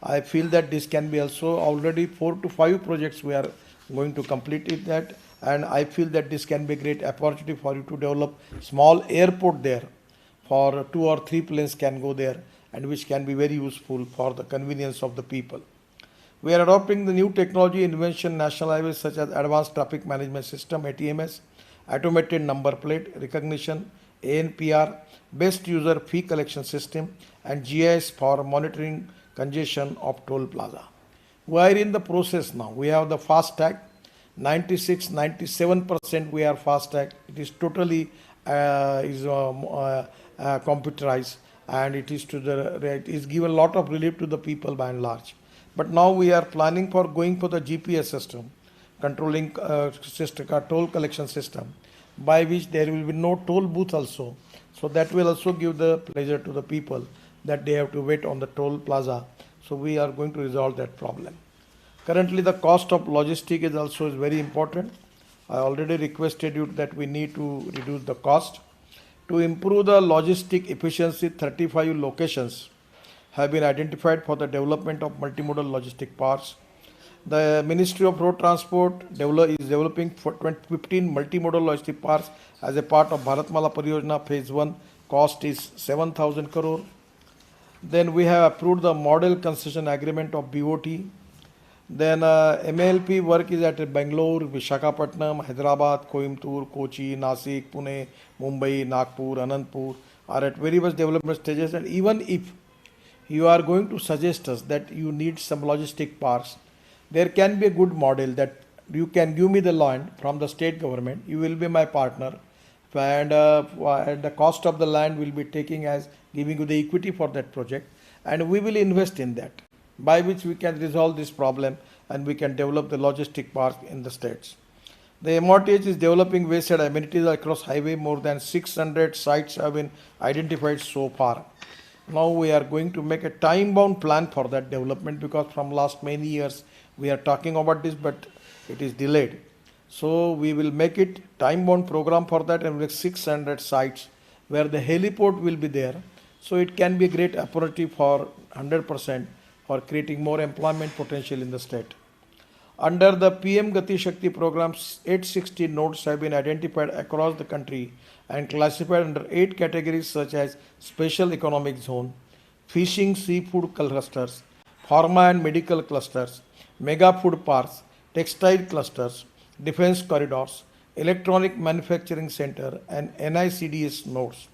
I feel that this can be also already 4 to 5 projects we are going to complete it that, and I feel that this can be a great opportunity for you to develop small airport there for 2 or 3 planes can go there, and which can be very useful for the convenience of the people. We are adopting the new technology invention national highways such as Advanced Traffic Management System ATMS, automated number plate recognition, ANPR, best user fee collection system, and GIS for monitoring congestion of toll plaza. We are in the process now. We have the fast tag, 96-97% we are fast tag. It is totally computerized, and it is given a lot of relief to the people by and large. But now we are planning for going for the GPS system, controlling toll collection system, by which there will be no toll booth also. So that will also give the pleasure to the people that they have to wait on the toll plaza. So we are going to resolve that problem. Currently, the cost of logistic is also very important. I already requested you that we need to reduce the cost. To improve the logistic efficiency, 35 locations have been identified for the development of multimodal logistic parks. The Ministry of Road Transport is developing 15 multimodal logistic parks as a part of Bharatmala Pariyojana Phase 1. Cost is 7,000 crore. Then we have approved the model concession agreement of BOT. Then MLP work is at Bangalore, Visakhapatnam, Hyderabad, Coimbatore, Kochi, Nasik, Pune, Mumbai, Nagpur, Anandpur are at very much development stages. And even if you are going to suggest us that you need some logistic parks, there can be a good model that you can give me the land from the state government. You will be my partner, and the cost of the land will be taking as giving you the equity for that project, and we will invest in that, by which we can resolve this problem and we can develop the logistic park in the states. The MRTH is developing wayside amenities across highway. More than 600 sites have been identified so far. Now we are going to make a time-bound plan for that development, because from last many years we are talking about this, but it is delayed. So we will make it time-bound program for that, and with 600 sites where the heliport will be there. So it can be a great opportunity for 100% for creating more employment potential in the state. Under the PM Gati Shakti program, 860 nodes have been identified across the country and classified under 8 categories such as special economic zone, fishing seafood clusters, pharma and medical clusters, mega food parks, textile clusters, defense corridors, electronic manufacturing center and NICDS nodes.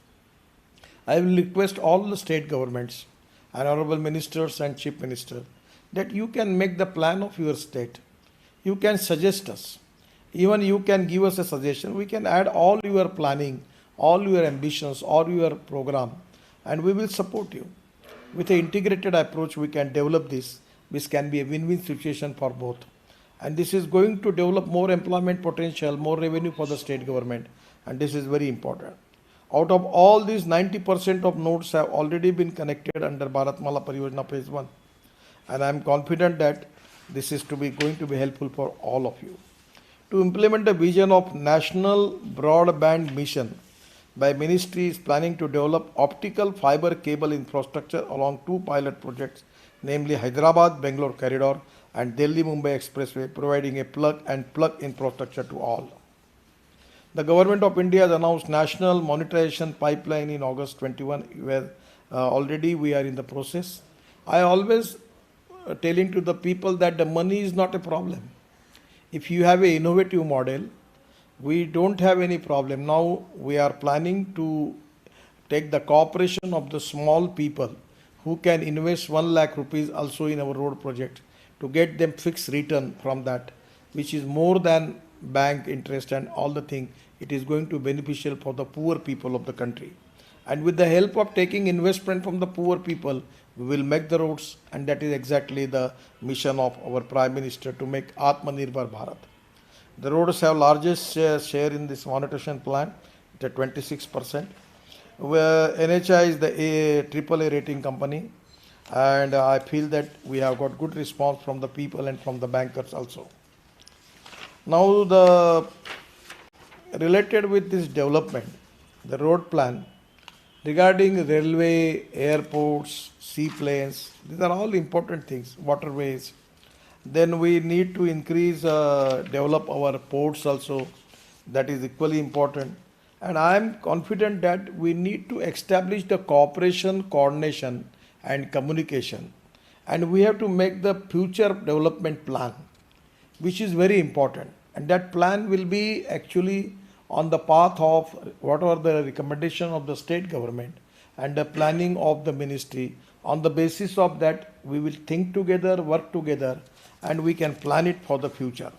I will request all the state governments and honorable ministers and chief minister that you can make the plan of your state. You can suggest us. Even you can give us a suggestion. We can add all your planning, all your ambitions, all your program, and we will support you. With an integrated approach, we can develop this, which can be a win-win situation for both. And this is going to develop more employment potential, more revenue for the state government, and this is very important. Out of all these, 90% of nodes have already been connected under Bharatmala Pariyojana Phase 1. And I am confident that this is going to be helpful for all of you. To implement the vision of National Broadband Mission, my ministry is planning to develop optical fiber cable infrastructure along 2 pilot projects, namely Hyderabad-Bangalore corridor and Delhi-Mumbai expressway, providing a plug-and-plug infrastructure to all. The Government of India has announced National Monetization Pipeline in August 21, where already we are in the process. I always telling to the people that the money is not a problem. If you have an innovative model, we don't have any problem. Now we are planning to take the cooperation of the small people who can invest 1 lakh rupees also in our road project to get them fixed return from that, which is more than bank interest and all the thing. It is going to be beneficial for the poor people of the country. And with the help of taking investment from the poor people, we will make the roads, and that is exactly the mission of our Prime Minister, to make Atmanirbhar Bharat. The roads have largest share in this monetization plan at 26%. Where NHI is the AAA rating company, and I feel that we have got good response from the people and from the bankers also. Now related with this development, the road plan, regarding railway, airports, seaplanes, these are all important things, waterways. Then we need to increase, develop our ports also, that is equally important. And I am confident that we need to establish the cooperation, coordination and communication. And we have to make the future development plan, which is very important. And that plan will be actually on the path of what are the recommendation of the state government and the planning of the ministry. On the basis of that, we will think together, work together, and we can plan it for the future.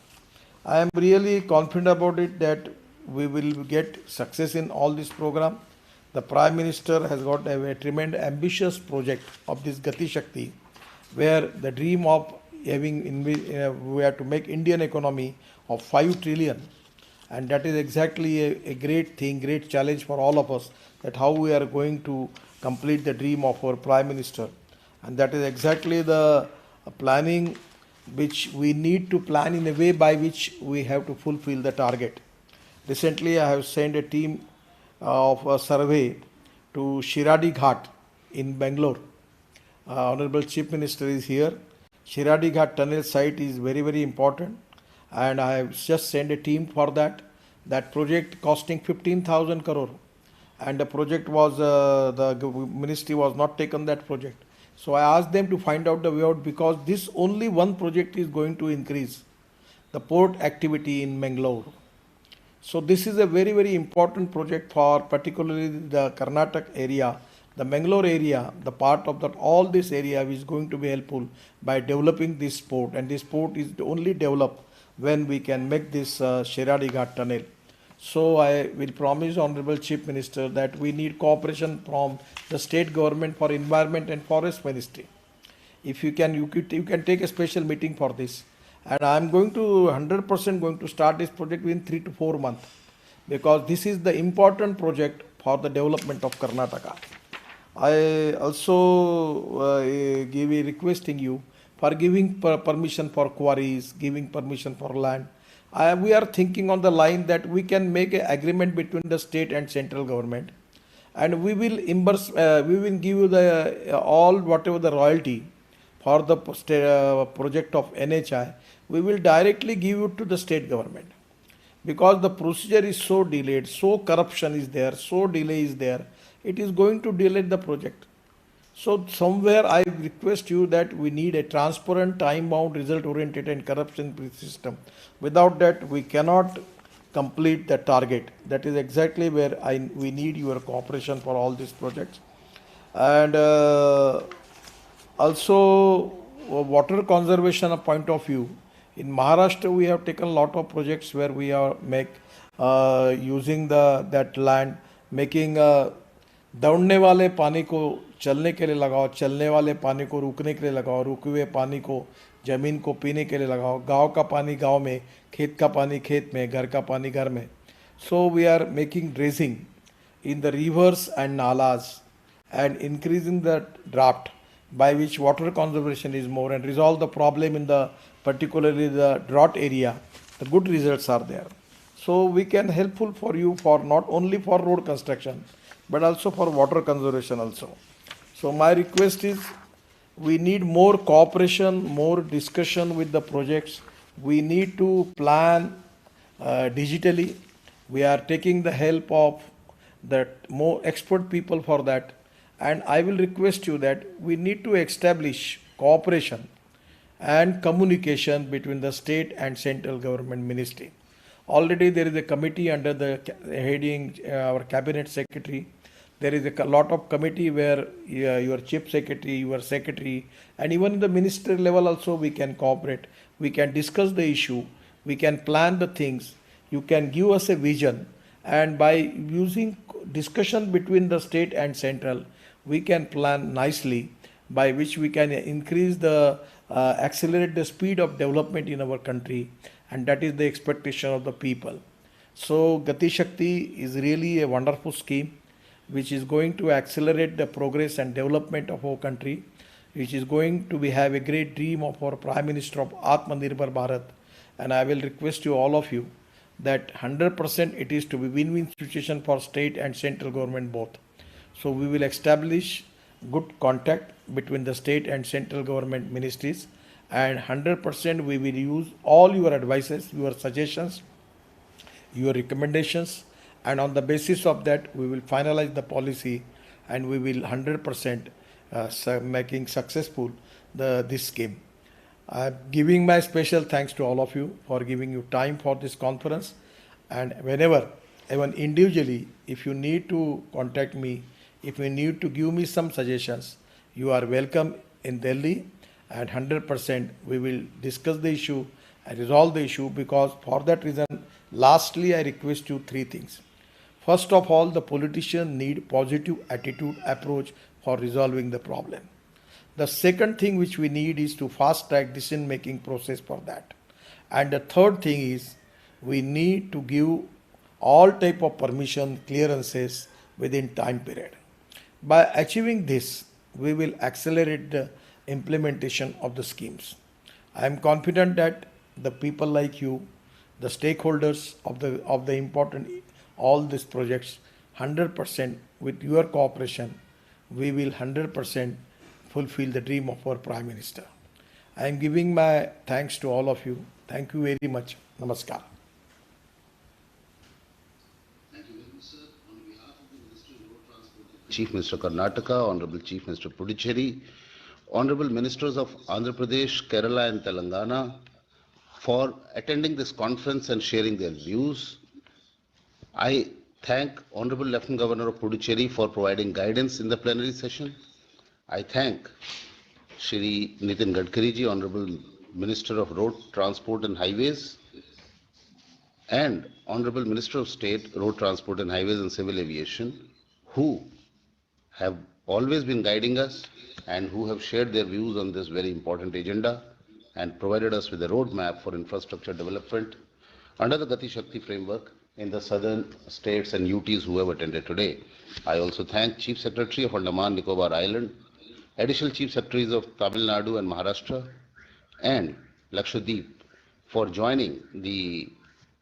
I am really confident about it that we will get success in all this program. The Prime Minister has got a tremendous ambitious project of this Gati Shakti, where the dream of having we have to make Indian economy of 5 trillion. And that is exactly a great thing, great challenge for all of us, that how we are going to complete the dream of our Prime Minister. And that is exactly the planning which we need to plan in a way by which we have to fulfill the target. Recently, I have sent a team of a survey to Shiradi Ghat in Bangalore. Honorable Chief Minister is here. Shiradi Ghat tunnel site is very, very important, and I have just sent a team for that. That project costing 15,000 crore, and the project was the ministry was not taken that project. So I asked them to find out the way out, because this only one project is going to increase the port activity in Bangalore. So this is a very, very important project for particularly the Karnataka area, the Bangalore area, the part of that, all this area is going to be helpful by developing this port. And this port is only developed when we can make this Shiradi Ghat tunnel. So I will promise Honorable Chief Minister that we need cooperation from the state government for Environment and Forest Ministry. If you can, you can take a special meeting for this. And I am going to 100% going to start this project within 3 to 4 months, because this is the important project for the development of Karnataka. I also requesting you for giving permission for quarries, giving permission for land. We are thinking on the line that we can make an agreement between the state and central government, and we will give you the all whatever the royalty for the project of NHI, we will directly give it to the state government. Because the procedure is so delayed, so corruption is there, so delay is there, it is going to delay the project. So somewhere I request you that we need a transparent, time-bound, result-oriented and corruption-free system. Without that, we cannot complete the target. That is exactly where we need your cooperation for all these projects. And also, water conservation point of view. In Maharashtra, we have taken a lot of projects where we are using that land, making दौड़ने वाले पानी को चलने के लिए लगाओ, चलने वाले पानी को रुकने के लिए लगाओ, रुके हुए पानी को जमीन को पीने के लिए लगाओ, गांव का पानी गांव में, खेत का पानी खेत में, घर का पानी घर में. So we are making dredging in the rivers and nalas and increasing the draft, by which water conservation is more and resolve the problem in the particularly the drought area. The good results are there. So we can helpful for you for not only for road construction, but also for water conservation also. So my request is, we need more cooperation, more discussion with the projects. We need to plan digitally. We are taking the help of that more expert people for that. And I will request you that we need to establish cooperation and communication between the state and central government ministry. Already there is a committee under the heading our cabinet secretary. There is a lot of committee where your chief secretary, your secretary, and even the ministry level also we can cooperate. We can discuss the issue. We can plan the things. You can give us a vision, and by using discussion between the state and central, we can plan nicely, by which we can increase the accelerate the speed of development in our country, and that is the expectation of the people. So Gati Shakti is really a wonderful scheme, which is going to accelerate the progress and development of our country, which is going to have a great dream of our Prime Minister of Atmanirbhar Bharat. And I will request you, all of you, that 100% it is to be win-win situation for state and central government both. So we will establish good contact between the state and central government ministries, and 100% we will use all your advices, your suggestions, your recommendations, and on the basis of that we will finalize the policy, and we will 100% making successful this scheme. I'm giving my special thanks to all of you for giving you time for this conference, and whenever, even individually, if you need to contact me, if you need to give me some suggestions, you are welcome in Delhi, and 100% we will discuss the issue and resolve the issue. Because for that reason, lastly, I request you three things. First of all, the politicians need positive attitude approach for resolving the problem. The second thing which we need is to fast track decision making process for that. And the third thing is, we need to give all type of permission clearances within time period. By achieving this, we will accelerate the implementation of the schemes. I am confident that the people like you, the stakeholders of the important all these projects, 100% with your cooperation, we will 100% fulfill the dream of our Prime Minister. I am giving my thanks to all of you. Thank you very much. Namaskar. Chief Minister Karnataka, Honorable Chief Minister Puducherry, Honorable Ministers of Andhra Pradesh, Kerala and Telangana, for attending this conference and sharing their views. I thank Honorable Lieutenant Governor of Puducherry for providing guidance in the plenary session. I thank Shri Nitin Gadkari ji, Honorable Minister of Road Transport and Highways, and Honorable Minister of State, Road Transport and Highways and Civil Aviation, who have always been guiding us and who have shared their views on this very important agenda and provided us with a roadmap for infrastructure development under the Gati Shakti framework in the southern states and UTs who have attended today. I also thank Chief Secretary of Andaman Nicobar Island, Additional Chief Secretaries of Tamil Nadu and Maharashtra, and Lakshadweep for joining the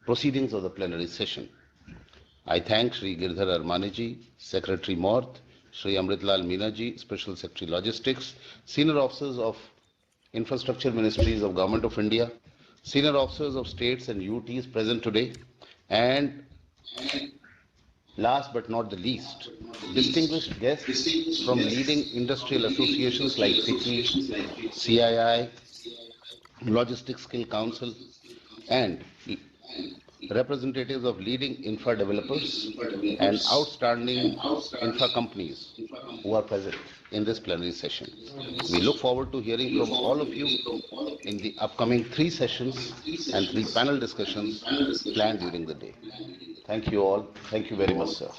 proceedings of the plenary session. I thank Sri Girdhar Armaniji, Secretary Morth, Sri Amritlal Minaji, Special Secretary Logistics, senior officers of infrastructure ministries of Government of India, senior officers of states and UTs present today, and last but not the least, distinguished guests from leading industrial associations like FICCI, CII, Logistics Skill Council, and representatives of leading infra developers and outstanding infra companies who are present in this plenary session. We look forward to hearing from all of you in the upcoming 3 sessions and 3 panel discussions planned during the day. Thank you all. Thank you very much, sir.